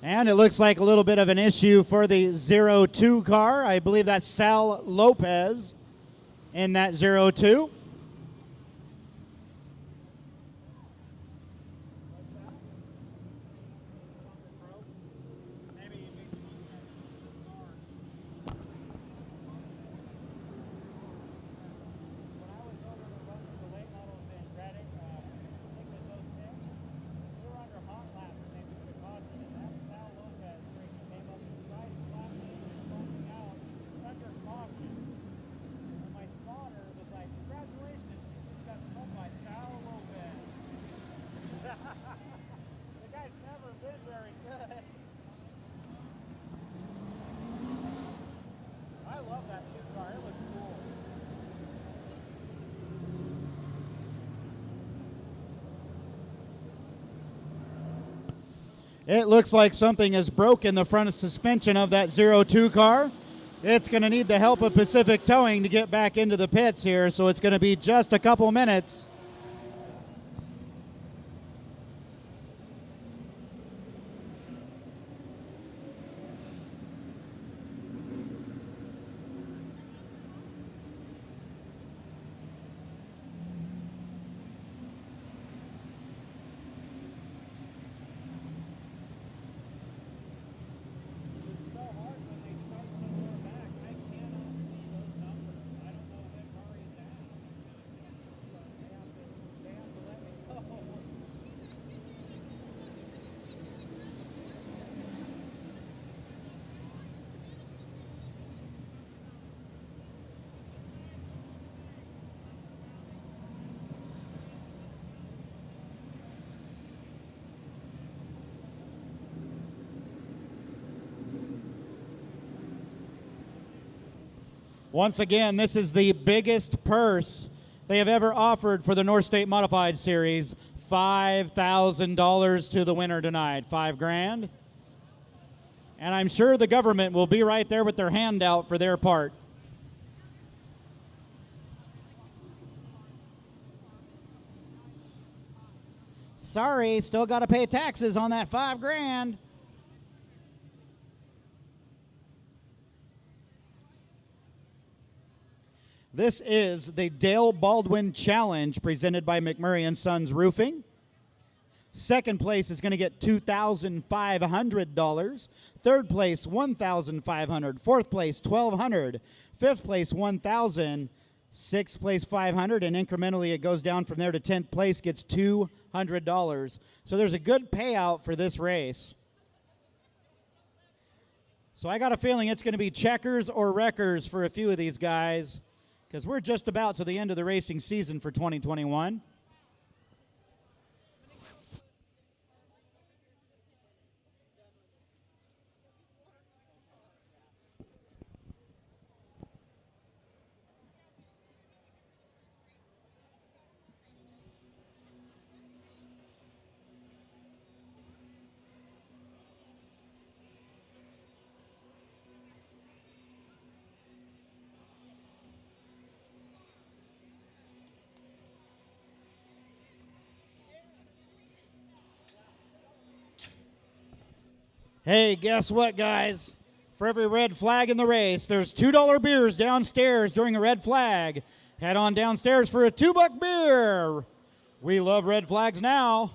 And it looks like a little bit of an issue for the 02 car. I believe that's Sal Lopez in that 02. The guy's never been very good. I love that 2 car. It looks cool. It looks like something is broke in the front suspension of that 02 car. It's going to need the help of Pacific Towing to get back into the pits here, so it's going to be just a couple minutes. Once again, this is the biggest purse they have ever offered for the North State Modified Series. $5,000 to the winner tonight. $5,000. And I'm sure the government will be right there with their hand out for their part. Sorry, still got to pay taxes on that $5,000. This is the Dale Baldwin Challenge presented by McMurray & Sons Roofing. Second place is going to get $2,500. Third place, $1,500. Fourth place, $1,200. Fifth place, $1,000. Sixth place, $500, and incrementally it goes down from there to 10th place, gets $200. So there's a good payout for this race. So I got a feeling it's going to be checkers or wreckers for a few of these guys, because we're just about to the end of the racing season for 2021. Hey, guess what, guys? For every red flag in the race, there's $2 beers downstairs during a red flag. Head on downstairs for a $2 beer. We love red flags now.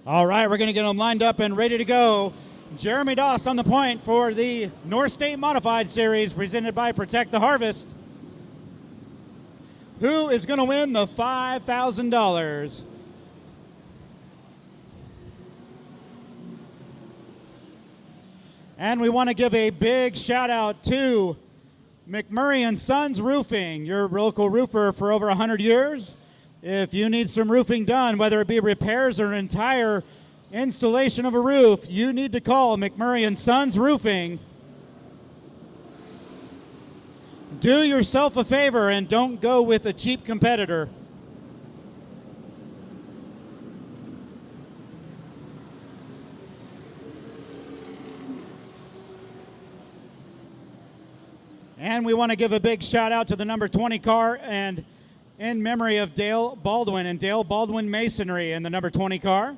All right, we're going to get them lined up and ready to go. Jeremy Doss on the point for the North State Modified Series presented by Protect the Harvest. Who is going to win the $5,000? And we want to give a big shout out to McMurray and Sons Roofing, your local roofer for over 100 years. If you need some roofing done, whether it be repairs or an entire installation of a roof, you need to call McMurray and Sons Roofing. Do yourself a favor and don't go with a cheap competitor. And we want to give a big shout out to the number 20 car and in memory of Dale Baldwin and Dale Baldwin Masonry in the number 20 car.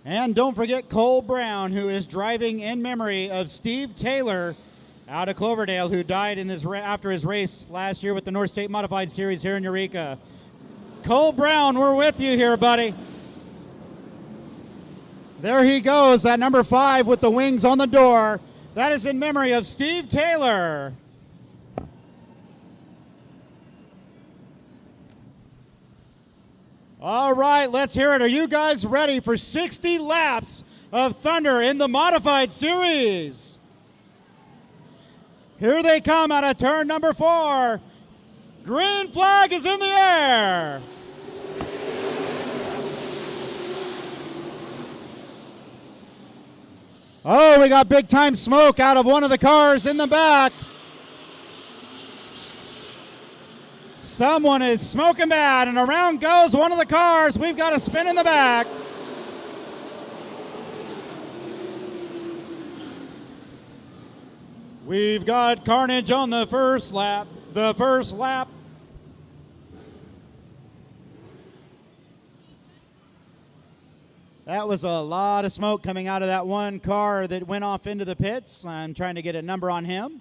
And don't forget Cole Brown, who is driving in memory of Steve Taylor out of Cloverdale, who died in his after his race last year with the North State Modified Series here in Eureka. Cole Brown, we're with you here, buddy. There he goes, that number 5 with the wings on the door. That is in memory of Steve Taylor. All right, let's hear it. Are you guys ready for 60 laps of thunder in the modified series? Here they come out of turn number 4. Green flag is in the air. Oh, we got big time smoke out of one of the cars in the back. Someone is smoking bad, and around goes one of the cars. We've got a spin in the back. We've got carnage on the first lap. The first lap. That was a lot of smoke coming out of that one car that went off into the pits. I'm trying to get a number on him.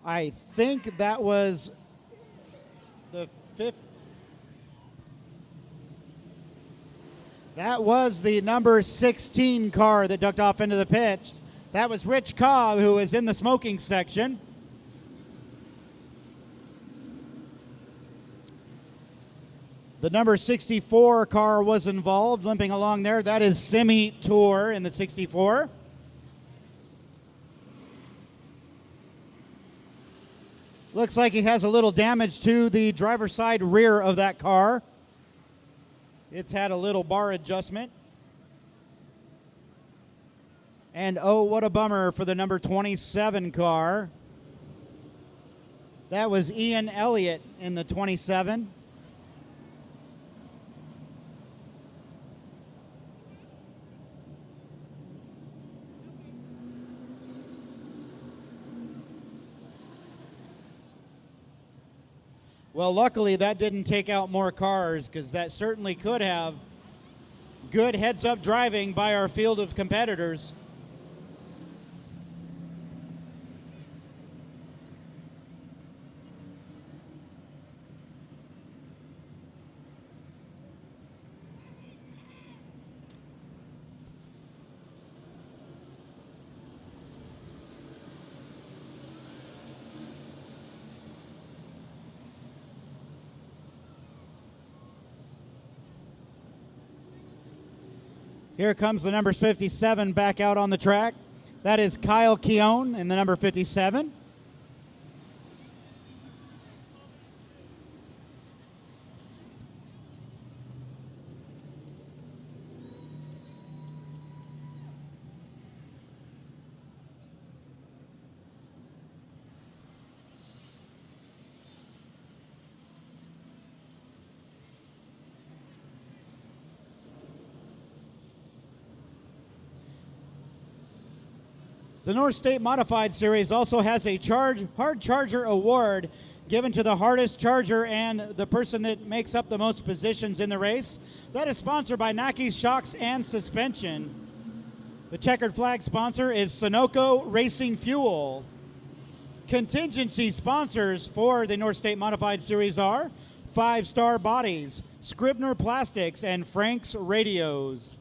I think that was the 5th. That was the number 16 car that ducked off into the pits. That was Rich Cobb, who was in the smoking section. The number 64 car was involved, limping along there. That is Semi Tour in the 64. Looks like he has a little damage to the driver's side rear of that car. It's had a little bar adjustment. And oh, what a bummer for the number 27 car. That was Ian Elliott in the 27. Well, luckily that didn't take out more cars, because that certainly could have. Good heads-up driving by our field of competitors. Here comes the number 57 back out on the track. That is Kyle Keown in the number 57. The North State Modified Series also has a Hard Charger Award given to the hardest charger and the person that makes up the most positions in the race. That is sponsored by Naki Shocks and Suspension. The checkered flag sponsor is Sunoco Racing Fuel. Contingency sponsors for the North State Modified Series are 5 Star Bodies, Scribner Plastics, and Frank's Radios.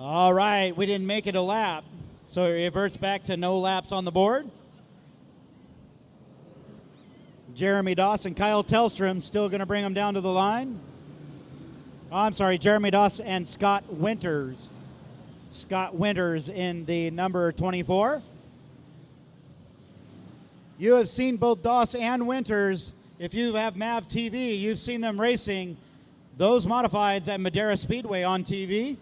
All right, we didn't make it a lap, so it reverts back to no laps on the board. Jeremy Doss and Kyle Tellstrom still going to bring them down to the line. Oh, I'm sorry, Jeremy Doss and Scott Winters. Scott Winters in the number 24. You have seen both Doss and Winters. If you have MAV TV, you've seen them racing those modifieds at Madera Speedway on TV.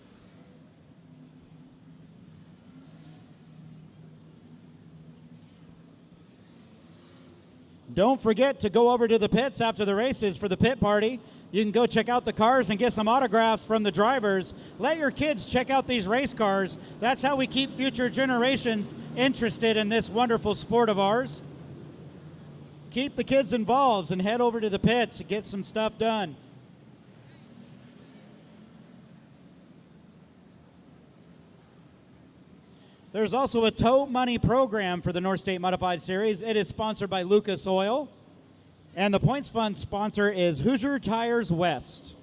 Don't forget to go over to the pits after the races for the pit party. You can go check out the cars and get some autographs from the drivers. Let your kids check out these race cars. That's how we keep future generations interested in this wonderful sport of ours. Keep the kids involved and head over to the pits and get some stuff done. There's also a tow money program for the North State Modified Series. It is sponsored by Lucas Oil. And the points fund sponsor is Hoosier Tires West.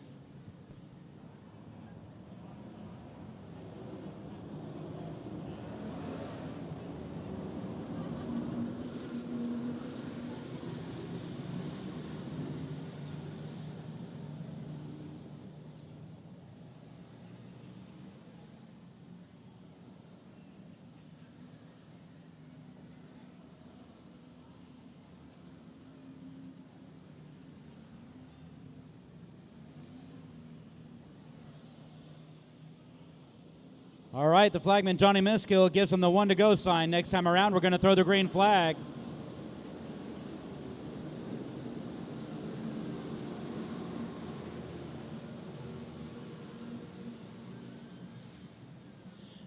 All right, the flagman, Johnny Miskill, gives him the 1 to go sign. Next time around, we're going to throw the green flag.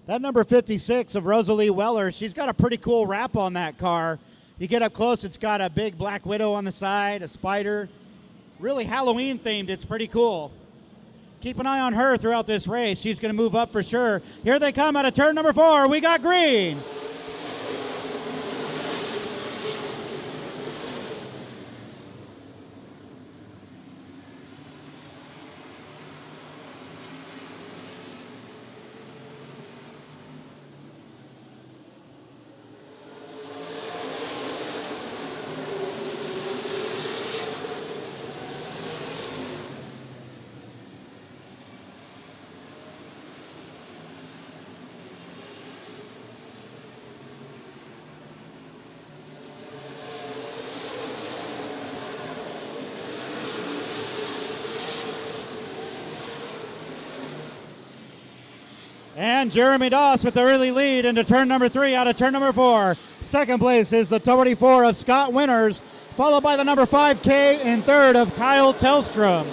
That number 56 of Rosalie Weller, she's got a pretty cool wrap on that car. You get up close, it's got a big black widow on the side, a spider. Really Halloween themed, it's pretty cool. Keep an eye on her throughout this race. She's going to move up for sure. Here they come out of turn number 4. We got green. And Jeremy Doss with the early lead into turn number 3 out of turn number 4. Second place is the 24 of Scott Winters, followed by the number 5K in third of Kyle Telstrom.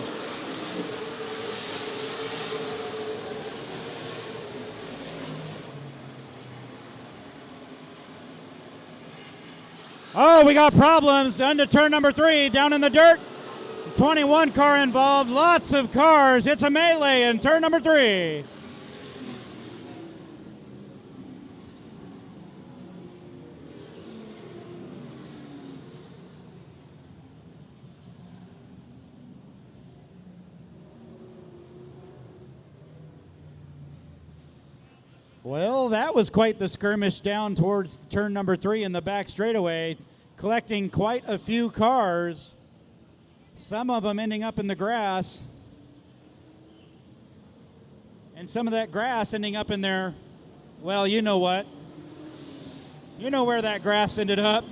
Oh, we got problems into turn number 3 down in the dirt. 21 car involved, lots of cars. It's a melee in turn number 3. Well, that was quite the skirmish down towards turn number 3 in the back straightaway, collecting quite a few cars, some of them ending up in the grass, and some of that grass ending up in there, well, you know what. You know where that grass ended up.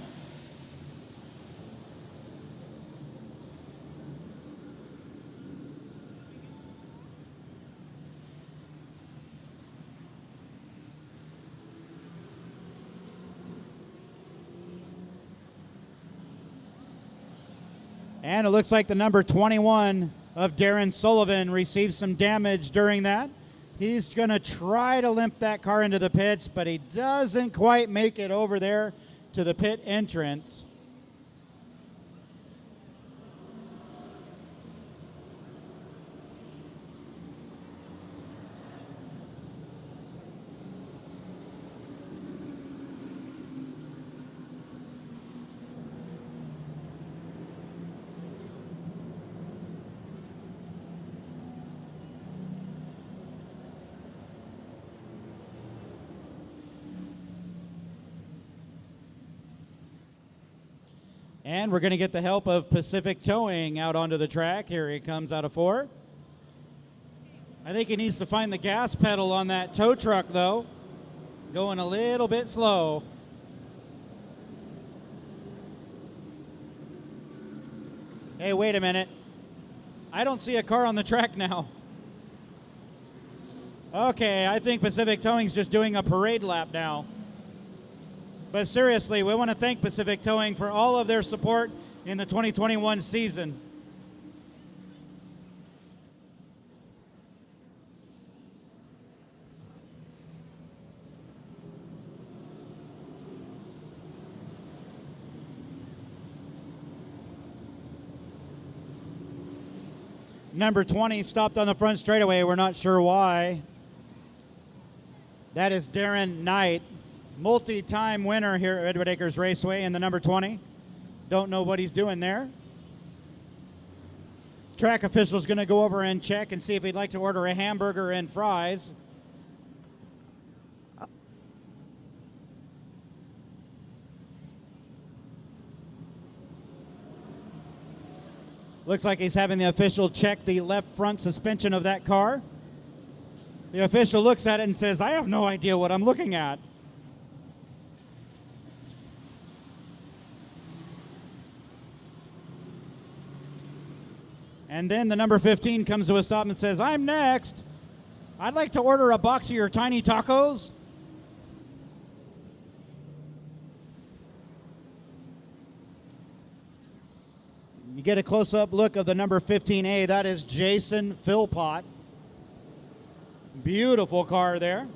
And it looks like the number 21 of Darren Sullivan received some damage during that. He's going to try to limp that car into the pits, but he doesn't quite make it over there to the pit entrance. And we're going to get the help of Pacific Towing out onto the track. Here he comes out of 4. I think he needs to find the gas pedal on that tow truck, though. Going a little bit slow. Hey, wait a minute. I don't see a car on the track now. Okay, I think Pacific Towing's just doing a parade lap now. But seriously, we want to thank Pacific Towing for all of their support in the 2021 season. Number 20 stopped on the front straightaway. We're not sure why. That is Darren Knight, multi-time winner here at Redwood Acres Raceway in the number 20. Don't know what he's doing there. Track official's going to go over and check and see if he'd like to order a hamburger and fries. Looks like he's having the official check the left front suspension of that car. The official looks at it and says, I have no idea what I'm looking at. And then the number 15 comes to a stop and says, I'm next. I'd like to order a box of your tiny tacos. You get a close-up look of the number 15A. That is Jason Philpott. Beautiful car there.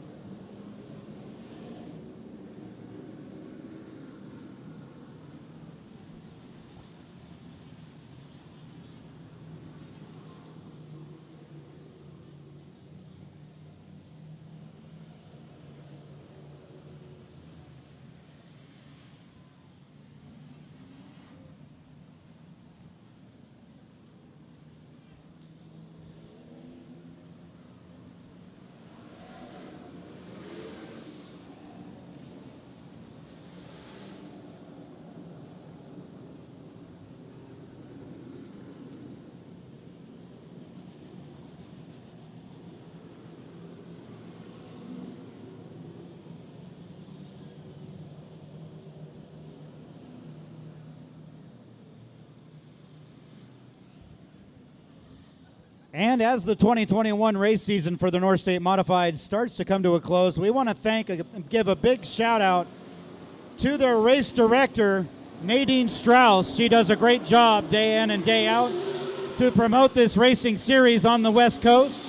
And as the 2021 race season for the North State Modified starts to come to a close, we want to give a big shout out to their race director, Nadine Strauss. She does a great job day in and day out to promote this racing series on the West Coast.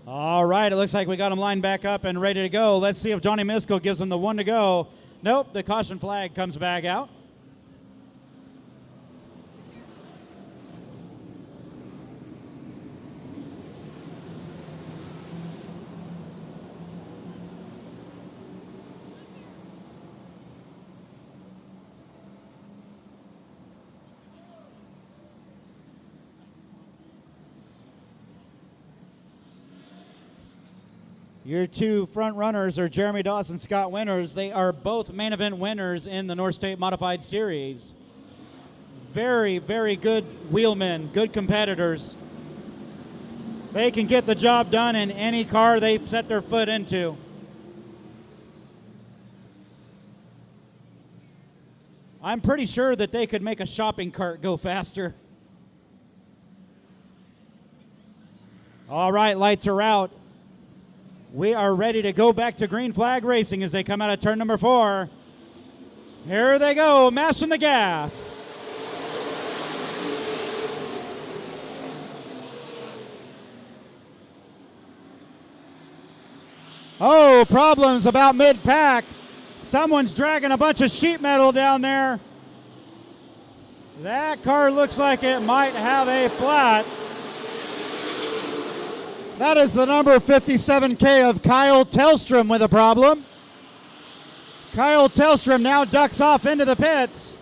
All right, it looks like we got him lined back up and ready to go. Let's see if Johnny Miskell gives him the one to go. Nope, the caution flag comes back out. Your two front runners are Jeremy Dawes and Scott Winters. They are both main event winners in the North State Modified Series. Very, very good wheelmen, good competitors. They can get the job done in any car they set their foot into. I'm pretty sure that they could make a shopping cart go faster. All right, lights are out. We are ready to go back to green flag racing as they come out of turn number 4. Here they go, mashing the gas. Oh, problems about mid-pack. Someone's dragging a bunch of sheet metal down there. That car looks like it might have a flat. That is the number 57K of Kyle Tellstrom with a problem. Kyle Tellstrom now ducks off into the pits.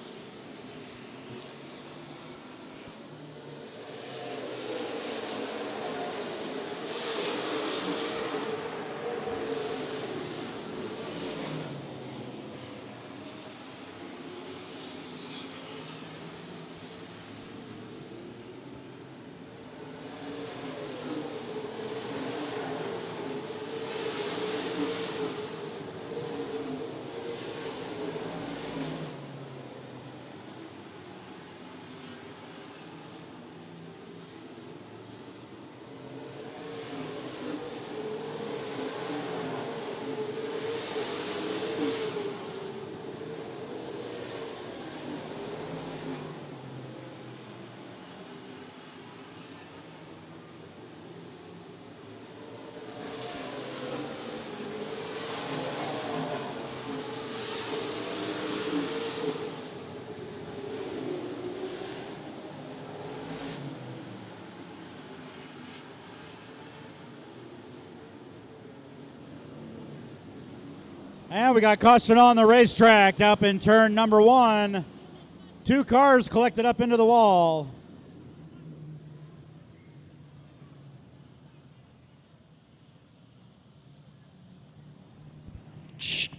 And we got caution on the racetrack up in turn number 1. 2 cars collected up into the wall.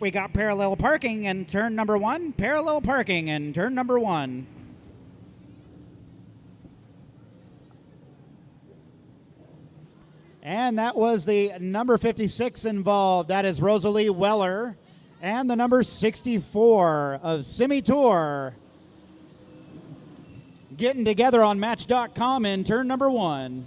We got parallel parking in turn number 1. Parallel parking in turn number 1. And that was the number 56 involved. That is Rosalie Weller. And the number 64 of Simi Tour. Getting together on Match.com in turn number 1.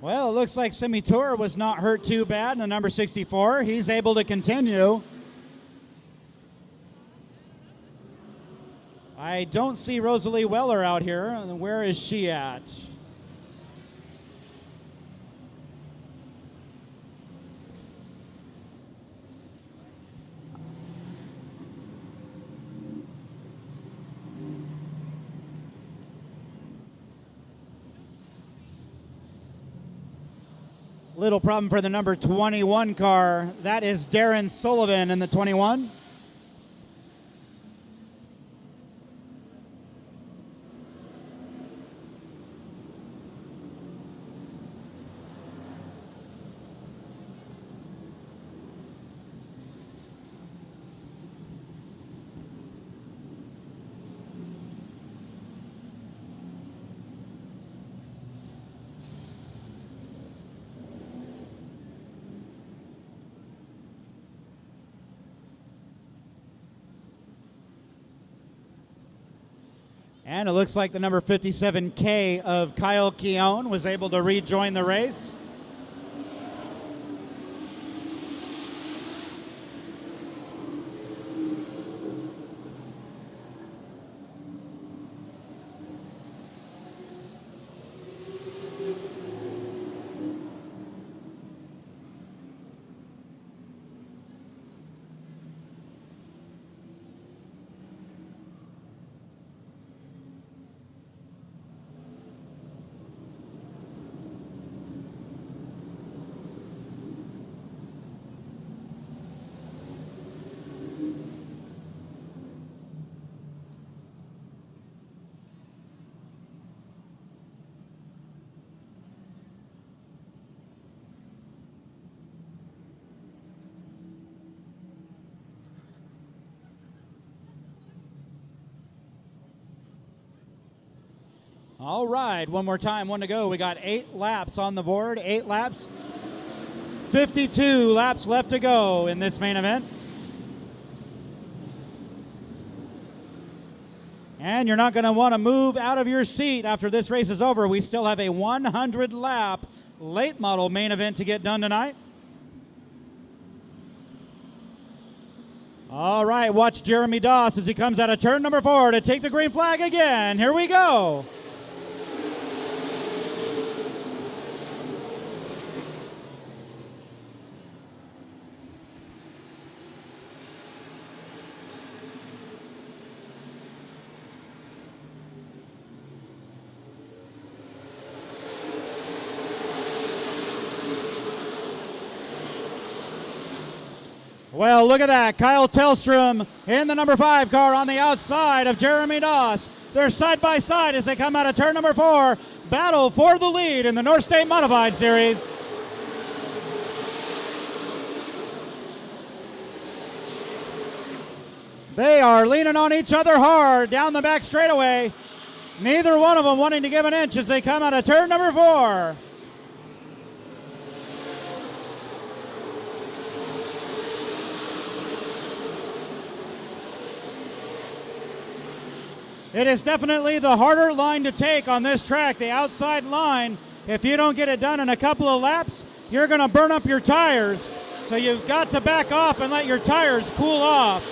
Well, it looks like Simi Tour was not hurt too bad in the number 64. He's able to continue. I don't see Rosalie Weller out here. Where is she at? Little problem for the number 21 car. That is Darren Sullivan in the 21. And it looks like the number 57K of Kyle Keown was able to rejoin the race. All right, one more time, one to go. We got 8 laps on the board, 8 laps. 52 laps left to go in this main event. And you're not going to want to move out of your seat after this race is over. We still have a 100-lap late model main event to get done tonight. All right, watch Jeremy Doss as he comes out of turn number 4 to take the green flag again. Here we go. Well, look at that. Kyle Tellstrom in the number 5 car on the outside of Jeremy Doss. They're side by side as they come out of turn number 4. Battle for the lead in the North State Modified Series. They are leaning on each other hard down the back straightaway. Neither one of them wanting to give an inch as they come out of turn number 4. It is definitely the harder line to take on this track, the outside line. If you don't get it done in a couple of laps, you're going to burn up your tires. So you've got to back off and let your tires cool off.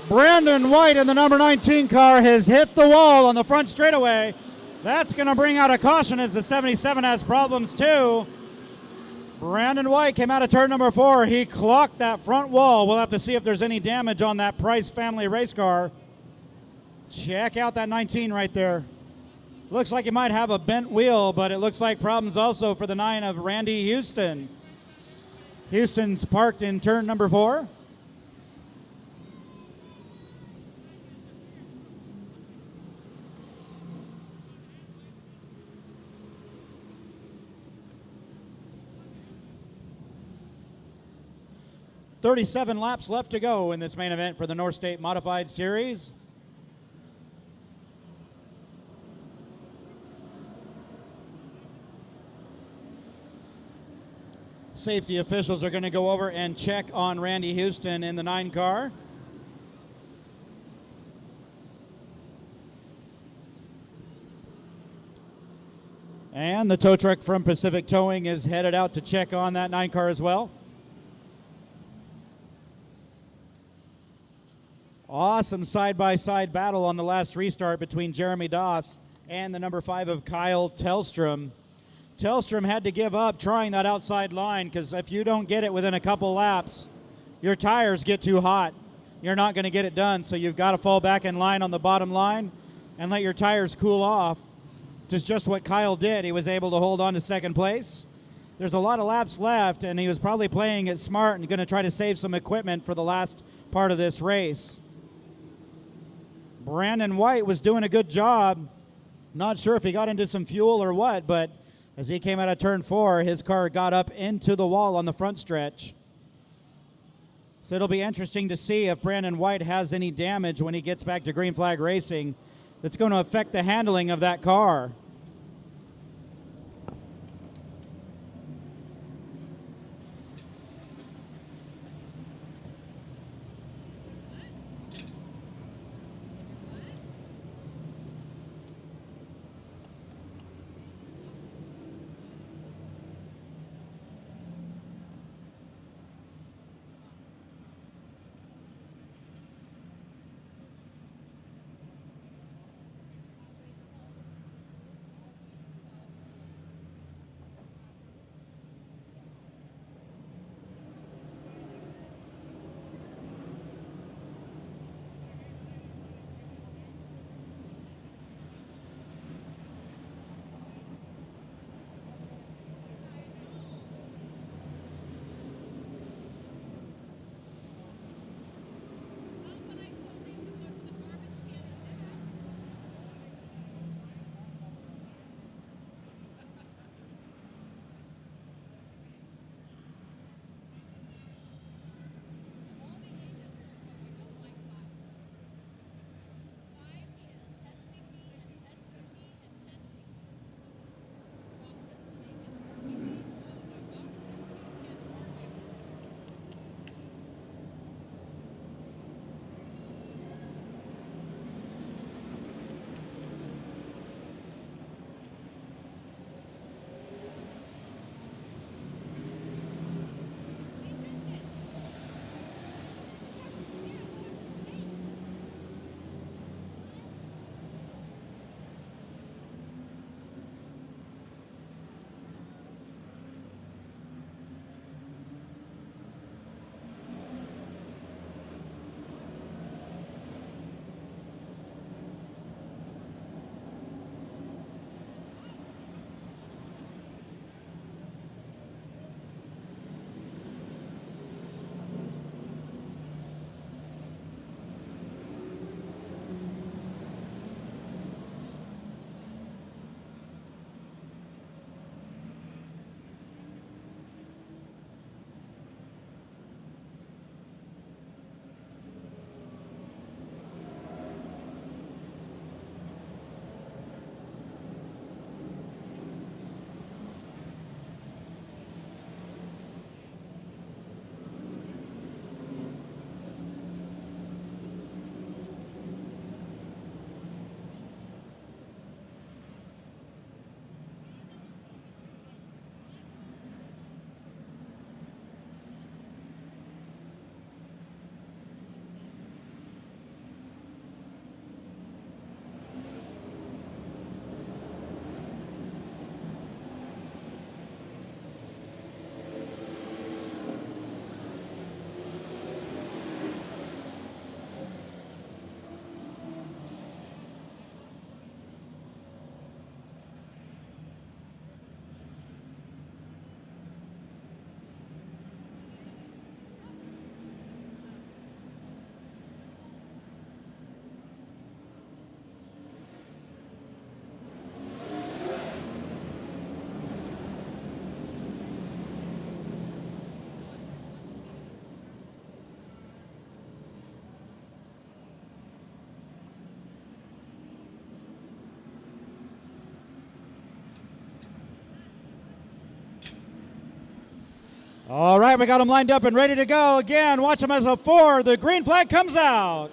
Brandon White in the number 19 car has hit the wall on the front straightaway. That's going to bring out a caution as the 77 has problems too. Brandon White came out of turn number 4. He clocked that front wall. We'll have to see if there's any damage on that Price family race car. Check out that 19 right there. Looks like he might have a bent wheel, but it looks like problems also for the 9 of Randy Houston. Houston's parked in turn number 4. "37 laps left to go in this main event for the North State Modified Series. Safety officials are going to go over and check on Randy Houston in the 9 car. And the tow truck from Pacific Towing is headed out to check on that 9 car as well. Awesome side-by-side battle on the last restart between Jeremy Doss and the number 5 of Kyle Tellstrom. Tellstrom had to give up trying that outside line because if you don't get it within a couple laps, your tires get too hot. You're not going to get it done, so you've got to fall back in line on the bottom line and let your tires cool off. Just what Kyle did. He was able to hold on to second place. There's a lot of laps left, and he was probably playing it smart and going to try to save some equipment for the last part of this race. Brandon White was doing a good job. Not sure if he got into some fuel or what, but as he came out of turn 4, his car got up into the wall on the front stretch. So it'll be interesting to see if Brandon White has any damage when he gets back to Green Flag Racing that's going to affect the handling of that car. All right, we got them lined up and ready to go. Again, watch them as a 4. The green flag comes out.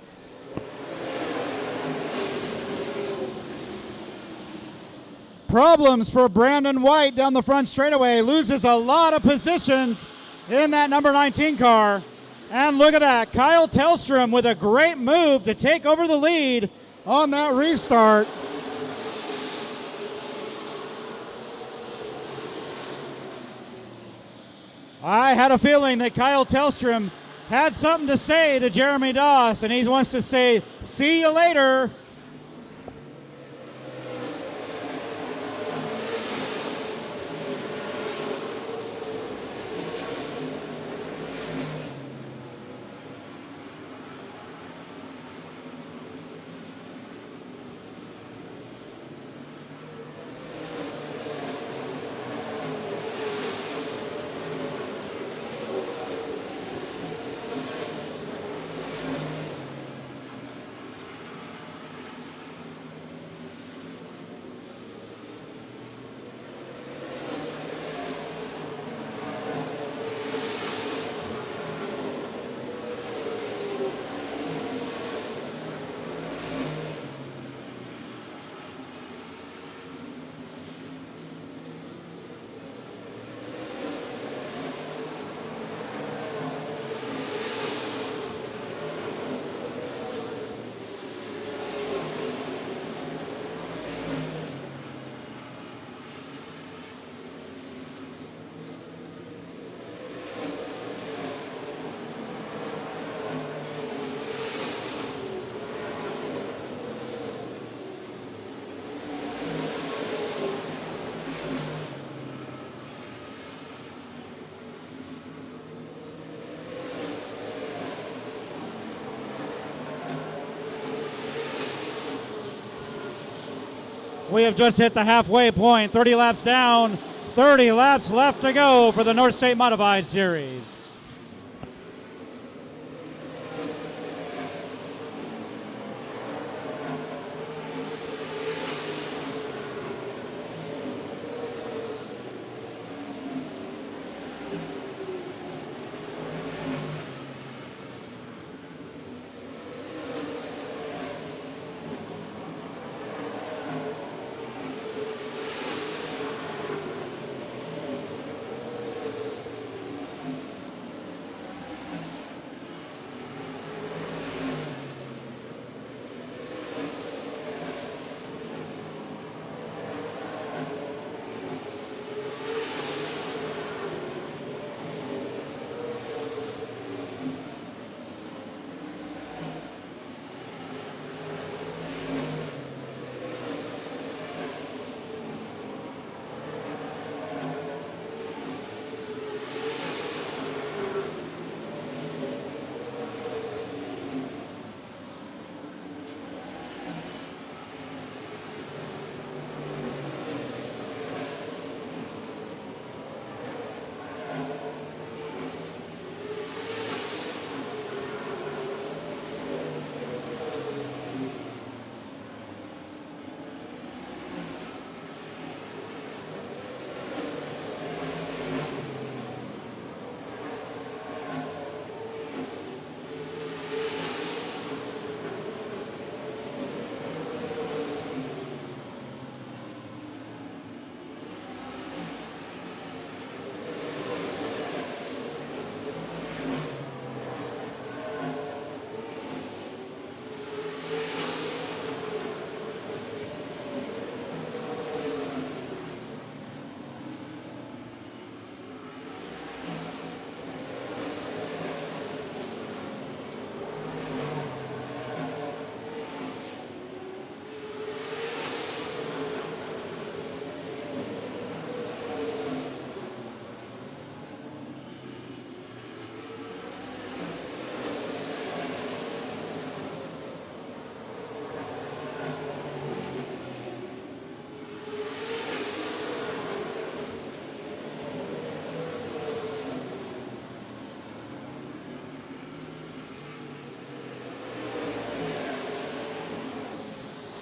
Problems for Brandon White down the front straightaway. Loses a lot of positions in that number 19 car. And look at that, Kyle Tellstrom with a great move to take over the lead on that restart. I had a feeling that Kyle Tellstrom had something to say to Jeremy Doss, and he wants to say, see you later. We have just hit the halfway point, 30 laps down, 30 laps left to go for the North State Modified Series.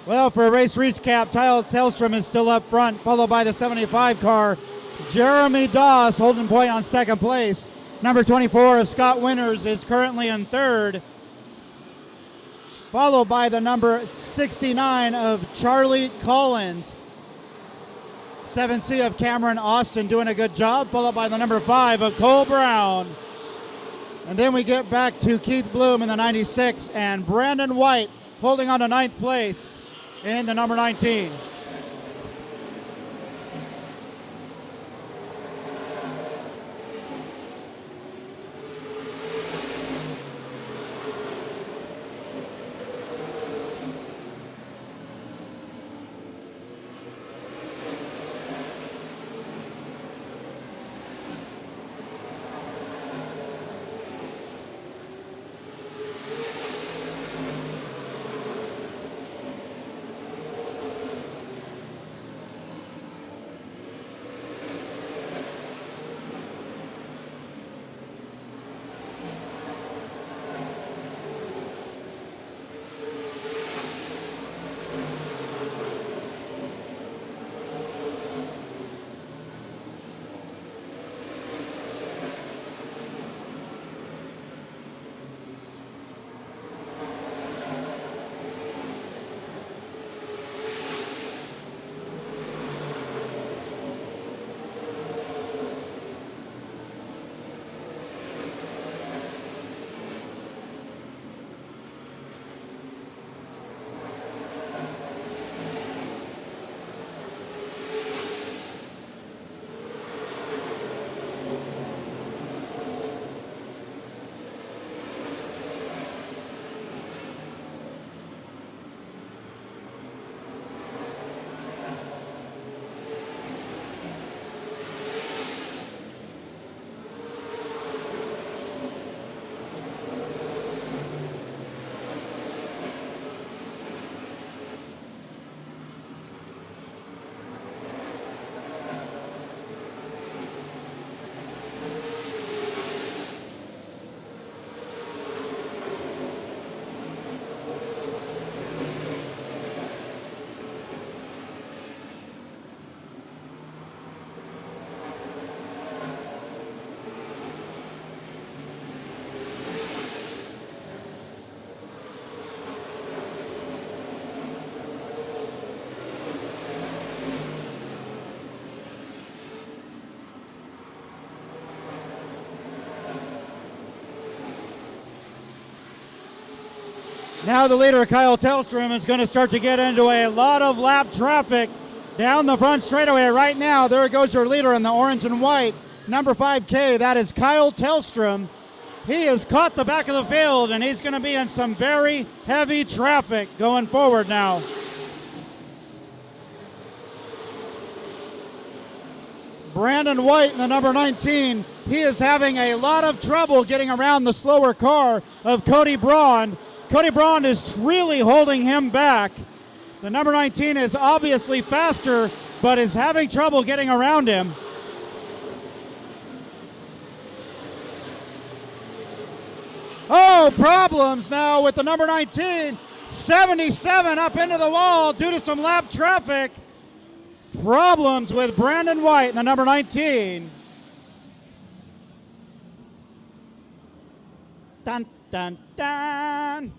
Well, for a race recap, Kyle Tellstrom is still up front, followed by the 75 car. Jeremy Doss holding point on second place. Number 24 of Scott Winters is currently in third, followed by the number 69 of Charlie Collins. 7C of Cameron Austin doing a good job, followed by the number 5 of Cole Brown. And then we get back to Keith Bloom in the 96 and Brandon White holding on to ninth place in the number 19. Now the leader, Kyle Tellstrom, is going to start to get into a lot of lap traffic down the front straightaway right now. There goes your leader in the orange and white, number 5K. That is Kyle Tellstrom. He has caught the back of the field, and he's going to be in some very heavy traffic going forward now. Brandon White in the number 19. He is having a lot of trouble getting around the slower car of Cody Braun. Cody Braun is really holding him back. The number 19 is obviously faster, but is having trouble getting around him. Oh, problems now with the number 19. 77 up into the wall due to some lap traffic. Problems with Brandon White in the number 19. Dun, dun, dun.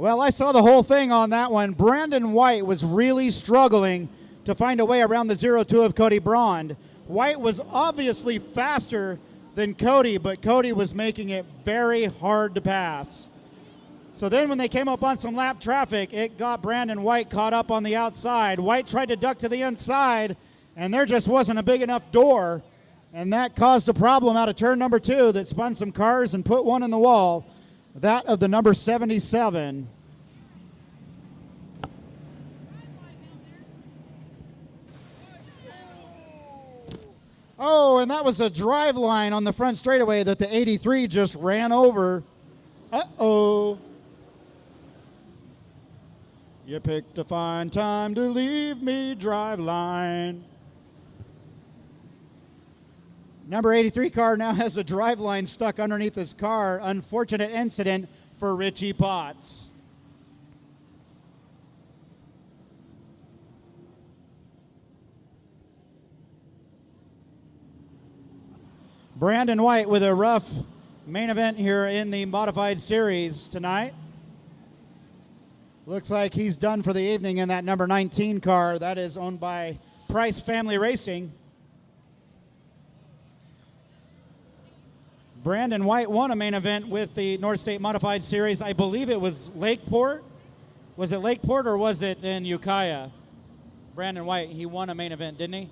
Well, I saw the whole thing on that one. Brandon White was really struggling to find a way around the 0-2 of Cody Braun. White was obviously faster than Cody, but Cody was making it very hard to pass. So then when they came up on some lap traffic, it got Brandon White caught up on the outside. White tried to duck to the inside, and there just wasn't a big enough door, and that caused a problem out of turn number 2 that spun some cars and put one in the wall. That of the number 77. Oh, and that was a drive line on the front straightaway that the 83 just ran over. Uh-oh. You picked a fine time to leave me, drive line. Number 83 car now has a drive line stuck underneath his car. Unfortunate incident for Richie Potts. Brandon White with a rough main event here in the modified series tonight. Looks like he's done for the evening in that number 19 car. That is owned by Price Family Racing. Brandon White won a main event with the North State Modified Series. I believe it was Lakeport. Was it Lakeport or was it in Ukiah? Brandon White, he won a main event, didn't he?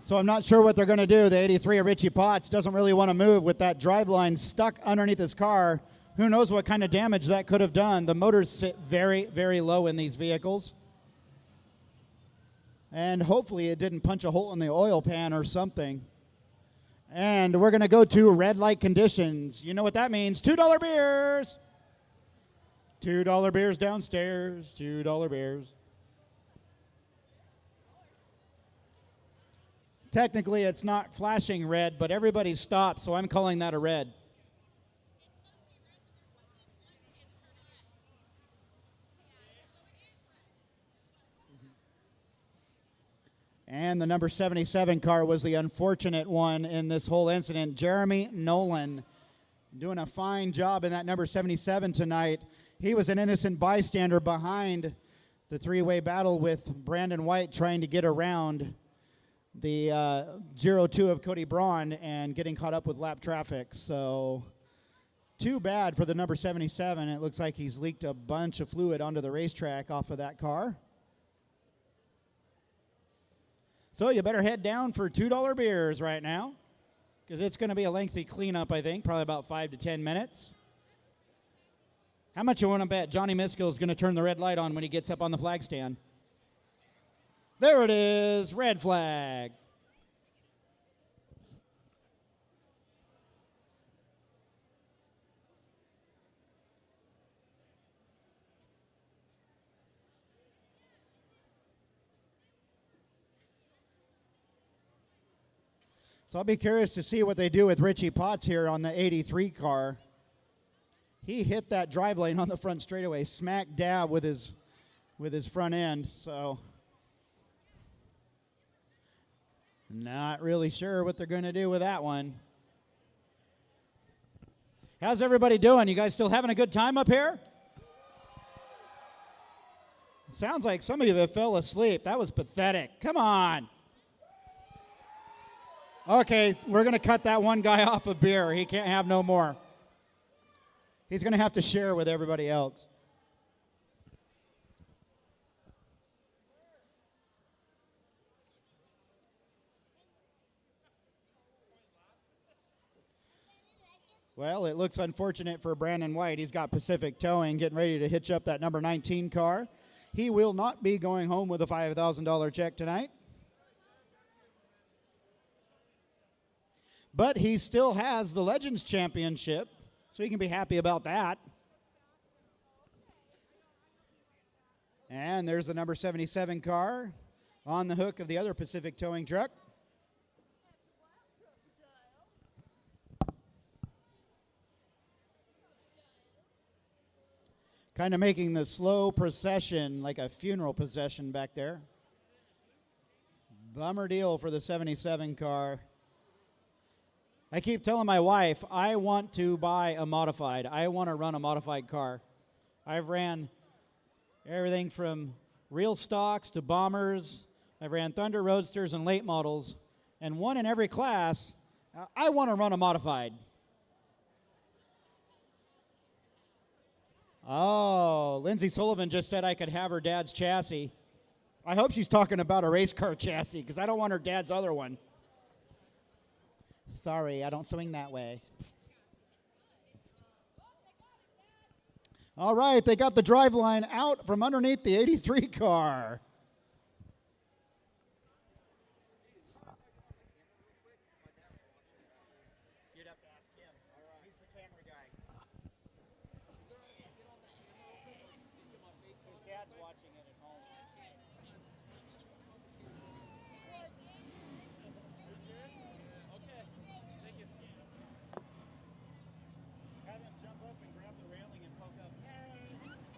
So I'm not sure what they're going to do. The 83 of Richie Potts doesn't really want to move with that driveline stuck underneath his car. Who knows what kind of damage that could have done. The motors sit very, very low in these vehicles. And hopefully it didn't punch a hole in the oil pan or something. And we're going to go to red light conditions. You know what that means. $2 beers. $2 beers downstairs. $2 beers. Technically, it's not flashing red, but everybody stopped, so I'm calling that a red. And the number 77 car was the unfortunate one in this whole incident. Jeremy Nolan doing a fine job in that number 77 tonight. He was an innocent bystander behind the three-way battle with Brandon White trying to get around the 02 of Cody Braun and getting caught up with lap traffic. So too bad for the number 77. It looks like he's leaked a bunch of fluid onto the racetrack off of that car. So you better head down for $2 beers right now, because it's going to be a lengthy cleanup, I think, probably about 5 to 10 minutes. How much you want to bet Johnny Miskill is going to turn the red light on when he gets up on the flag stand? There it is, red flag. So I'll be curious to see what they do with Richie Potts here on the 83 car. He hit that drive lane on the front straightaway, smack dab with his front end. So not really sure what they're going to do with that one. How's everybody doing? You guys still having a good time up here? It sounds like some of you fell asleep. That was pathetic. Come on. Okay, we're going to cut that one guy off of beer. He can't have no more. He's going to have to share with everybody else. Well, it looks unfortunate for Brandon White. He's got Pacific Towing getting ready to hitch up that number 19 car. He will not be going home with a $5,000 check tonight. But he still has the Legends Championship, so he can be happy about that. And there's the number 77 car on the hook of the other Pacific Towing truck. Kind of making the slow procession like a funeral procession back there. Bummer deal for the 77 car. I keep telling my wife, I want to buy a modified. I want to run a modified car. I've ran everything from real stocks to bombers. I've ran Thunder Roadsters and late models. And one in every class, I want to run a modified. Oh, Lindsay Sullivan just said I could have her dad's chassis. I hope she's talking about a race car chassis, because I don't want her dad's other one. Sorry, I don't swing that way. All right, they got the driveline out from underneath the 83 car. You'd have to ask him. He's the camera guy. His dad's watching it at home. Have him jump up and grab the railing and poke up. Hey!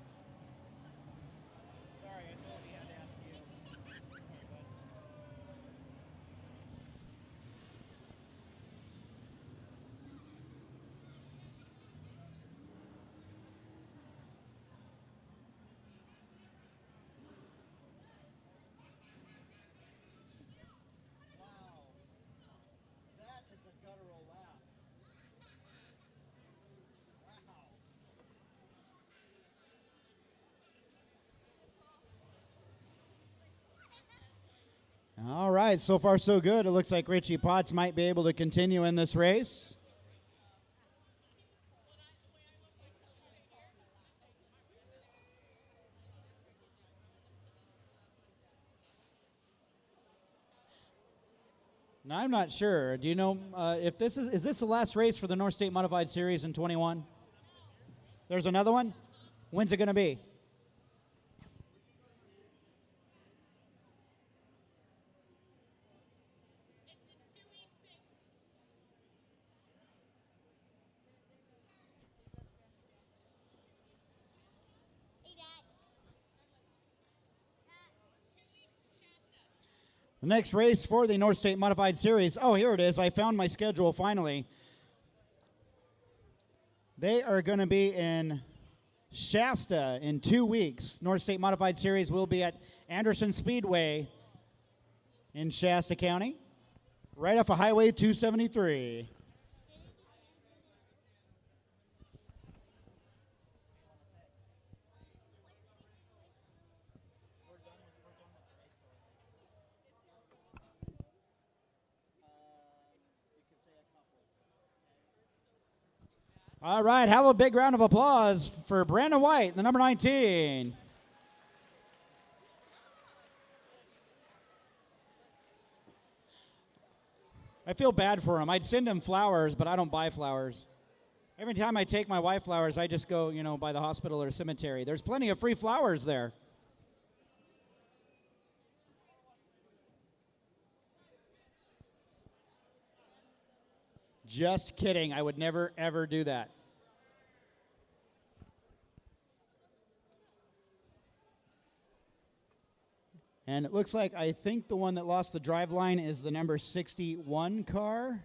All right, so far so good. It looks like Richie Potts might be able to continue in this race. Now, I'm not sure. Do you know if this is this the last race for the North State Modified Series in 21? There's another one? When's it going to be? The next race for the North State Modified Series. Oh, here it is. I found my schedule finally. They are going to be in Shasta in 2 weeks. North State Modified Series will be at Anderson Speedway in Shasta County, right off of Highway 273. All right, have a big round of applause for Brandon White, the number 19. I feel bad for him. I'd send him flowers, but I don't buy flowers. Every time I take my wife flowers, I just go, by the hospital or cemetery. There's plenty of free flowers there. Just kidding. I would never, ever do that. And it looks like I think the one that lost the drive line is the number 61 car.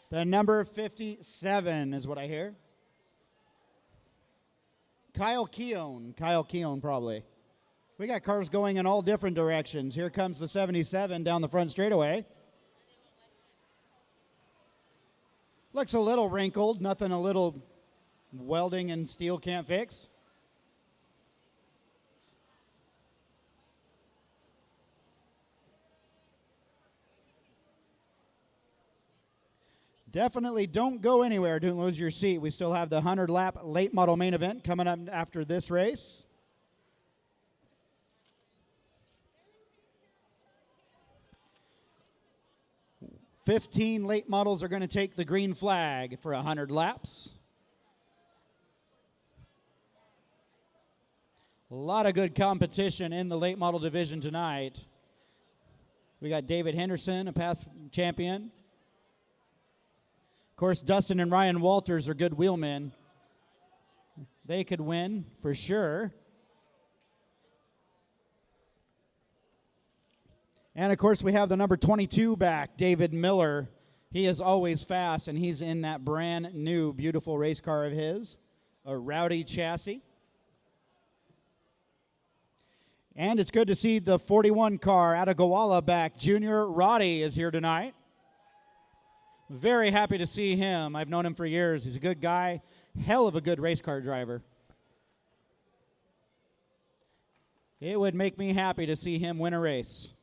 The number 57 is what I hear. Kyle Keown probably. We got cars going in all different directions. Here comes the 77 down the front straightaway. Looks a little wrinkled, nothing a little welding and steel can't fix. Definitely don't go anywhere. Don't lose your seat. We still have the 100-lap late model main event coming up after this race. "15 late models are going to take the green flag for 100 laps. A lot of good competition in the late model division tonight. We got David Henderson, a past champion. Of course, Dustin and Ryan Walters are good wheelmen. They could win for sure. And, of course, we have the number 22 back, David Miller. He is always fast, and he's in that brand new, beautiful race car of his, a Rowdy chassis. And it's good to see the 41 car out of Gowalla back. Junior Roddy is here tonight. Very happy to see him. I've known him for years. He's a good guy, hell of a good race car driver. It would make me happy to see him win a race.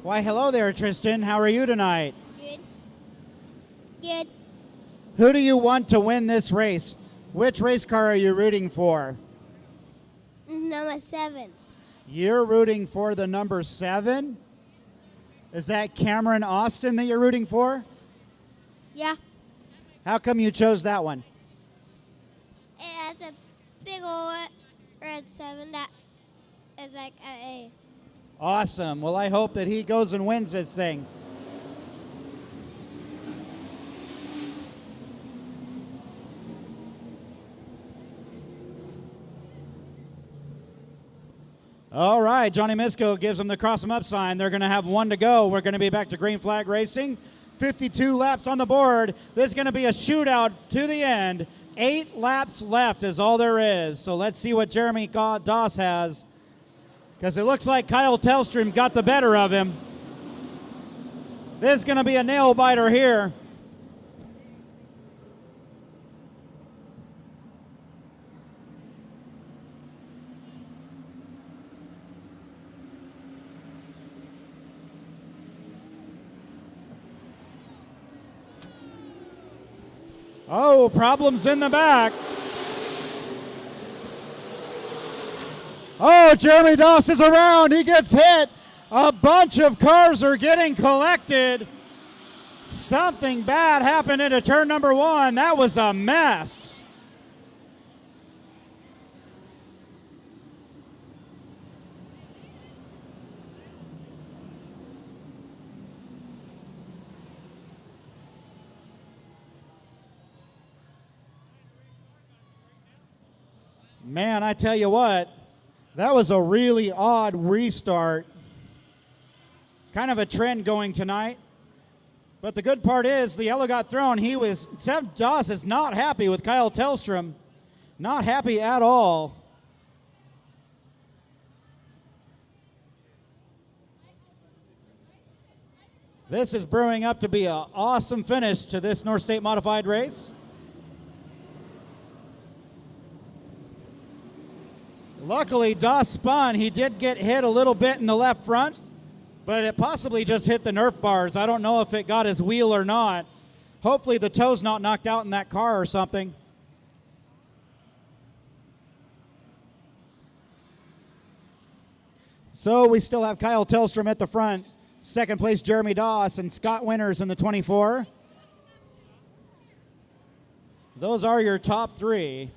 Why, hello there, Tristan. How are you tonight? Good. Good. Who do you want to win this race? Which race car are you rooting for? Number 7. You're rooting for the number 7? Is that Cameron Austin that you're rooting for? Yeah. How come you chose that one? It has a big old red 7 that is like an A. Awesome. Well, I hope that he goes and wins this thing. All right, Johnny Misko gives them the cross them up sign. They're going to have 1 to go. We're going to be back to green flag racing. 52 laps on the board. This is going to be a shootout to the end. 8 laps left is all there is. So let's see what Jeremy Doss has, because it looks like Kyle Tellstrom got the better of him. This is going to be a nail biter here. Oh, problems in the back. Oh, Jeremy Doss is around. He gets hit. A bunch of cars are getting collected. Something bad happened into turn number 1. That was a mess. Man, I tell you what, that was a really odd restart. Kind of a trend going tonight. But the good part is the yellow got thrown. Seb Doss is not happy with Kyle Tellstrom. Not happy at all. This is brewing up to be an awesome finish to this North State Modified race. Luckily, Doss spun. He did get hit a little bit in the left front, but it possibly just hit the Nerf bars. I don't know if it got his wheel or not. Hopefully the toe's not knocked out in that car or something. So we still have Kyle Tellstrom at the front. Second place, Jeremy Doss, and Scott Winters in the 24. Those are your top 3.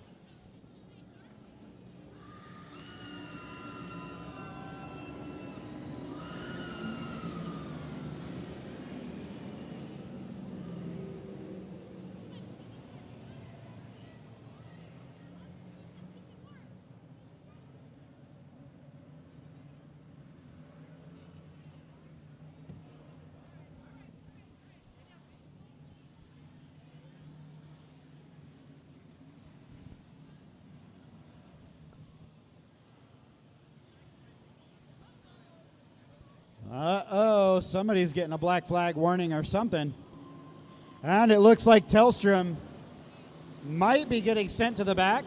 Uh-oh, somebody's getting a black flag warning or something. And it looks like Tellstrom might be getting sent to the back.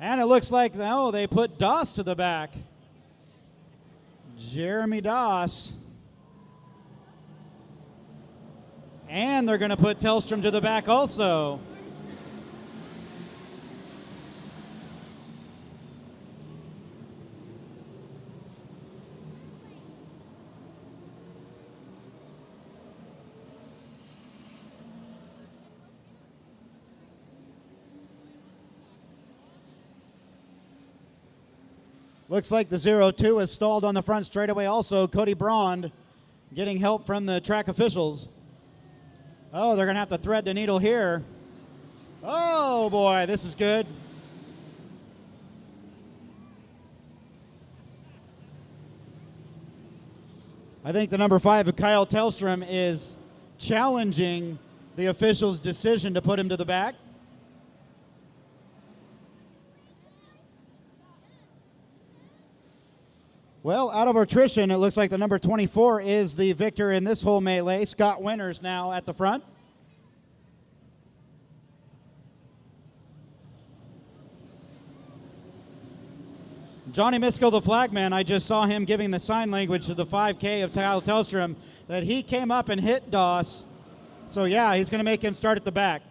And it looks like, no, they put Doss to the back. Jeremy Doss. And they're going to put Tellstrom to the back also. Looks like the 0-2 is stalled on the front straightaway also. Cody Braund getting help from the track officials. Oh, they're going to have to thread the needle here. Oh, boy, this is good. I think the number 5 of Kyle Tellstrom is challenging the officials' decision to put him to the back. Well, out of attrition, it looks like the number 24 is the victor in this whole melee. Scott Winters now at the front. Johnny Misko, the flagman, I just saw him giving the sign language to the 5K of Kyle Tellstrom that he came up and hit Doss. So, yeah, he's going to make him start at the back.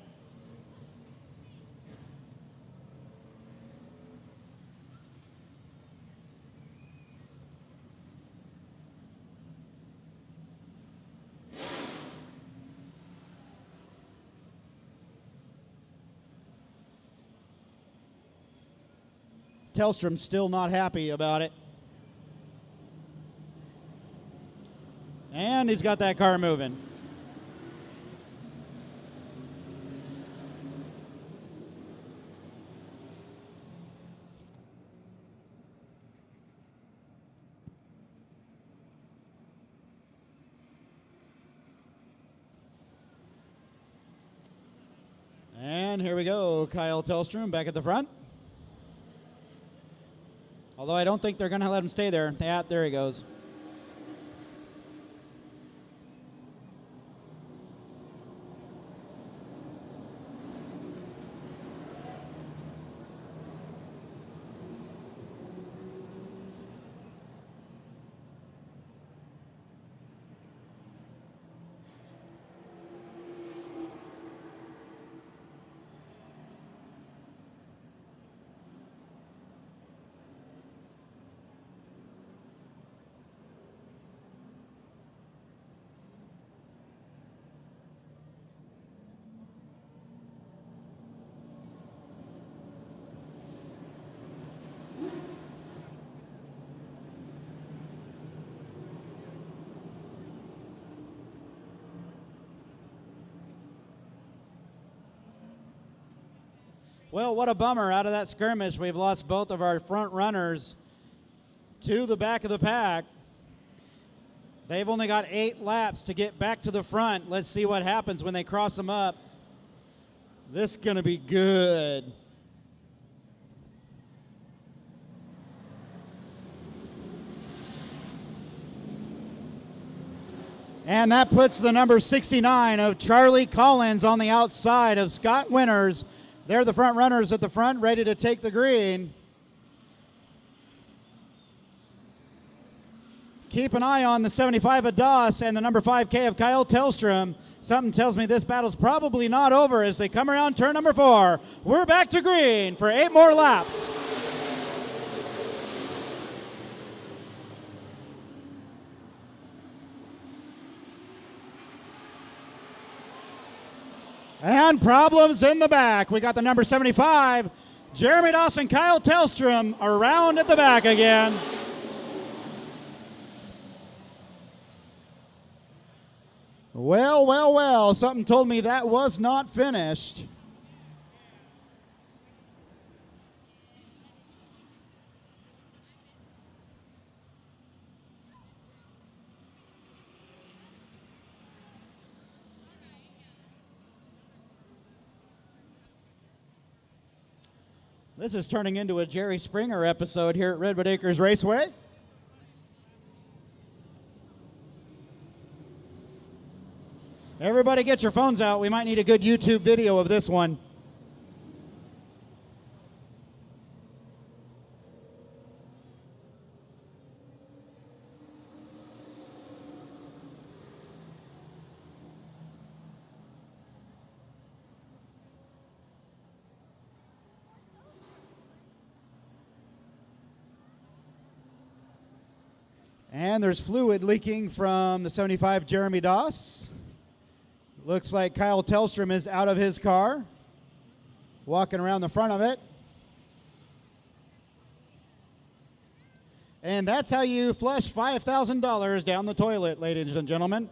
Tellstrom's still not happy about it. And he's got that car moving. And here we go, Kyle Tellstrom back at the front. Although I don't think they're going to let him stay there. Yeah, there he goes. Well, what a bummer. Out of that skirmish, we've lost both of our front runners to the back of the pack. They've only got 8 laps to get back to the front. Let's see what happens when they cross them up. This is going to be good. And that puts the number 69 of Charlie Collins on the outside of Scott Winters. They're the front runners at the front, ready to take the green. Keep an eye on the 75 of Doss and the number 5K of Kyle Tellstrom. Something tells me this battle's probably not over as they come around turn number 4. We're back to green for 8 more laps. And problems in the back. We got the number 75, Jeremy Doss and Kyle Tellstrom around at the back again. Well, well, well, something told me that was not finished. This is turning into a Jerry Springer episode here at Redwood Acres Raceway. Everybody get your phones out. We might need a good YouTube video of this one. And there's fluid leaking from the 75 Jeremy Doss. Looks like Kyle Tellstrom is out of his car, walking around the front of it. And that's how you flush $5,000 down the toilet, ladies and gentlemen.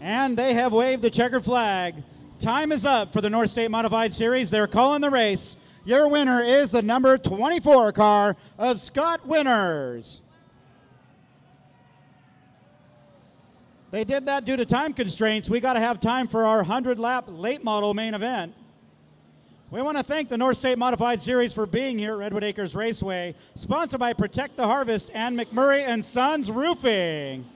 And they have waved the checkered flag. Time is up for the North State Modified Series. They're calling the race. Your winner is the number 24 car of Scott Winters. They did that due to time constraints. We got to have time for our 100-lap late model main event. We want to thank the North State Modified Series for being here at Redwood Acres Raceway, sponsored by Protect the Harvest and McMurray and Sons Roofing.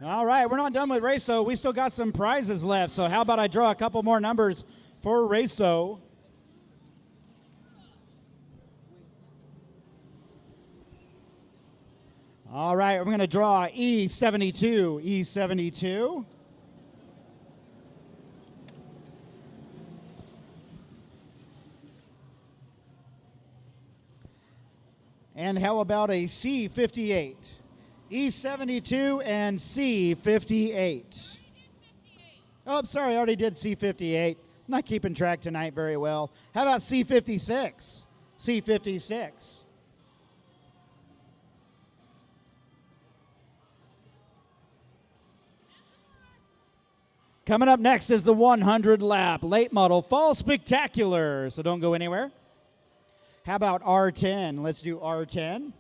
All right, we're not done with Raceso. We still got some prizes left. So how about I draw a couple more numbers for Raceso? All right, we're going to draw E72. E72. And how about a C58? E72 and C58. Oh, I'm sorry, I already did C58. Not keeping track tonight very well. How about C56? C56. Coming up next is the 100 lap late model fall spectacular, so don't go anywhere. How about R10? Let's do R10.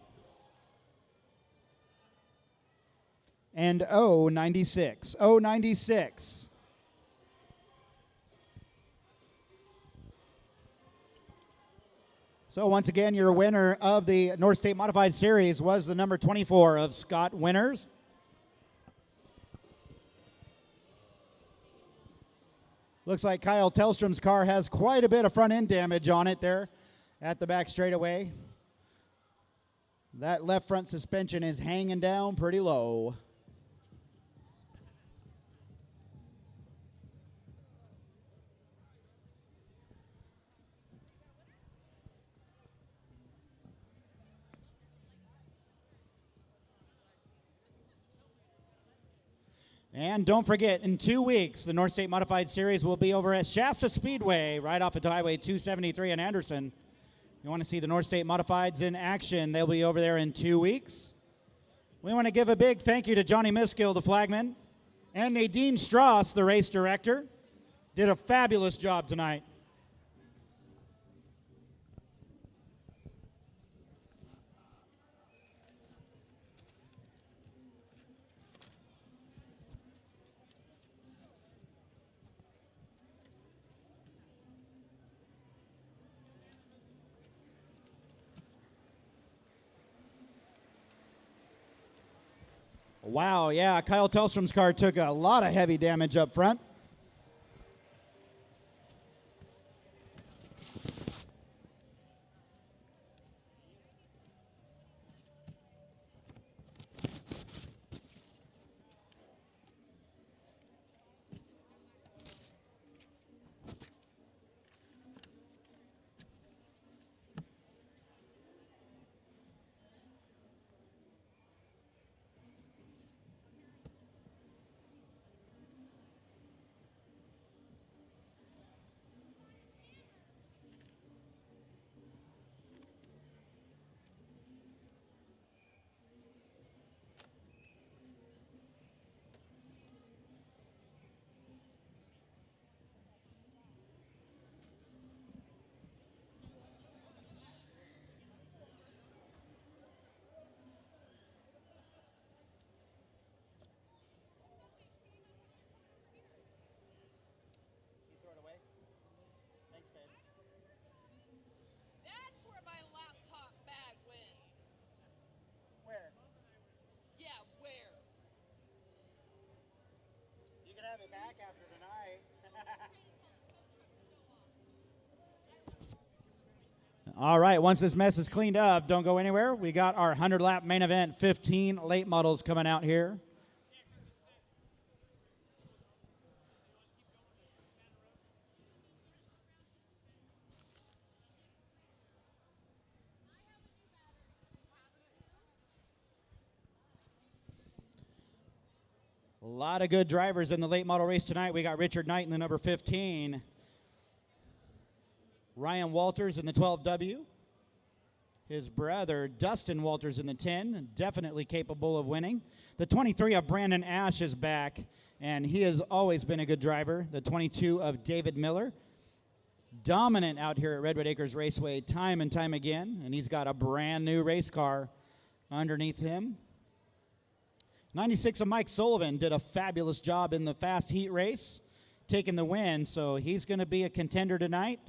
And O96. O96. So once again, your winner of the North State Modified Series was the number 24 of Scott Winners. Looks like Kyle Tellstrom's car has quite a bit of front end damage on it there at the back straightaway. That left front suspension is hanging down pretty low. And don't forget, in 2 weeks, the North State Modified Series will be over at Shasta Speedway, right off of Highway 273 in Anderson. You want to see the North State Modifieds in action, they'll be over there in 2 weeks. We want to give a big thank you to Johnny Miskill, the flagman, and Nadine Strauss, the race director. Did a fabulous job tonight. Wow, yeah, Kyle Tellstrom's car took a lot of heavy damage up front. All right, once this mess is cleaned up, don't go anywhere. We got our 100-lap main event, 15 late models coming out here. A lot of good drivers in the late model race tonight. We got Richard Knight in the number 15. Ryan Walters in the 12W. His brother, Dustin Walters, in the 10, definitely capable of winning. The 23 of Brandon Ash is back, and he has always been a good driver. The 22 of David Miller, dominant out here at Redwood Acres Raceway time and time again, and he's got a brand new race car underneath him. 96 of Mike Sullivan did a fabulous job in the fast heat race, taking the win, so he's going to be a contender tonight.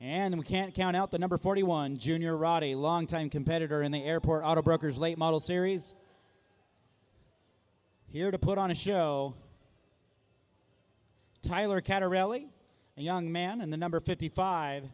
And we can't count out the number 41, Junior Roddy, longtime competitor in the Airport Auto Brokers Late Model Series. Here to put on a show, Tyler Cattarelli, a young man in the number 55.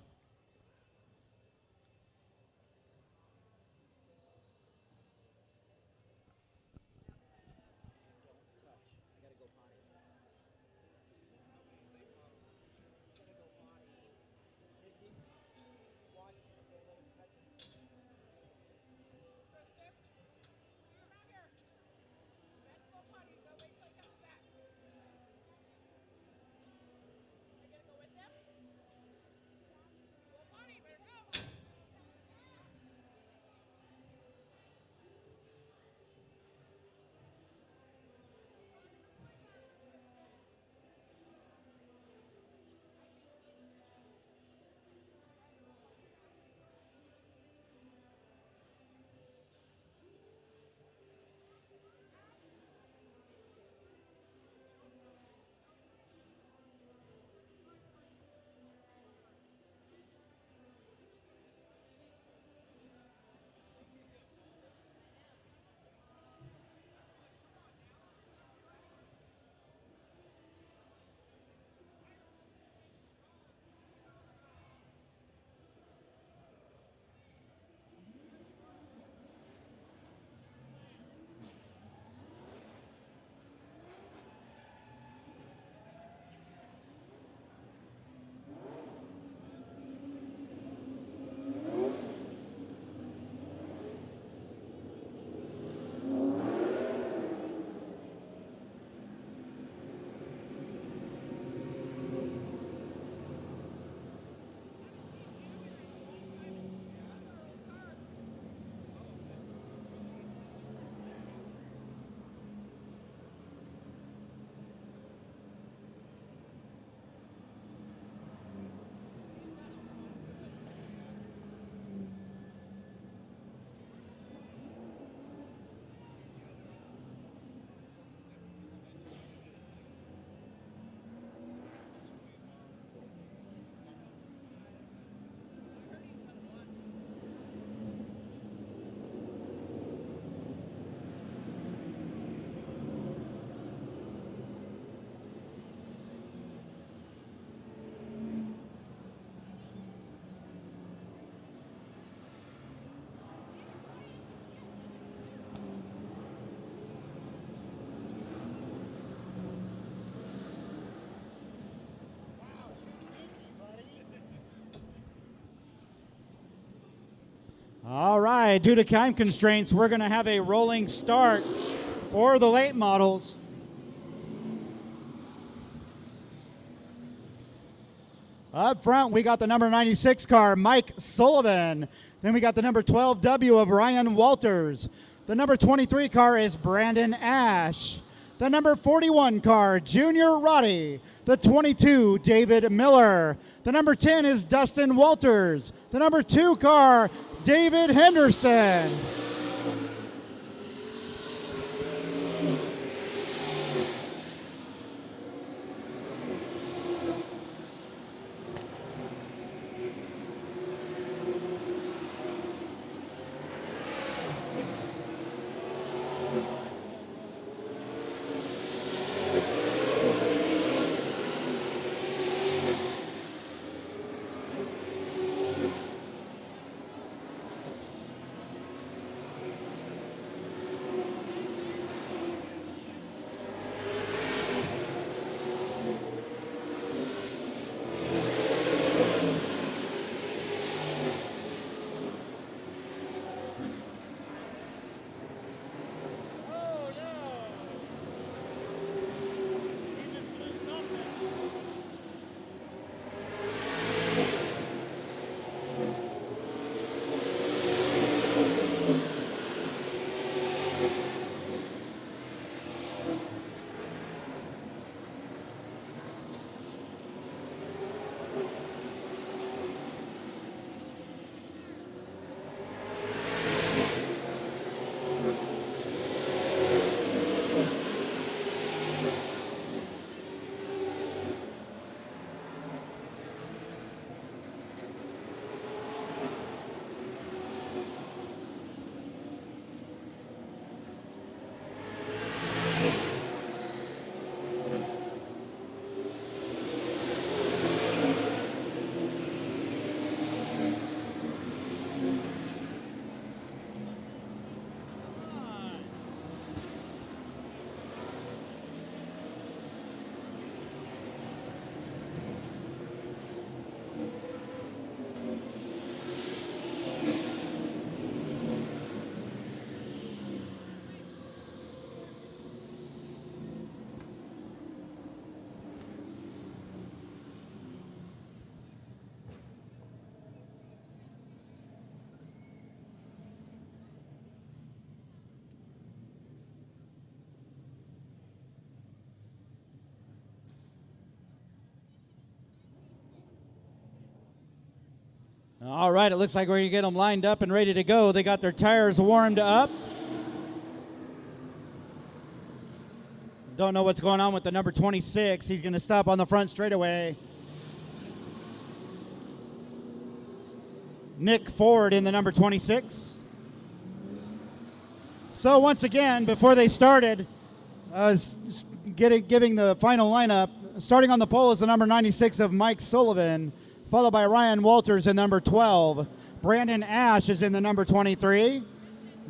All right, due to time constraints, we're going to have a rolling start for the late models. Up front, we got the number 96 car, Mike Sullivan. Then we got the number 12W of Ryan Walters. The number 23 car is Brandon Ash. The number 41 car, Junior Roddy. The 22, David Miller. The number 10 is Dustin Walters. The number 2 car, David Henderson. All right, it looks like we're going to get them lined up and ready to go. They got their tires warmed up. Don't know what's going on with the number 26. He's going to stop on the front straightaway. Nick Ford in the number 26. So once again, before they started, giving the final lineup, starting on the pole is the number 96 of Mike Sullivan, followed by Ryan Walters in number 12. Brandon Ash is in the number 23.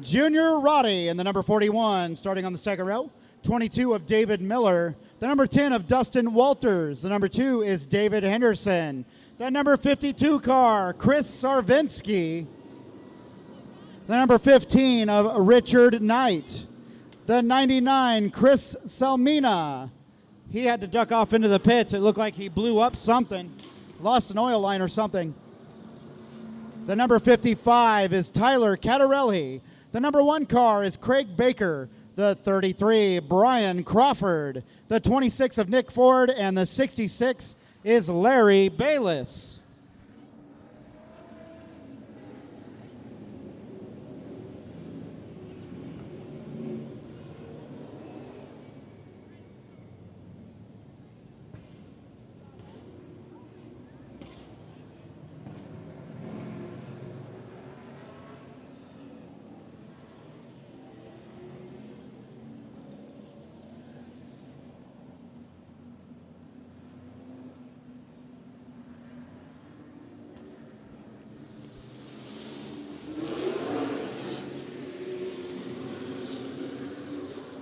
Junior Roddy in the number 41, starting on the second row. 22 of David Miller. The number 10 of Dustin Walters. The number 2 is David Henderson. The number 52 car, Chris Sarvinsky. The number 15 of Richard Knight. The 99, Chris Salmina. He had to duck off into the pits. It looked like he blew up something. Lost an oil line or something. The number 55 is Tyler Catarelli. The number 1 car is Craig Baker. The 33, Brian Crawford. The 26 of Nick Ford, and the 66 is Larry Bayless.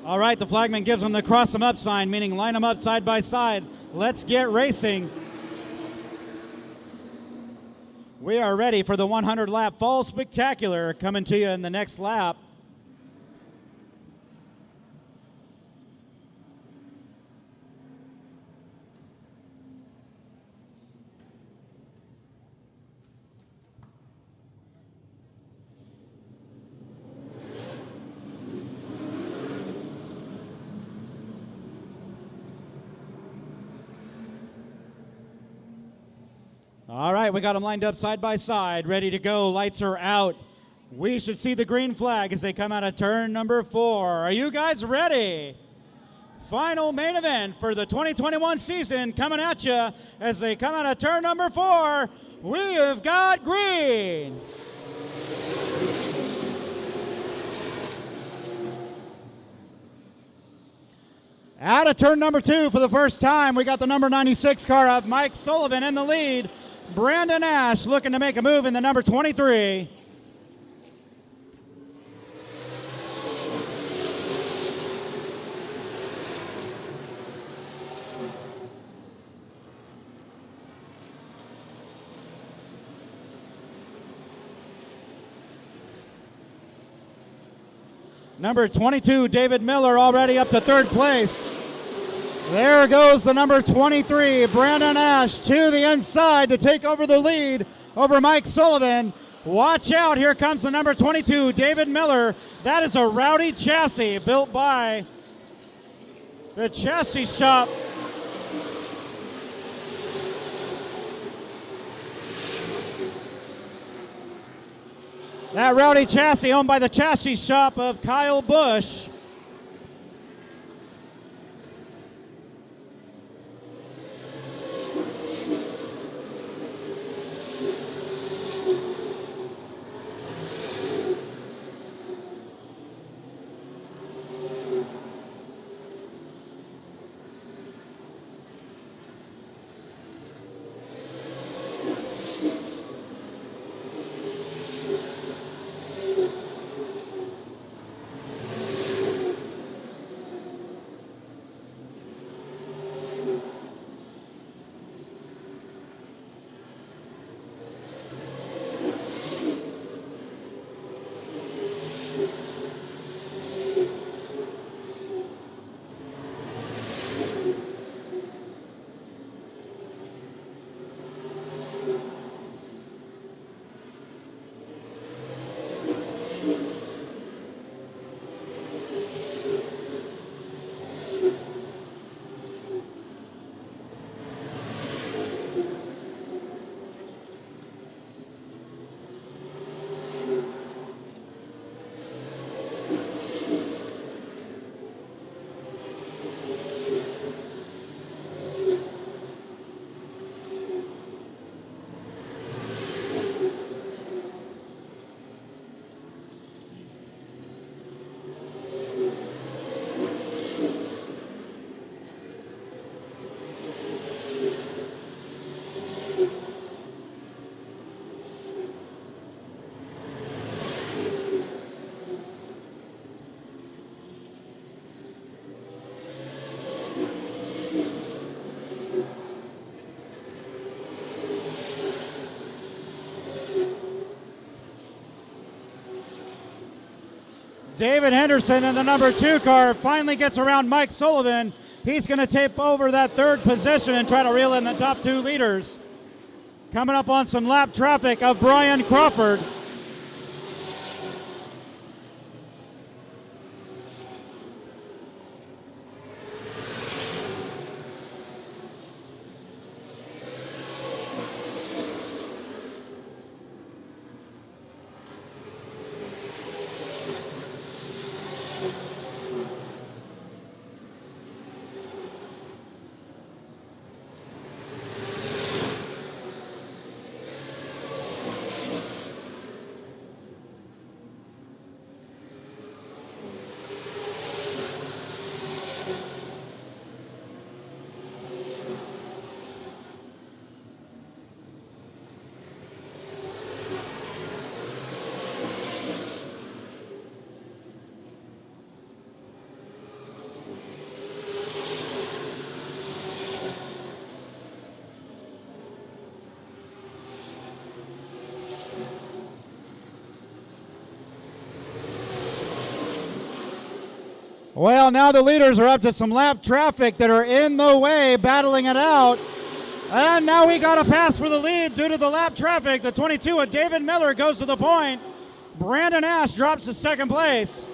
All right, the flagman gives them the cross them up sign, meaning line them up side by side. Let's get racing. We are ready for the 100-lap Fall Spectacular coming to you in the next lap. All right, we got them lined up side by side, ready to go. Lights are out. We should see the green flag as they come out of turn number 4. Are you guys ready? Final main event for the 2021 season coming at you as they come out of turn number 4. We have got green. Out of turn number 2 for the first time, we got the number 96 car of Mike Sullivan in the lead. Brandon Ash looking to make a move in the number 23. Number 22, David Miller, already up to third place. There goes the number 23, Brandon Ash, to the inside to take over the lead over Mike Sullivan. Watch out, here comes the number 22, David Miller. That is a Rowdy chassis built by the chassis shop. That Rowdy chassis owned by the chassis shop of Kyle Busch. David Henderson in the number 2 car finally gets around Mike Sullivan. He's going to take over that 3rd position and try to reel in the top 2 leaders. Coming up on some lap traffic of Brian Crawford. Well, now the leaders are up to some lap traffic that are in the way, battling it out. And now we got a pass for the lead due to the lap traffic. The 22 of David Miller goes to the point. Brandon Ash drops to 2nd place.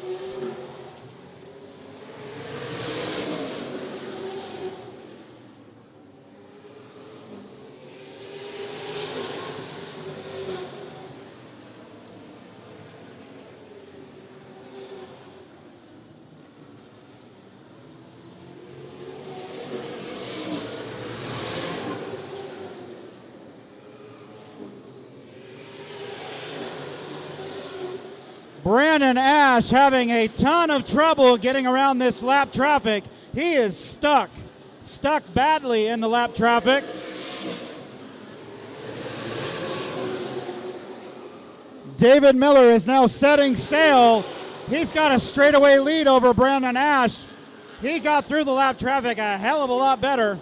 Brandon Ash having a ton of trouble getting around this lap traffic. He is stuck badly in the lap traffic. David Miller is now setting sail. He's got a straightaway lead over Brandon Ash. He got through the lap traffic a hell of a lot better.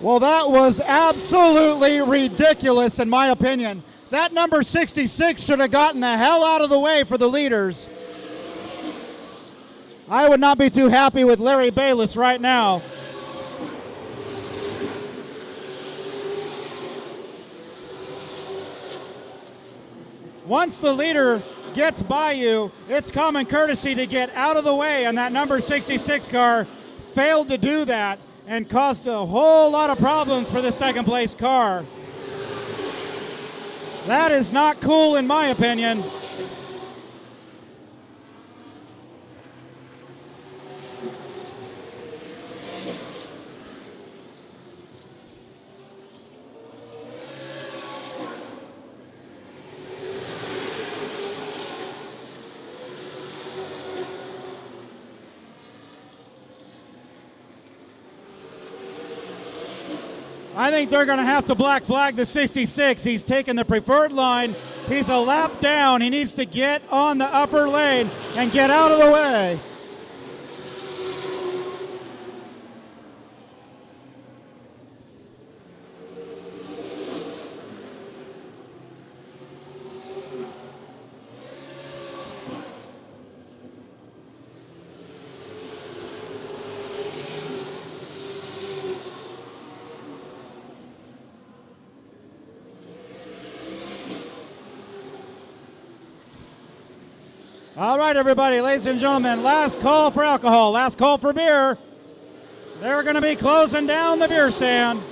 Well, that was absolutely ridiculous in my opinion. That number 66 should have gotten the hell out of the way for the leaders. I would not be too happy with Larry Bayless right now. Once the leader gets by you, it's common courtesy to get out of the way, and that number 66 car failed to do that and caused a whole lot of problems for the 2nd place car. That is not cool in my opinion. I think they're going to have to black flag the 66. He's taken the preferred line. He's a lap down. He needs to get on the upper lane and get out of the way. All right, everybody, ladies and gentlemen, last call for alcohol, last call for beer. They're going to be closing down the beer stand.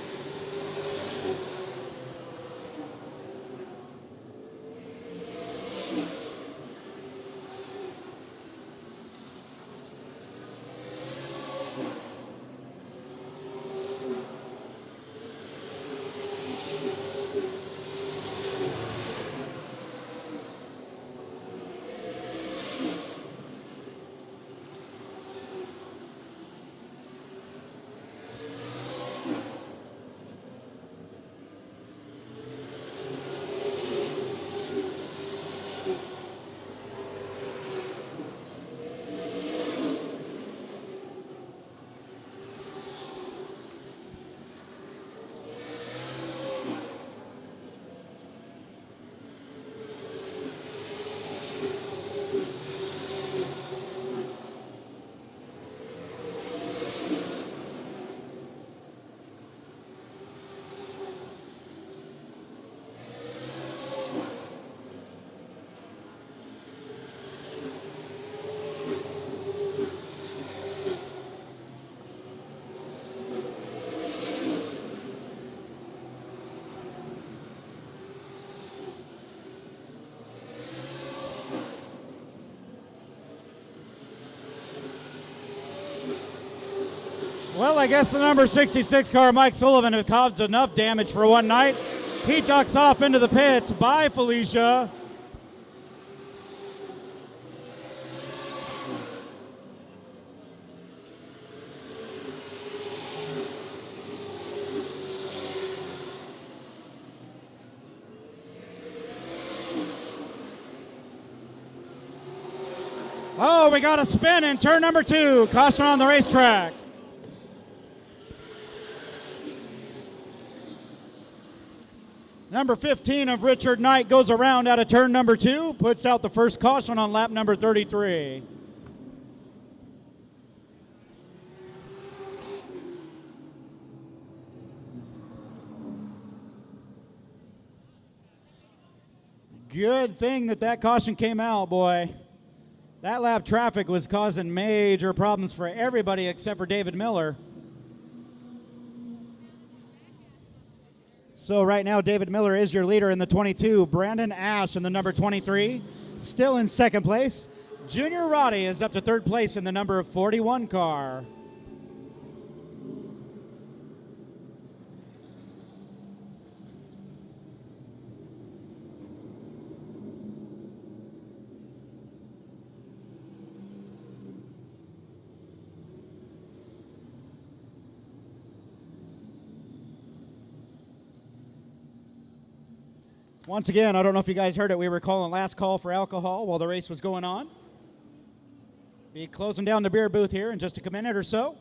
Well, I guess the number 66 car, Mike Sullivan, has caused enough damage for one night. He ducks off into the pits. Bye, Felicia. Oh, we got a spin in turn number 2. Caution on the racetrack. Number 15 of Richard Knight goes around out of turn number 2, puts out the first caution on lap number 33. Good thing that caution came out, boy. That lap traffic was causing major problems for everybody except for David Miller. So right now, David Miller is your leader in the 22. Brandon Ash in the number 23, still in second place. Junior Roddy is up to third place in the number 41 car. Once again, I don't know if you guys heard it, we were calling last call for alcohol while the race was going on. Be closing down the beer booth here in just a minute or so.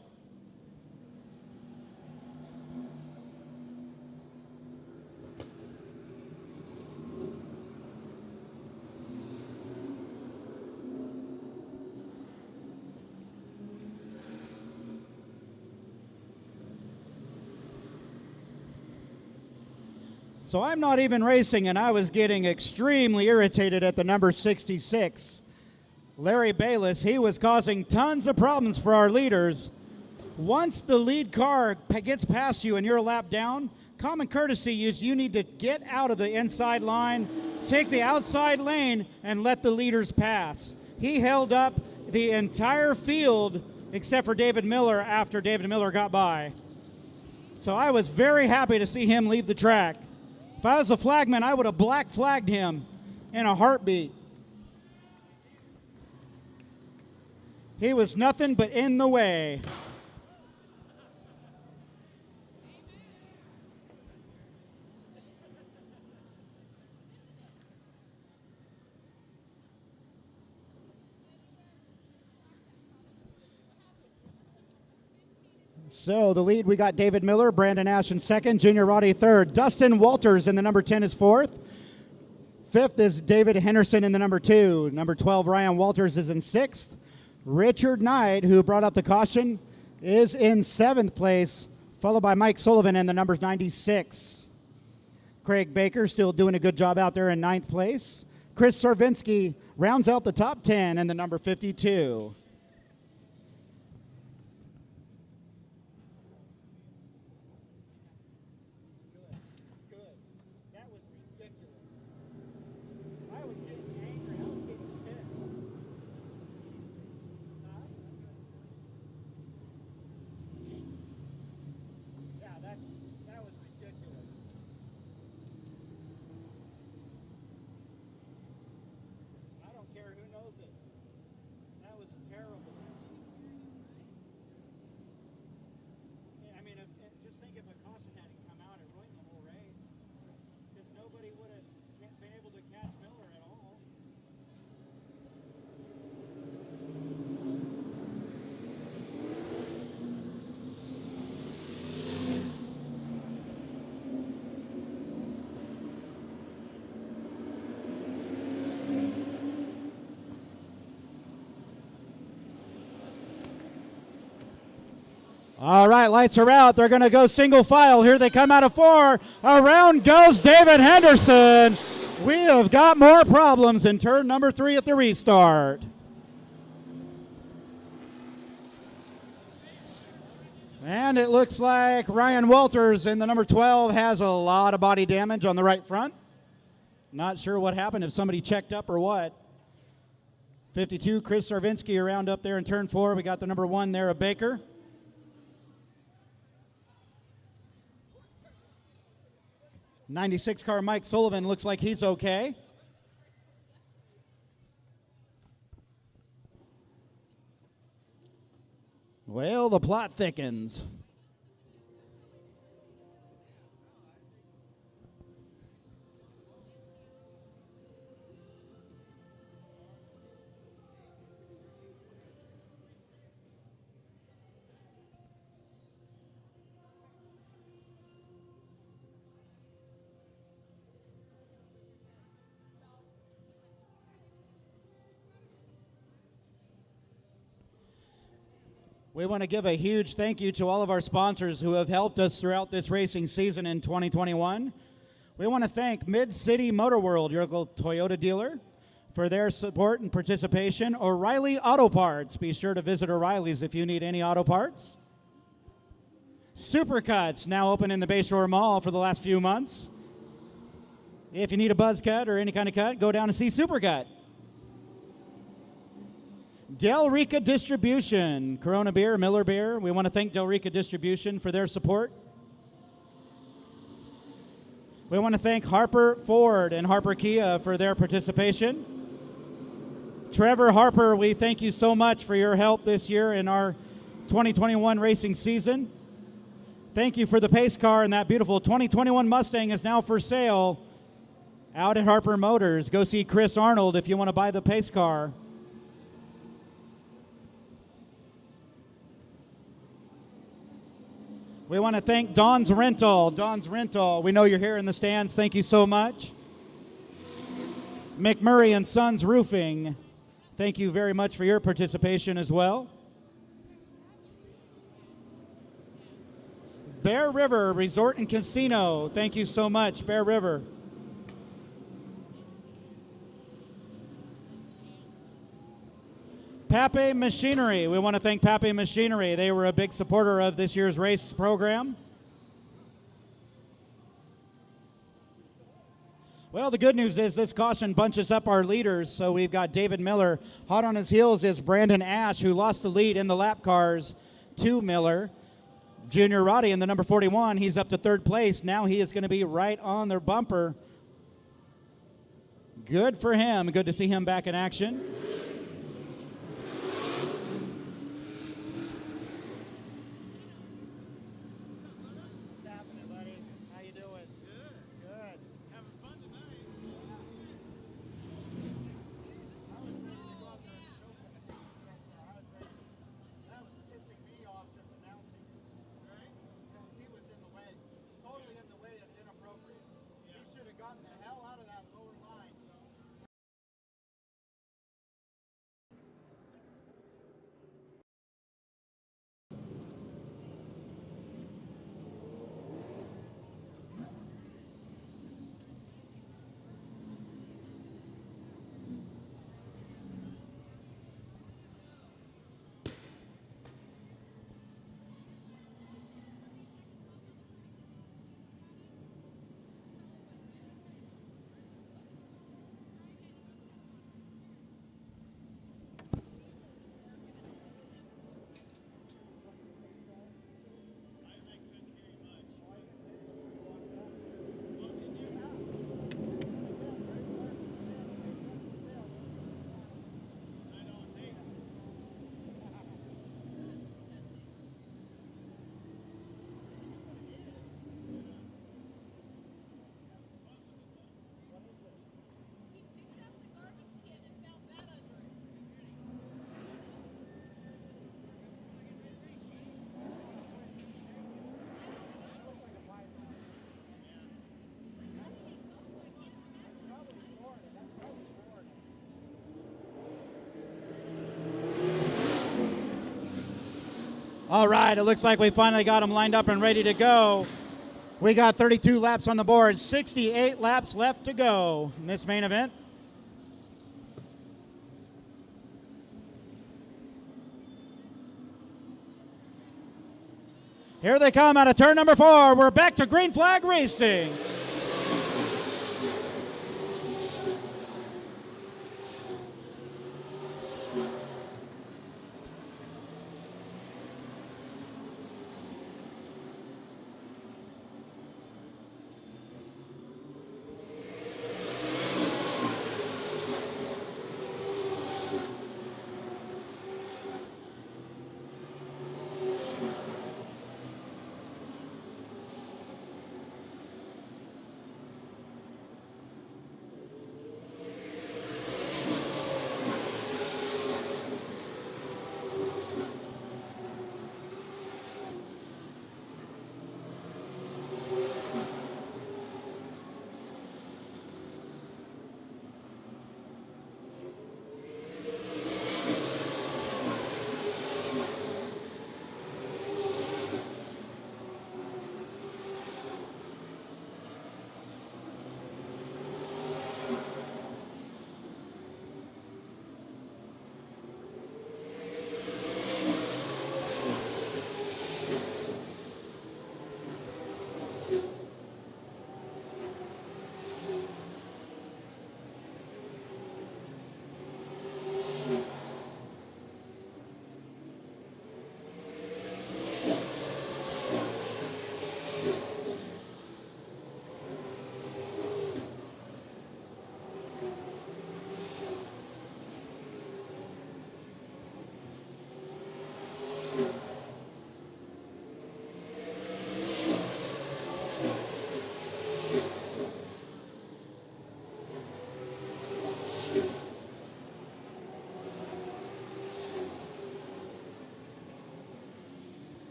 So I'm not even racing, and I was getting extremely irritated at the number 66. Larry Bayless, he was causing tons of problems for our leaders. Once the lead car gets past you and you're a lap down, common courtesy is you need to get out of the inside line, take the outside lane, and let the leaders pass. He held up the entire field except for David Miller after David Miller got by. So I was very happy to see him leave the track. If I was a flagman, I would have black flagged him in a heartbeat. He was nothing but in the way. So the lead, we got David Miller, Brandon Ash in second, Junior Roddy third. Dustin Walters in the number 10 is fourth. Fifth is David Henderson in the number 2. Number 12, Ryan Walters is in sixth. Richard Knight, who brought out the caution, is in seventh place, followed by Mike Sullivan in the number 96. Craig Baker still doing a good job out there in ninth place. Chris Sarvinsky rounds out the top 10 in the number 52. All right, lights are out. They're going to go single file. Here they come out of 4. Around goes David Henderson. We have got more problems in turn number 3 at the restart. And it looks like Ryan Walters in the number 12 has a lot of body damage on the right front. Not sure what happened, if somebody checked up or what. 52, Chris Sarvinsky around up there in turn 4. We got the number 1 there, a Baker. '96 car Mike Sullivan looks like he's okay. Well, the plot thickens. We want to give a huge thank you to all of our sponsors who have helped us throughout this racing season in 2021. We want to thank Mid-City Motor World, your local Toyota dealer, for their support and participation. O'Reilly Auto Parts. Be sure to visit O'Reilly's if you need any auto parts. Supercuts, now open in the Bayshore Mall for the last few months. If you need a buzz cut or any kind of cut, go down and see Supercut. Del Rica Distribution, Corona Beer, Miller Beer. We want to thank Del Rica Distribution for their support. We want to thank Harper Ford and Harper Kia for their participation. Trevor Harper, we thank you so much for your help this year in our 2021 racing season. Thank you for the pace car, and that beautiful 2021 Mustang is now for sale out at Harper Motors. Go see Chris Arnold if you want to buy the pace car. We want to thank Don's Rental. Don's Rental, we know you're here in the stands. Thank you so much. McMurray and Sons Roofing, thank you very much for your participation as well. Bear River Resort and Casino, thank you so much, Bear River. Pape Machinery. We want to thank Pape Machinery. They were a big supporter of this year's race program. Well, the good news is this caution bunches up our leaders. So we've got David Miller. Hot on his heels is Brandon Ash, who lost the lead in the lap cars to Miller. Junior Roddy in the number 41. He's up to 3rd place. Now he is going to be right on their bumper. Good for him. Good to see him back in action. All right, it looks like we finally got them lined up and ready to go. We got 32 laps on the board, 68 laps left to go in this main event. Here they come out of turn number 4. We're back to green flag racing.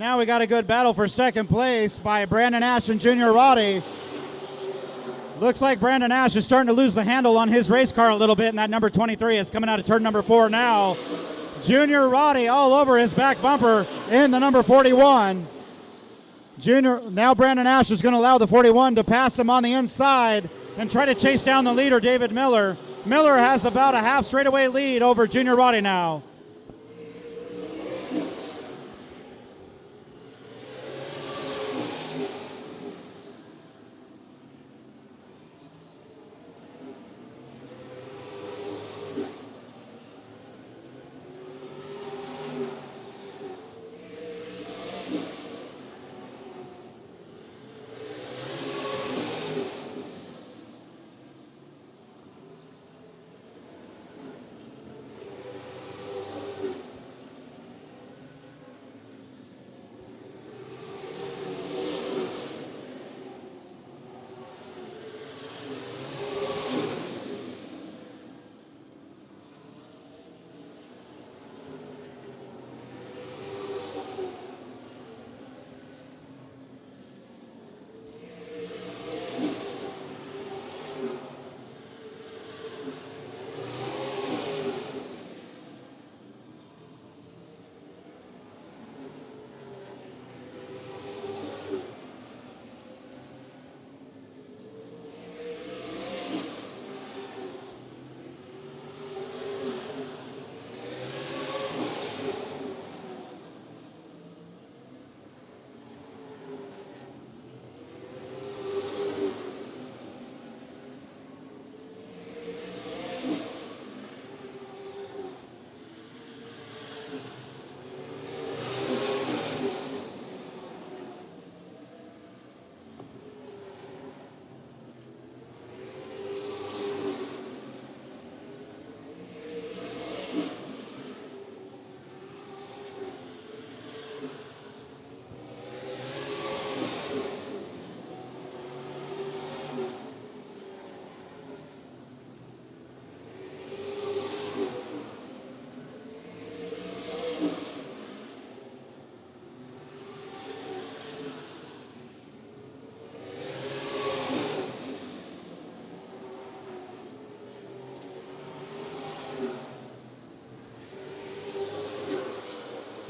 Now we got a good battle for second place by Brandon Ash and Junior Roddy. Looks like Brandon Ash is starting to lose the handle on his race car a little bit, and that number 23 is coming out of turn number 4 now. Junior Roddy all over his back bumper in the number 41. Now Brandon Ash is going to allow the 41 to pass him on the inside and try to chase down the leader, David Miller. Miller has about a half straightaway lead over Junior Roddy now.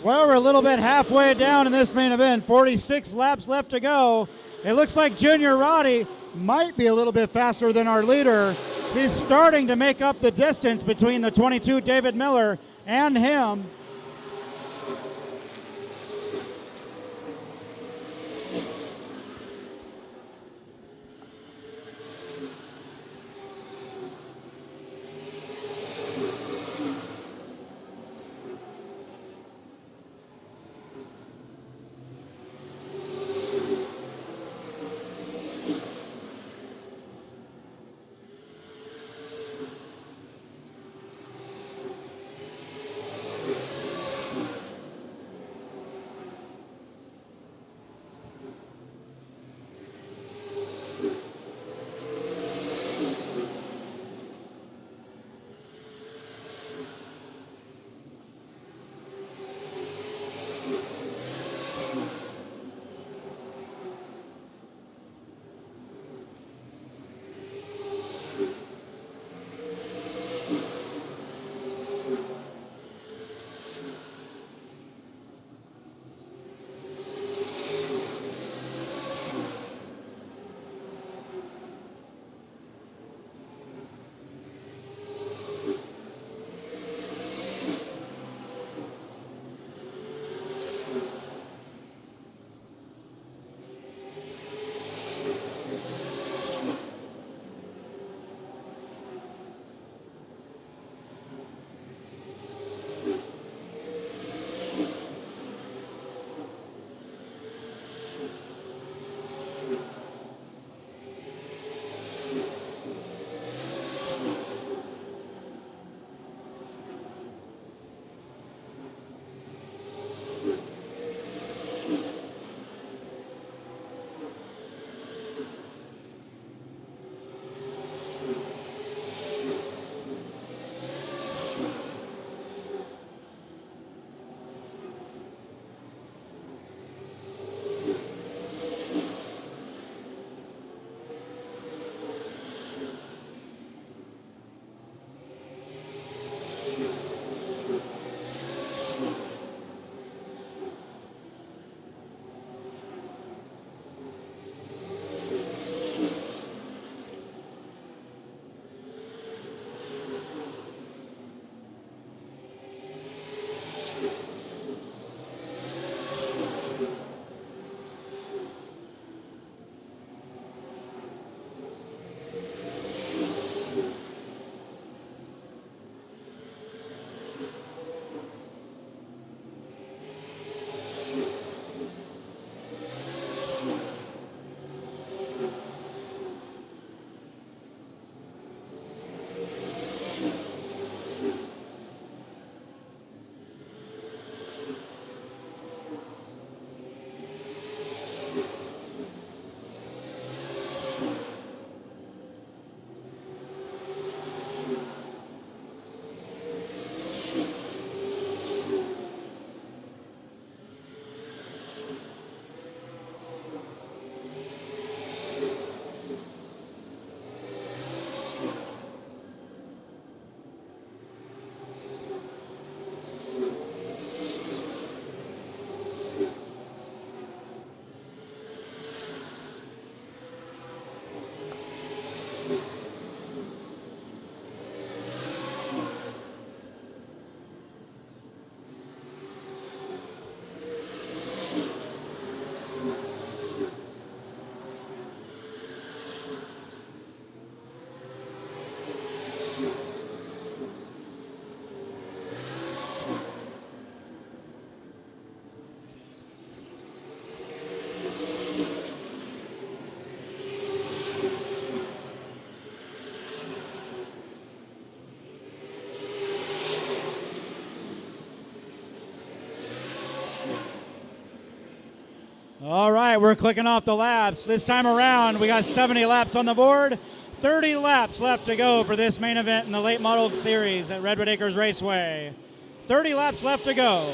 Well, we're a little bit halfway down in this main event. 46 laps left to go. It looks like Junior Roddy might be a little bit faster than our leader. He's starting to make up the distance between the 22 David Miller and him. All right, we're clicking off the laps. This time around, we got 70 laps on the board. 30 laps left to go for this main event in the late model series at Redwood Acres Raceway. 30 laps left to go.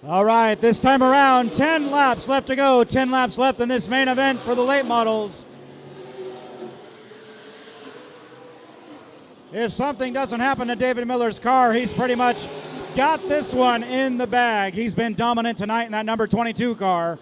All right, this time around, 10 laps left to go. 10 laps left in this main event for the late models. If something doesn't happen to David Miller's car, he's pretty much got this one in the bag. He's been dominant tonight in that number 22 car.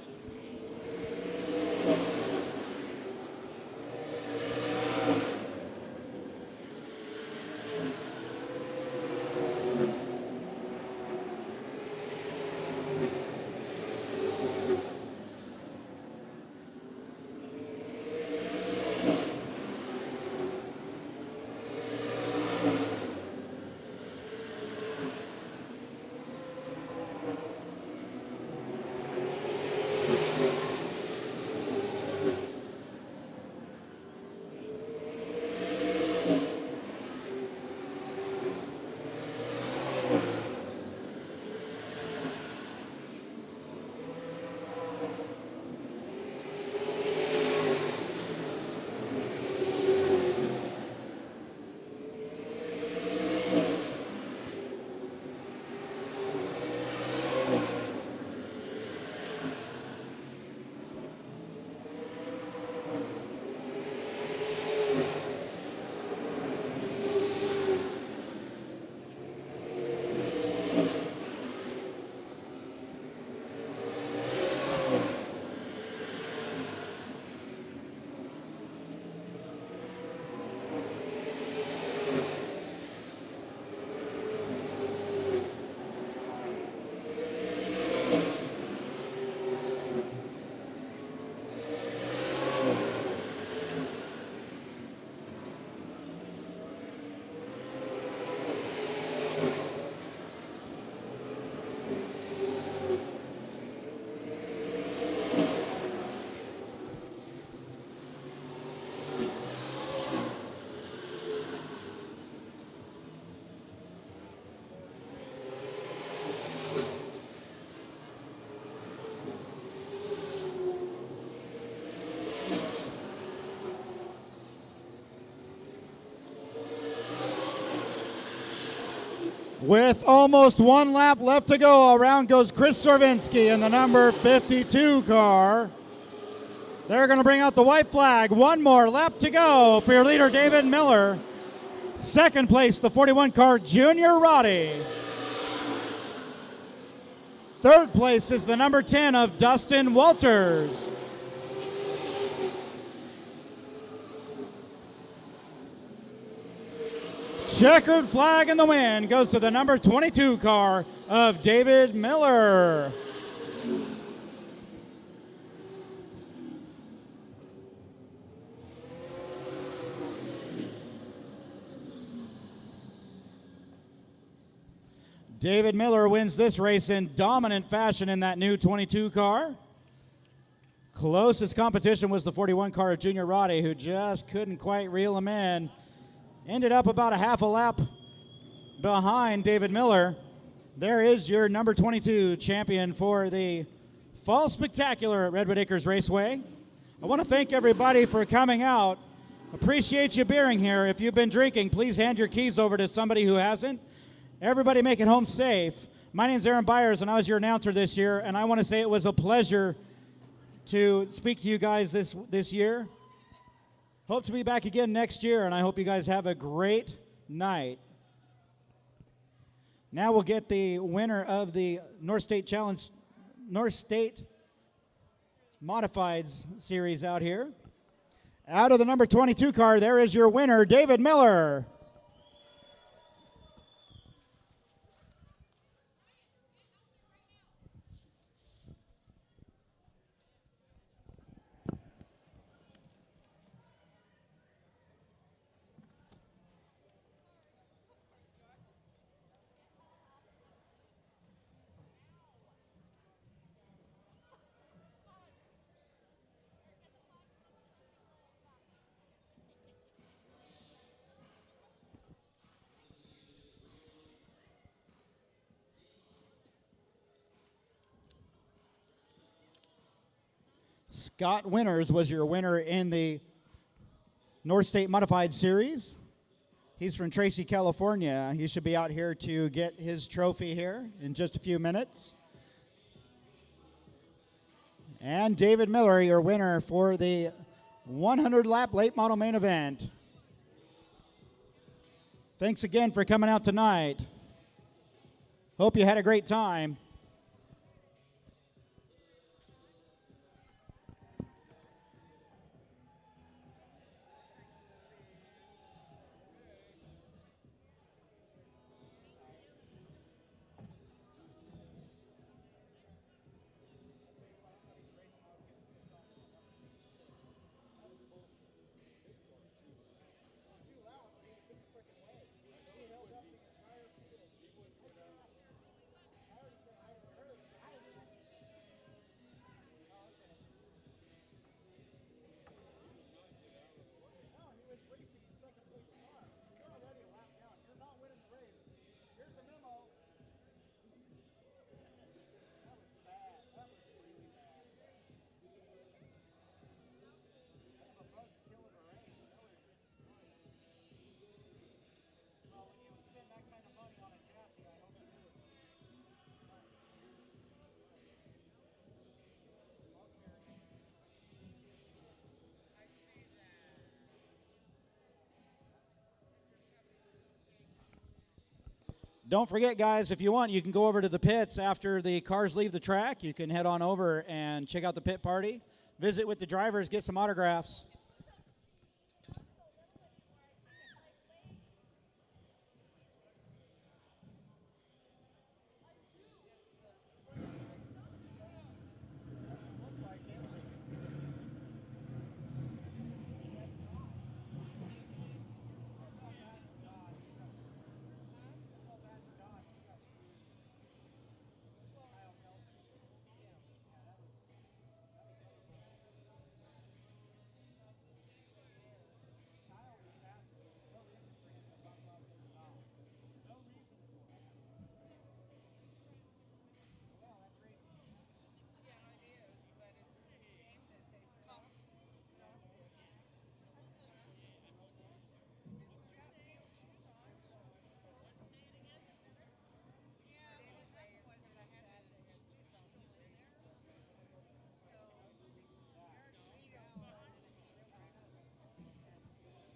With almost 1 lap left to go, around goes Chris Sorvinsky in the number 52 car. They're going to bring out the white flag. 1 more lap to go for your leader, David Miller. Second place, the 41 car, Junior Roddy. Third place is the number 10 of Dustin Walters. Checkered flag in the wind goes to the number 22 car of David Miller. David Miller wins this race in dominant fashion in that new 22 car. Closest competition was the 41 car of Junior Roddy, who just couldn't quite reel him in. Ended up about a half a lap behind David Miller. There is your number 22 champion for the Fall Spectacular at Redwood Acres Raceway. I want to thank everybody for coming out. Appreciate you being here. If you've been drinking, please hand your keys over to somebody who hasn't. Everybody make it home safe. My name's Aaron Byers, and I was your announcer this year, and I want to say it was a pleasure to speak to you guys this year. Hope to be back again next year, and I hope you guys have a great night. Now we'll get the winner of the North State Modifieds series out here. Out of the number 22 car, there is your winner, David Miller. Scott Winters was your winner in the North State Modified Series. He's from Tracy, California. He should be out here to get his trophy here in just a few minutes. And David Miller, your winner for the 100-lap late model main event. Thanks again for coming out tonight. Hope you had a great time. Don't forget, guys, if you want, you can go over to the pits after the cars leave the track. You can head on over and check out the pit party, visit with the drivers, get some autographs.